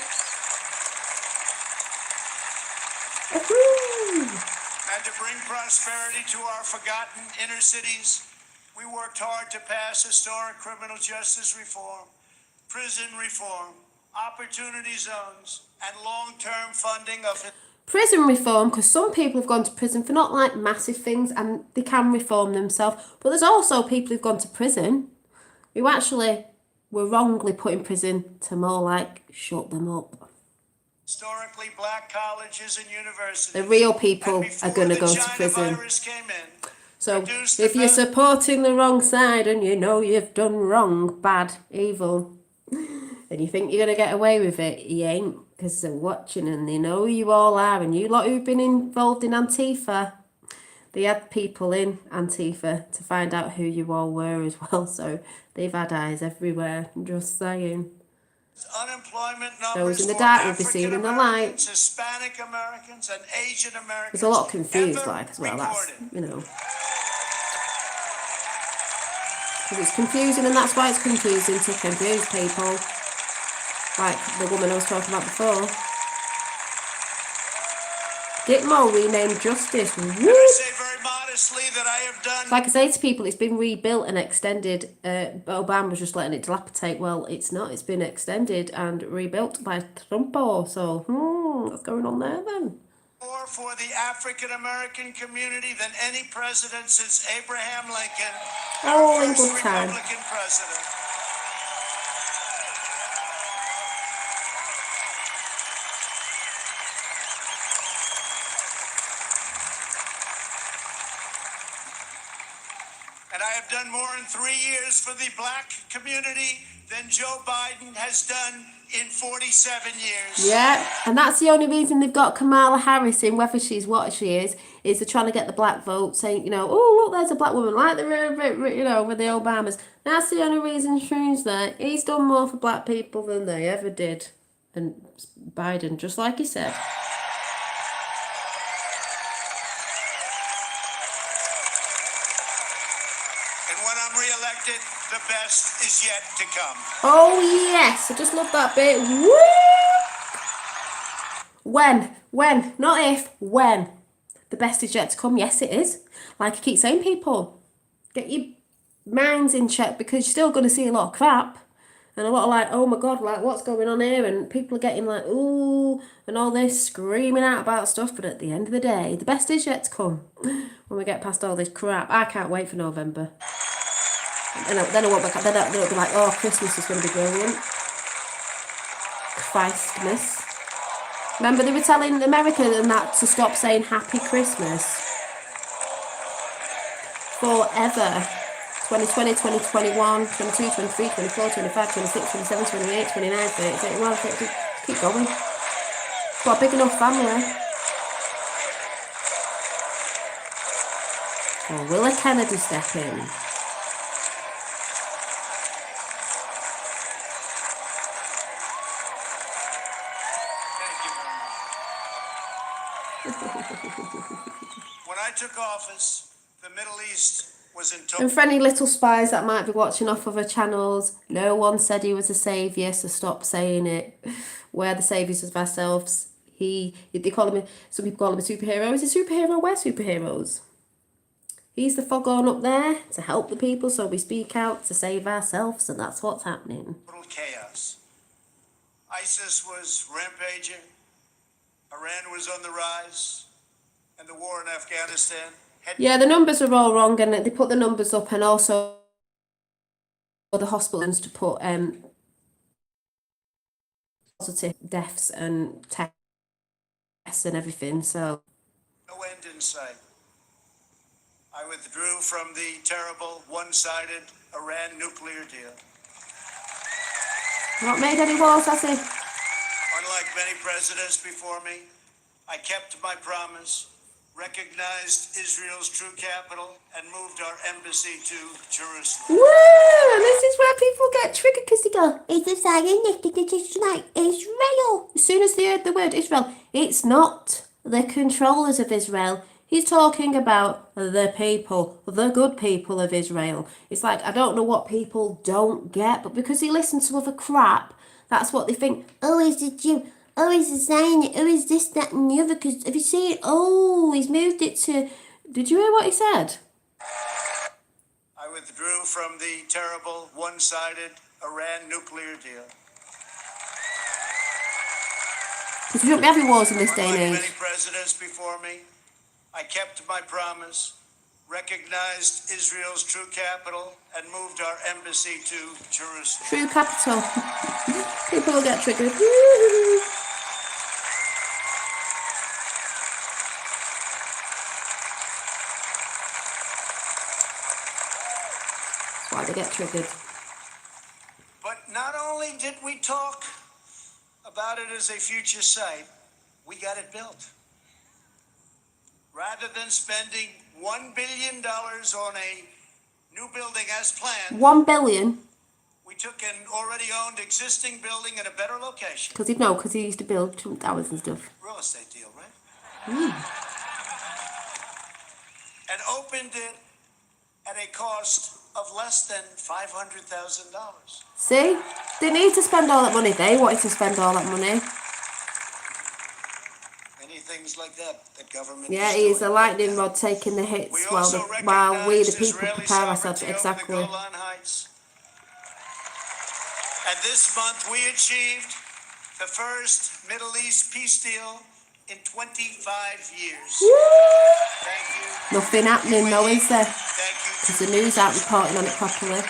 A: Woohoo!
C: And to bring prosperity to our forgotten inner cities, we worked hard to pass historic criminal justice reform, prison reform, opportunity zones, and long-term funding of
A: Prison reform, because some people have gone to prison for not like massive things and they can reform themselves. But there's also people who've gone to prison who actually were wrongly put in prison to more like shut them up.
C: historically black colleges and universities.
A: The real people
C: And before
A: are going to
C: the
A: go to
C: China
A: prison.
C: virus came in,
A: So
C: reduced
A: if
C: the
A: you're
C: val-
A: supporting the wrong side and you know you've done wrong, bad, evil, and you think you're going to get away with it, you ain't, because they're watching and they know who you all are. And you lot who've been involved in Antifa, they had people in Antifa to find out who you all were as well. So they've had eyes everywhere. I'm just saying.
C: unemployment numbers
A: Those in the
C: for
A: dark will be
C: African
A: seen in the light.
C: Americans, Hispanic Americans, and Asian Americans.
A: There's a lot confused,
C: ever
A: like, as well. That's,
C: recorded.
A: you know. Because it's confusing, and that's why it's confusing to confuse people. Like the woman I was talking about before. Gitmo renamed Justice.
C: And
A: Woo!
C: I say very modestly that I have done
A: Like I say to people, it's been rebuilt and extended. Obama was just letting it dilapidate. Well, it's not. It's been extended and rebuilt by Trumpo. So, what's going on there then?
C: more for the African American community than any president since Abraham Lincoln,
A: All
C: our
A: in
C: first
A: good time.
C: Republican president. And I have done more in 3 years for the black community than Joe Biden has done in 47 years.
A: Yeah, and that's the only reason they've got Kamala Harris in, whether she's what she is they're trying to get the black vote, saying, oh, look, there's a black woman, like the, with the Obamas. That's the only reason she's there. He's done more for black people than they ever did. And Biden, just like he said.
C: And when I'm re-elected, the best is yet to come.
A: Oh, yes. I just love that bit. Woo! When, not if, when. The best is yet to come. Yes, it is. Like I keep saying, people, get your minds in check because you're still going to see a lot of crap. And a lot of like, oh my God, like what's going on here? And people are getting like, ooh, and all this screaming out about stuff. But at the end of the day, the best is yet to come when we get past all this crap. I can't wait for November. And then I won't be, then it'll be like, oh, Christmas is going to be brilliant. Christmas. Remember they were telling America and that to stop saying Happy Christmas forever. 2020, 2021, 22, 23, 24, 25, 26, 27, 28, 29, 30, 31, 32. Keep going. Got a big enough family. Or will a Kennedy step in?
C: When I took office, the Middle East was in total.
A: And for any little spies that might be watching off other channels, no one said he was a saviour, so stop saying it. We're the saviours of ourselves. They call him, some people call him a superhero. He's a superhero, we're superheroes. He's the foghorn up there to help the people, so we speak out to save ourselves, and that's what's happening.
C: Total chaos. ISIS was rampaging, Iran was on the rise, and the war in Afghanistan had.
A: Yeah, the numbers are all wrong, and they put the numbers up, and also the hospitals to put positive deaths and tests and everything, so.
C: No end in sight. I withdrew from the terrible one-sided Iran nuclear deal.
A: Not made any wars, has he?
C: Unlike many presidents before me, I kept my promise, recognized Israel's true capital, and moved our embassy to Jerusalem.
A: Woo! And this is where people get triggered because they go, it's a Zionistic, it's like Israel. As soon as they heard the word Israel, it's not the controllers of Israel. He's talking about the people, the good people of Israel. It's like, I don't know what people don't get, but because he listens to other crap, that's what they think. Oh, he's a Jew. Oh, he's a Zionist. Oh, he's this, that, and the other. Because if you see it, oh, he's moved it to. Did you hear what he said?
C: I withdrew from the terrible one-sided Iran nuclear deal.
A: Because we don't be having wars in this day and
C: Unlike
A: age.
C: many presidents before me, I kept my promise, recognized Israel's true capital, and moved our embassy to Jerusalem.
A: True capital. People will get triggered. That's why they get triggered.
C: But not only did we talk about it as a future site, we got it built. Rather than spending $1 billion on a new building as planned,
A: 1 billion.
C: we took an already owned existing building in a better location.
A: Because he'd know, because he used to build Trump towers and stuff.
C: Real estate deal, right? And opened it at a cost of less than $500,000.
A: See? They need to spend all that money. They wanted to spend all that money.
C: Many things like that, the government.
A: Yeah,
C: is
A: he's a
C: doing.
A: lightning rod taking the hits
C: We
A: while
C: also
A: we, the
C: recognized
A: people,
C: Israeli
A: prepare ourselves.
C: sovereignty over
A: Exactly.
C: the Golan Heights. And this month we achieved the first Middle East peace deal in 25 years. Thank you.
A: Nothing happening, though, is there?
C: Thank you.
A: Because the news aren't reporting on it properly.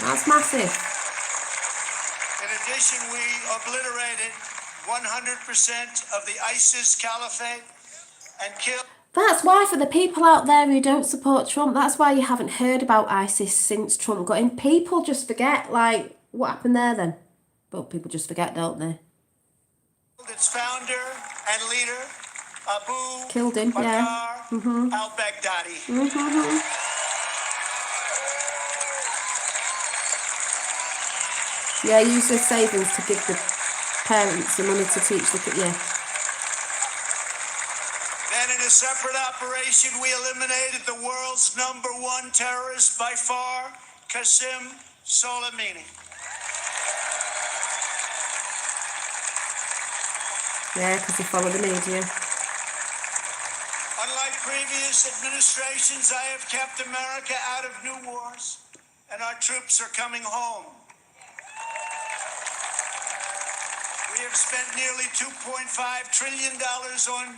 A: That's massive.
C: In addition, we obliterated 100% of the ISIS caliphate and killed.
A: That's why, for the people out there who don't support Trump, that's why you haven't heard about ISIS since Trump got in. People just forget, like, what happened there then? But people just forget, don't they?
C: Its founder and leader, Abu
A: Killed him,
C: Bakr
A: yeah.
C: al-Baghdadi.
A: Yeah, use their savings to give the parents the money to teach the kids, yeah.
C: Then in a separate operation, we eliminated the world's #1 terrorist by far, Qasem Soleimani.
A: Yeah, because they follow the media.
C: Unlike previous administrations, I have kept America out of new wars and our troops are coming home. We have spent nearly $2.5 trillion on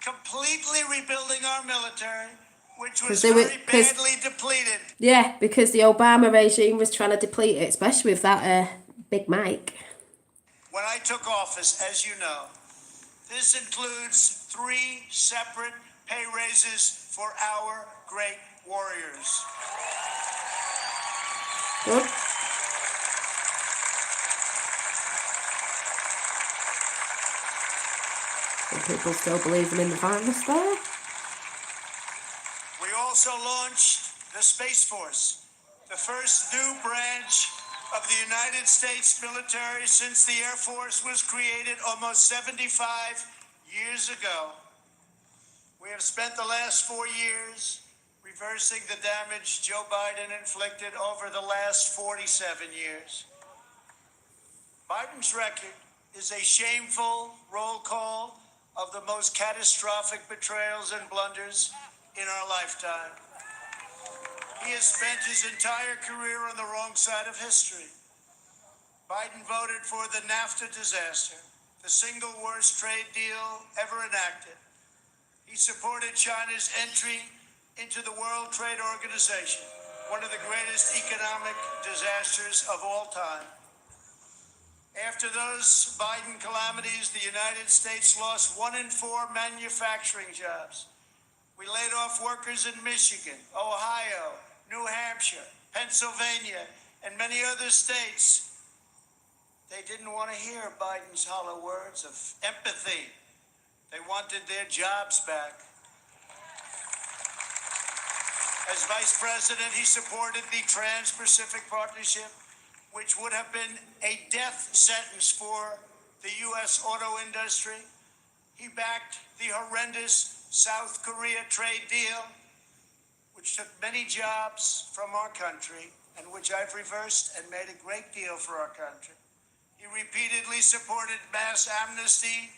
C: completely rebuilding our military, which was very badly depleted.
A: Yeah, because the Obama regime was trying to deplete it, especially with that Big Mike.
C: When I took office, as you know, this includes 3 separate pay raises for our great warriors.
A: Good. Some people still believing in the virus there.
C: We also launched the Space Force, the first new branch of the United States military since the Air Force was created almost 75 years ago. We have spent the last 4 years reversing the damage Joe Biden inflicted over the last 47 years. Biden's record is a shameful roll call of the most catastrophic betrayals and blunders in our lifetime. He has spent his entire career on the wrong side of history. Biden voted for the NAFTA disaster, the single worst trade deal ever enacted. He supported China's entry into the World Trade Organization, one of the greatest economic disasters of all time. After those Biden calamities, the United States lost 1 in 4 manufacturing jobs. We laid off workers in Michigan, Ohio, New Hampshire, Pennsylvania, and many other states. They didn't want to hear Biden's hollow words of empathy. They wanted their jobs back. As vice president, he supported the Trans-Pacific Partnership, which would have been a death sentence for the U.S. auto industry. He backed the horrendous South Korea trade deal, which took many jobs from our country and which I've reversed and made a great deal for our country. He repeatedly supported mass amnesty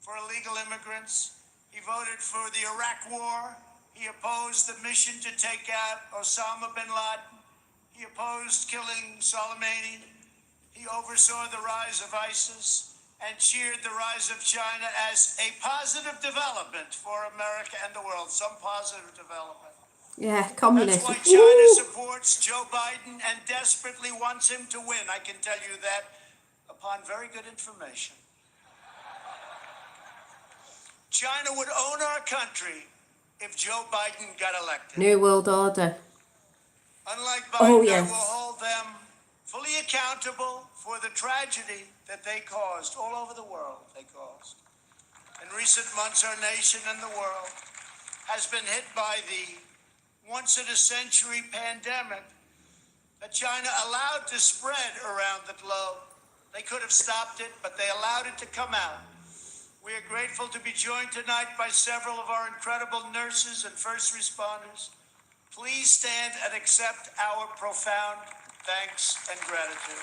C: for illegal immigrants. He voted for the Iraq War. He opposed the mission to take out Osama bin Laden. He opposed killing Soleimani. He oversaw the rise of ISIS and cheered the rise of China as a positive development for America and the world, some positive development.
A: Yeah, communism.
C: That's why China supports Joe Biden and desperately wants him to win. I can tell you that upon very good information. China would own our country if Joe Biden got elected.
A: New World Order.
C: Unlike Biden,
A: Oh, yes.
C: I will hold them fully accountable for the tragedy that they caused all over the world. In recent months, our nation and the world has been hit by the once-in-a-century pandemic that China allowed to spread around the globe. They could have stopped it, but they allowed it to come out. We are grateful to be joined tonight by several of our incredible nurses and first responders. Please stand and accept our profound thanks and gratitude.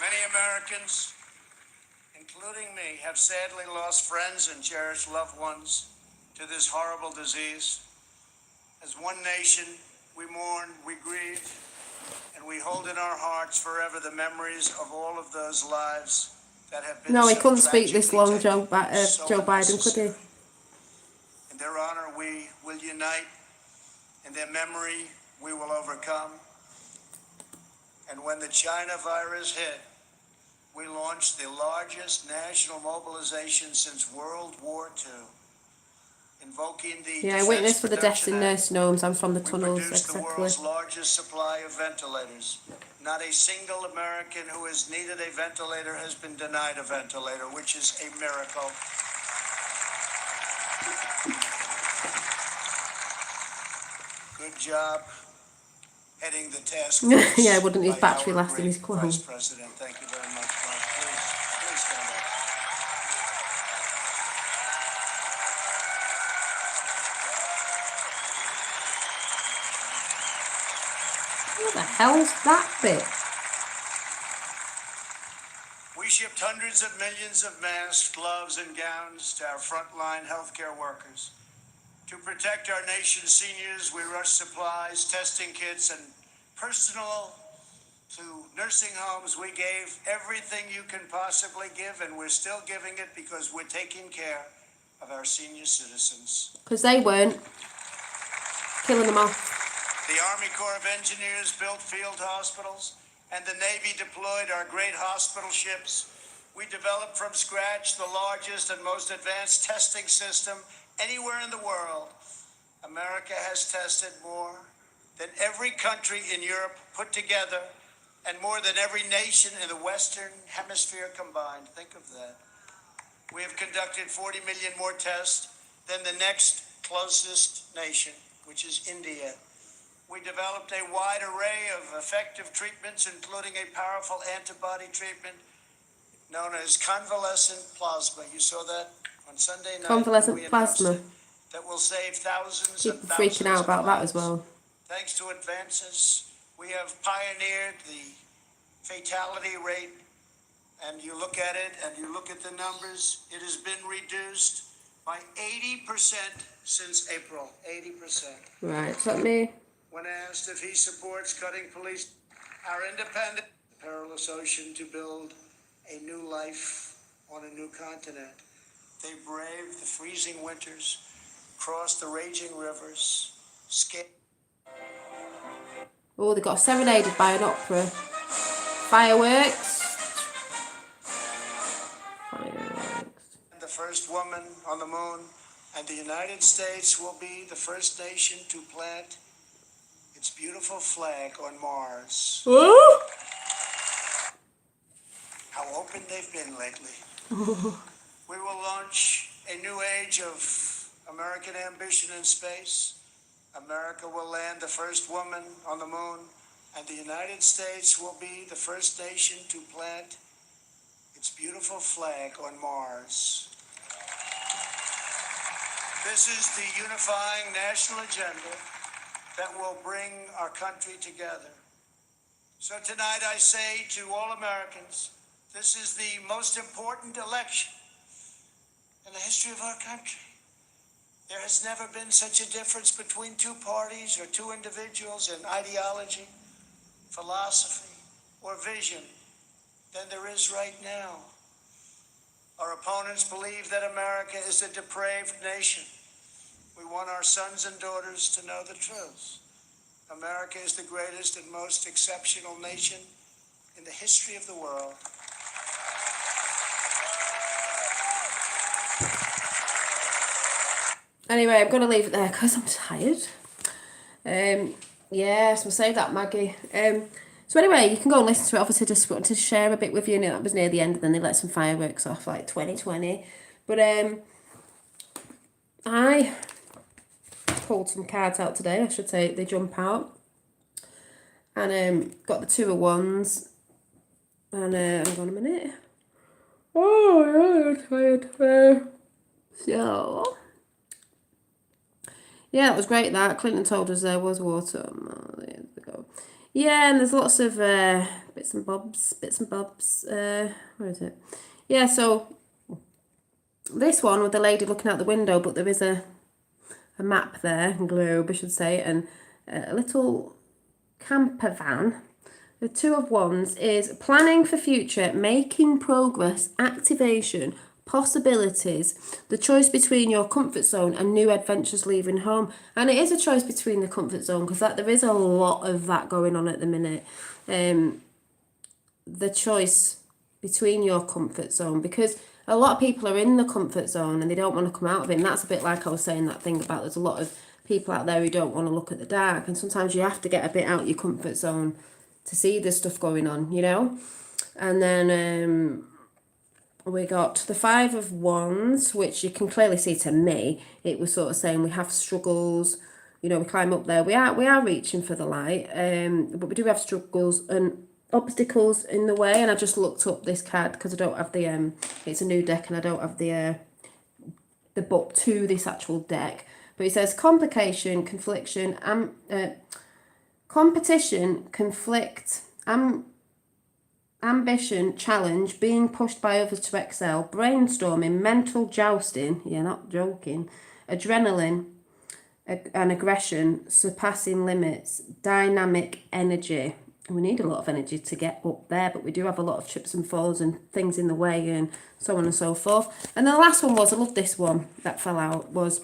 C: Many Americans, including me, have sadly lost friends and cherished loved ones to this horrible disease. As one nation, we mourn, we grieve, and we hold in our hearts forever the memories of all of those lives that have been
A: No, he
C: so
A: couldn't speak this
C: tragically
A: long,
C: taken, so
A: Joe Biden, could he?
C: unnecessary. In their honor, we will unite. In their memory, we will overcome. And when the China virus hit, we launched the largest national mobilization since World War II, invoking the
A: Yeah,
C: Defense
A: witness for the deaths
C: Production
A: in
C: Act.
A: nursing homes and from the
C: We
A: tunnels,
C: produced the
A: exactly.
C: world's largest supply of ventilators. Not a single American who has needed a ventilator has been denied a ventilator, which is a miracle. Good job heading the task force.
A: Yeah, wouldn't his
C: by
A: battery
C: our
A: last in
C: great
A: his clothes?
C: Vice President, thank you very much, Mike. Please stand up.
A: the hell's that bit?
C: We shipped hundreds of millions of masks, gloves, and gowns to our frontline healthcare workers. To protect our nation's seniors, we rushed supplies, testing kits, and personal to nursing homes. We gave everything you can possibly give, and we're still giving it because we're taking care of our senior citizens.
A: Because they weren't. Killing them off.
C: The Army Corps of Engineers built field hospitals, and the Navy deployed our great hospital ships. We developed from scratch the largest and most advanced testing system anywhere in the world. America has tested more than every country in Europe put together, and more than every nation in the Western Hemisphere combined. Think of that. We have conducted 40 million more tests than the next closest nation, which is India. We developed a wide array of effective treatments, including a powerful antibody treatment known as convalescent plasma. You saw that on Sunday night.
A: Convalescent
C: We announced
A: plasma.
C: it. That will save thousands
A: People
C: and thousands
A: freaking out about
C: of
A: that
C: lives.
A: as well.
C: Thanks to advances, we have pioneered the fatality rate, and you look at it and you look at the numbers, it has been reduced by 80% since April. 80%.
A: Right, so let me...
C: When asked if he supports cutting police, our independent, perilous ocean to build a new life on a new continent. They braved the freezing winters, crossed the raging rivers, scaled.
A: Oh, they got serenaded by an opera. Fireworks. Fireworks.
C: The first woman on the moon, and the United States will be the first nation to plant its beautiful flag on Mars.
A: Oh!
C: How open they've been lately. We will launch a new age of American ambition in space. America will land the first woman on the moon, and the United States will be the first nation to plant its beautiful flag on Mars. This is the unifying national agenda that will bring our country together. So tonight I say to all Americans, this is the most important election in the history of our country. There has never been such a difference between two parties or two individuals in ideology, philosophy, or vision than there is right now. Our opponents believe that America is a depraved nation. We want our sons and daughters to know the truth. America is the greatest and most exceptional nation in the history of the world.
A: Anyway, I'm going to leave it there because I'm tired. Yes, we'll save that, Maggie. So anyway, you can go and listen to it. Obviously, just wanted to share a bit with you. And that was near the end, and then they let some fireworks off, like 2020. But I pulled some cards out today. I should say they jump out. And got the 2 of Wands. And hang on a minute. Oh, I'm tired. So... yeah, that was great, that. Clinton told us there was water. Years ago. Yeah, and there's lots of bits and bobs. Where is it? Yeah, so this one with the lady looking out the window, but there is a map there, a globe, I should say, and a little camper van. The 2 of Wands is planning for future, making progress, activation, possibilities, the choice between your comfort zone and new adventures leaving home. And it is a choice between the comfort zone, because there is a lot of that going on at the minute. The choice between your comfort zone, because a lot of people are in the comfort zone and they don't want to come out of it. And that's a bit like I was saying that thing about there's a lot of people out there who don't want to look at the dark, and sometimes you have to get a bit out your comfort zone to see the stuff going on, you know. And then we got the 5 of Wands, which you can clearly see, to me, it was sort of saying we have struggles, you know, we climb up there, we are reaching for the light, but we do have struggles and obstacles in the way. And I just looked up this card because I don't have the it's a new deck and I don't have the book to this actual deck, but it says complication, confliction, Competition, conflict, ambition, challenge, being pushed by others to excel, brainstorming, mental jousting, yeah, not joking, adrenaline and aggression, surpassing limits, dynamic energy. We need a lot of energy to get up there, but we do have a lot of trips and falls and things in the way and so on and so forth. And the last one was, I love this one that fell out, was,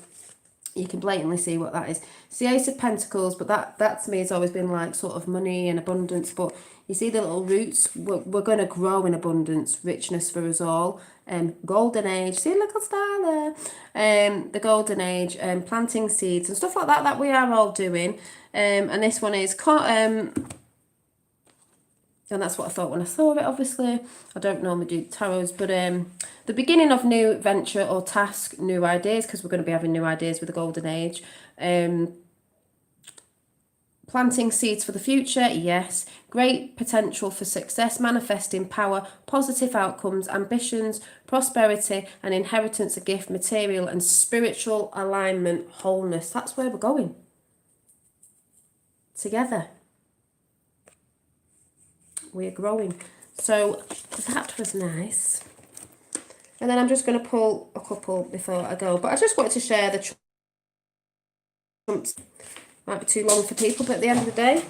A: you can blatantly see what that is. It's the Ace of Pentacles, but that to me has always been like sort of money and abundance. But you see the little roots, we're going to grow in abundance, richness for us all. Golden age, see a little star there. The golden age, planting seeds and stuff like that we are all doing. And this one is, and that's what I thought when I saw it, obviously. I don't normally do tarots, but the beginning of new venture or task, new ideas, because we're going to be having new ideas with the golden age. Planting seeds for the future, yes. Great potential for success, manifesting power, positive outcomes, ambitions, prosperity, and inheritance, a gift, material and spiritual alignment, wholeness. That's where we're going. Together. We're growing. So that was nice. And then I'm just going to pull a couple before I go. But I just wanted to share the trumps. Might be too long for people, but at the end of the day,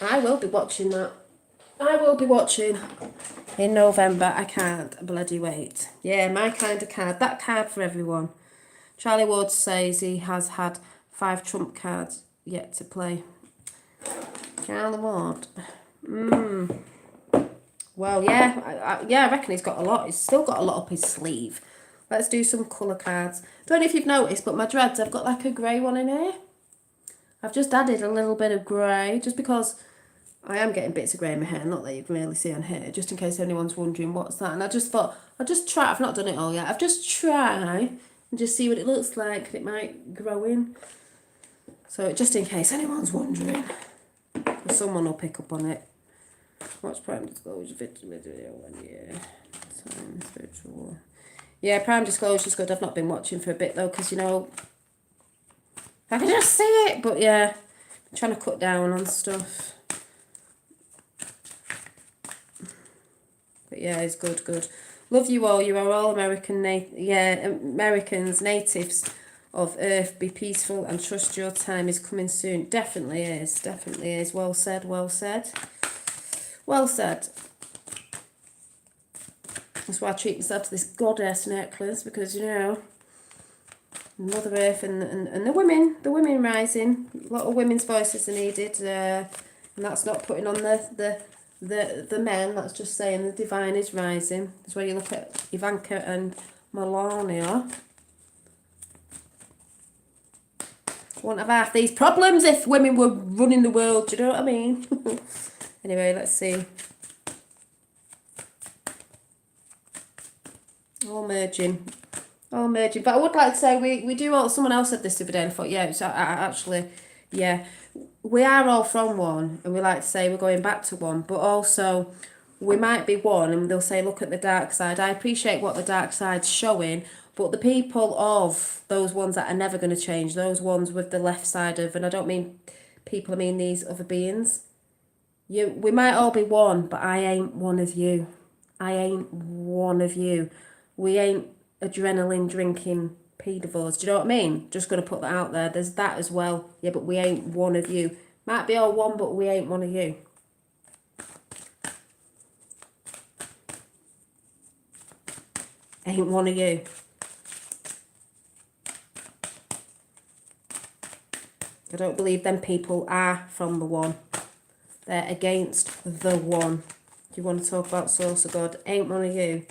A: I will be watching that. I will be watching in November. I can't bloody wait. Yeah, my kind of card. That card for everyone. Charlie Ward says he has had 5 trump cards yet to play. Charlie Ward. Well, yeah, I reckon he's got a lot. He's still got a lot up his sleeve. Let's do some colour cards. Don't know if you've noticed, but my dreads, I've got like a grey one in here. I've just added a little bit of grey, just because I am getting bits of grey in my hair, not that you can really see on here, just in case anyone's wondering what's that. And I just thought, I'll just try, I've not done it all yet, I've just try and just see what it looks like, it might grow in. So just in case anyone's wondering. Someone will pick up on it. Watch Prime Disclosure video 1 year. Time, spiritual. Yeah, Prime Disclosure's good. I've not been watching for a bit though, because you know, I can just see it. But yeah, I'm trying to cut down on stuff. But yeah, it's good. Love you all. You are all Americans, natives of Earth. Be peaceful and trust your time is coming soon. Definitely is. Well said. That's why I treat myself to this goddess necklace, because you know, Mother Earth and the women rising. A lot of women's voices are needed, and that's not putting on the men. That's just saying the divine is rising. That's where you look at Ivanka and Melania. Wouldn't have half these problems if women were running the world, do you know what I mean? Anyway, let's see. All merging. But I would like to say we do all, someone else said this the other day and I thought, yeah, so I actually, yeah, we are all from one, and we like to say we're going back to one, but also we might be one and they'll say, look at the dark side. I appreciate what the dark side's showing, but the people of those ones that are never going to change, those ones with the left side of, and I don't mean people, I mean these other beings. We might all be one, but I ain't one of you. I ain't one of you. We ain't adrenaline drinking pedivores. Do you know what I mean? Just going to put that out there. There's that as well. Yeah, but we ain't one of you. Might be all one, but we ain't one of you. Ain't one of you. I don't believe them people are from the one. They're against the one. Do you want to talk about source of God? Ain't one of you.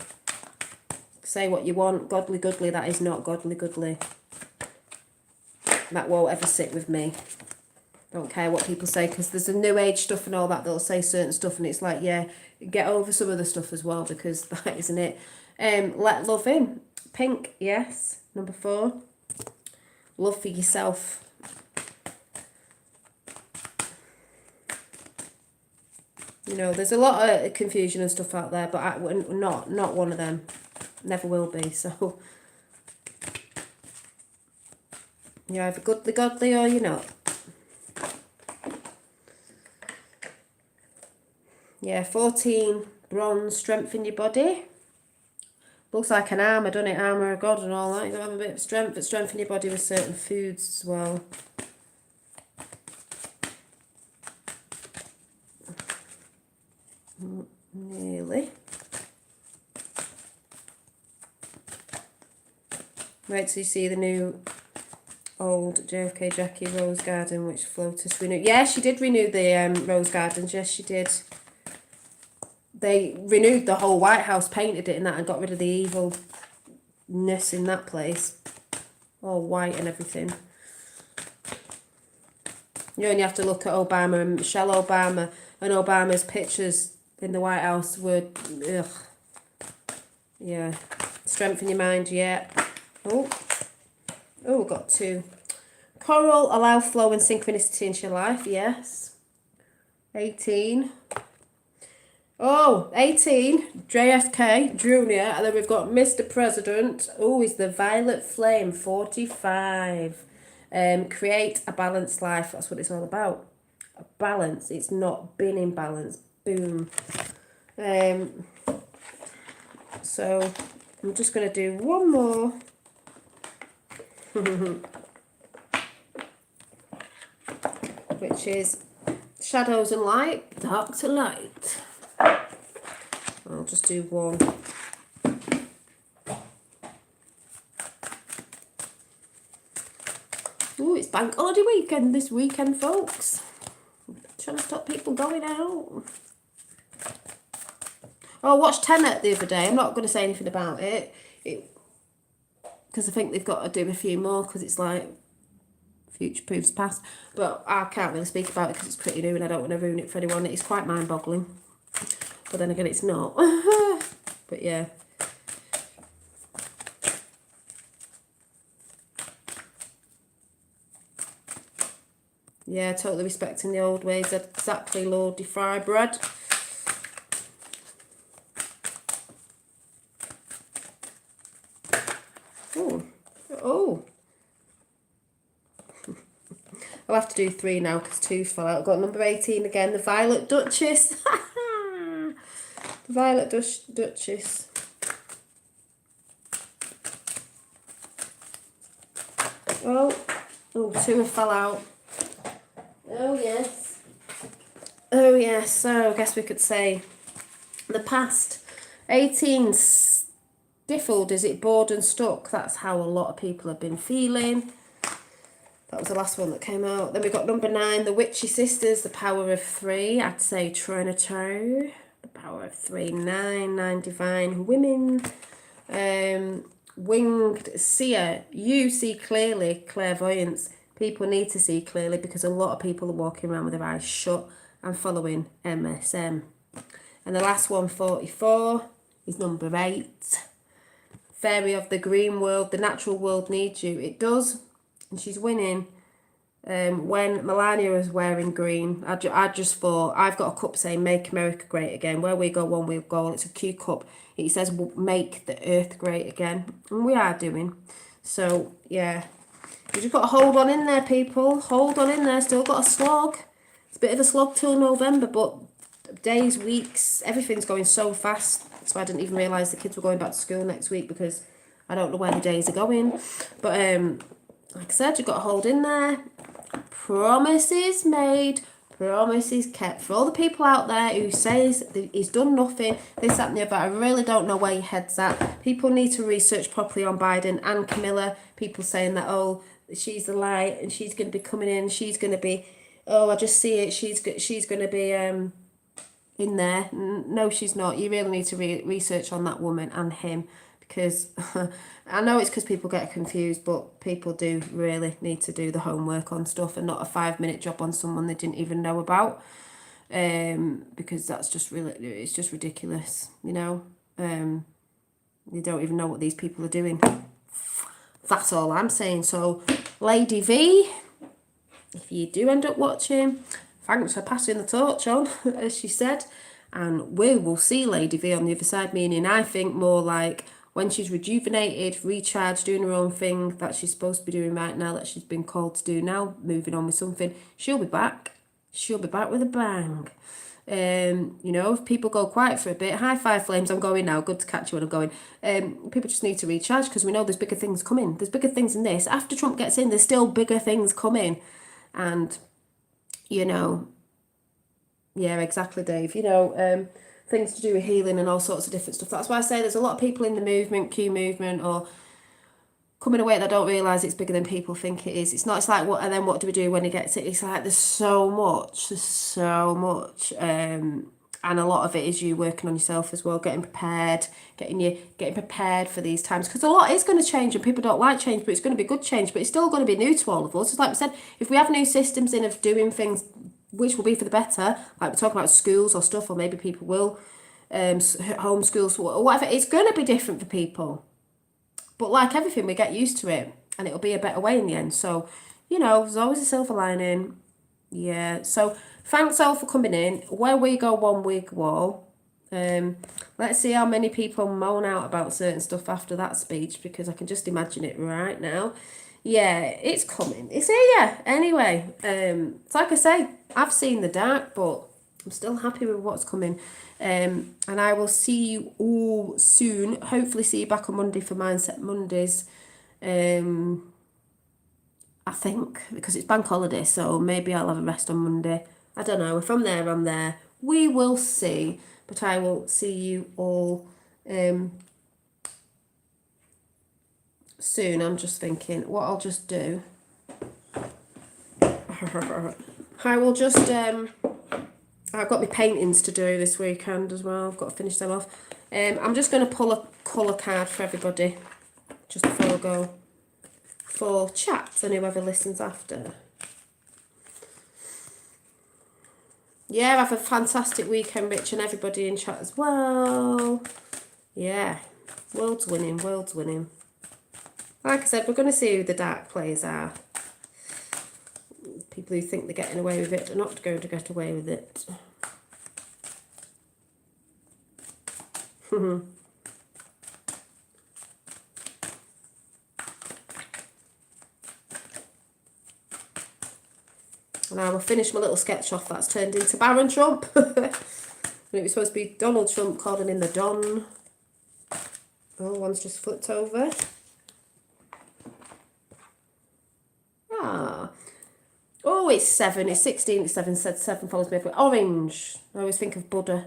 A: Say what you want. Godly goodly, that is not godly goodly. That won't ever sit with me. Don't care what people say, because there's a new age stuff and all that. They'll say certain stuff and it's like, yeah, get over some of the stuff as well, because that isn't it. Let love in. Pink, yes. Number 4. Love for yourself. You know, there's a lot of confusion and stuff out there, but we're not one of them. Never will be, so. You're either godly or you're not. Yeah, 14 bronze, strengthen your body. Looks like an armour, doesn't it? Armour of God and all that. You gotta have a bit of strength, but strengthen your body with certain foods as well. Nearly. Right, so you see the new old JFK Jackie Rose Garden, which Flotus renewed. Yeah, she did renew the Rose Gardens. Yes, she did. They renewed the whole White House, painted it and that, and got rid of the evilness in that place. All white and everything. You only have to look at Obama and Michelle Obama, and Obama's pictures in the White House were, ugh. Yeah. Strengthen your mind, yeah. Oh, got 2. Coral, allow flow and synchronicity into your life, yes. 18. Oh, 18, JFK Jr. And then we've got Mr. President. Oh, he's the Violet Flame, 45. Create a balanced life. That's what it's all about. A balance. It's not being in balance. Boom. So I'm just going to do one more. Which is shadows and light, dark to light. I'll just do one. Ooh, it's bank holiday weekend this weekend, folks. Trying to stop people going out. Oh, I watched Tenet the other day. I'm not going to say anything about it. Because I think they've got to do a few more, because it's like future proves past. But I can't really speak about it because it's pretty new and I don't want to ruin it for anyone. It's quite mind-boggling. But then again, it's not. But yeah. Yeah, totally respecting the old ways. Exactly, Lordy Fry Bread. Oh. I'll have to do 3 now because 2 fell out. I've got number 18 again, the Violet Duchess. The Violet Duchess. Oh, 2 have fell out. Oh, yes. Oh, yes. So I guess we could say the past 18 stifled, is it bored and stuck? That's how a lot of people have been feeling. That was the last one that came out. Then we got number 9, the Witchy Sisters, the Power of 3. I'd say Trinito. The Power of 3, 9 Divine Women. Winged Seer, you see clearly, clairvoyance. People need to see clearly because a lot of people are walking around with their eyes shut and following MSM. And the last one, 44, is number 8. Fairy of the Green World, the natural world needs you. It does, and she's winning. When Melania was wearing green, I just thought, I've got a cup saying Make America Great Again. Where we go, one we go. It's a Q cup. It says Make the Earth Great Again. And we are doing. So, yeah. You just got to hold on in there, people. Hold on in there. Still got a slog. It's a bit of a slog till November, but days, weeks, everything's going so fast. So I didn't even realise the kids were going back to school next week because I don't know where the days are going. But, like I said, you've got to hold in there. Promises made, promises kept. For all the people out there who says he's done nothing, this, that and the other, I really don't know where your head's at. People need to research properly on Biden and Camilla. People saying that, oh, she's the light and she's going to be coming in. She's going to be, oh, I just see it. She's going to be in there. No, she's not. You really need to research on that woman and him. Because I know it's because people get confused, but people do really need to do the homework on stuff and not a 5-minute job on someone they didn't even know about. Because that's just really, it's just ridiculous, you know. You don't even know what these people are doing. That's all I'm saying. So, Lady V, if you do end up watching, thanks for passing the torch on, as she said. And we will see Lady V on the other side, meaning I think more like when she's rejuvenated, recharged, doing her own thing that she's supposed to be doing right now, that she's been called to do now, moving on with something, she'll be back. She'll be back with a bang. You know, if people go quiet for a bit, high five flames, I'm going now, good to catch you when I'm going. People just need to recharge because we know there's bigger things coming. There's bigger things than this. After Trump gets in, there's still bigger things coming. And, you know, yeah, exactly, Dave. You know, things to do with healing and all sorts of different stuff. That's why I say there's a lot of people in the movement, Q movement, or coming away that don't realise it's bigger than people think it is. It's not, it's like, what, and then what do we do when he gets it? It's like, there's so much. And a lot of it is you working on yourself as well, getting prepared for these times. Because a lot is going to change and people don't like change, but it's going to be good change, but it's still going to be new to all of us. It's like we said, if we have new systems in of doing things, which will be for the better, like we're talking about schools or stuff, or maybe people will homeschools or whatever, it's going to be different for people. But like everything, we get used to it and it'll be a better way in the end. So, you know, there's always a silver lining. Yeah. So thanks all for coming in. Where we go one week wall. Let's see how many people moan out about certain stuff after that speech, because I can just imagine it right now. Yeah, it's coming. It's here. Anyway, it's like I say, I've seen the dark, but I'm still happy with what's coming. And I will see you all soon. Hopefully see you back on Monday for Mindset Mondays. I think, because it's bank holiday, so maybe I'll have a rest on Monday. I don't know. If I'm there, I'm there. We will see. But I will see you all soon. I'm just thinking what I'll just do. I will just... I've got my paintings to do this weekend as well. I've got to finish them off. I'm just going to pull a colour card for everybody just before I go for chats and whoever listens after. Yeah, have a fantastic weekend, Rich, and everybody in chat as well. Yeah, world's winning. Like I said, we're going to see who the dark players are. People who think they're getting away with it, they're not going to get away with it. And I will finish my little sketch off that's turned into Baron Trump. And it was supposed to be Donald Trump calling in the Don. Oh, one's just flipped over. Ah. Oh, it's 7. It's 16. It's 7. Said 7 follows me everywhere. Orange. I always think of Buddha.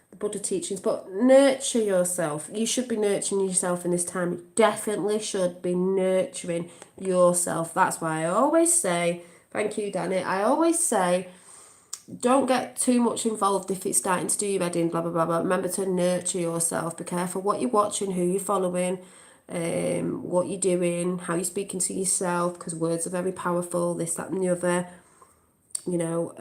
A: The Buddha teachings. But nurture yourself. You should be nurturing yourself in this time. You definitely should be nurturing yourself. That's why I always say... Thank you, Danny. I always say, don't get too much involved if it's starting to do your head in, blah, blah, blah, blah. Remember to nurture yourself. Be careful what you're watching, who you're following, what you're doing, how you're speaking to yourself, because words are very powerful, this, that, and the other. You know,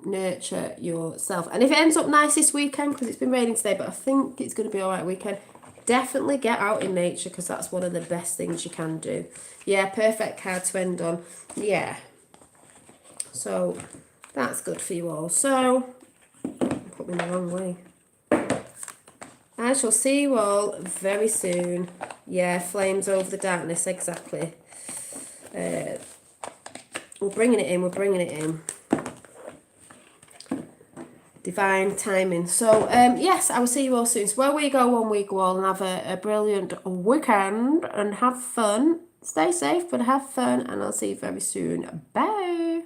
A: nurture yourself. And if it ends up nice this weekend, because it's been raining today, but I think it's going to be all right weekend, definitely get out in nature, because that's one of the best things you can do. Yeah, perfect card to end on. Yeah. So that's good for you all. So, put me in the wrong way. I shall see you all very soon. Yeah, flames over the darkness, exactly. We're bringing it in. Divine timing. So, yes, I will see you all soon. So where we go one week all and have a brilliant weekend and have fun. Stay safe, but have fun, and I'll see you very soon. Bye.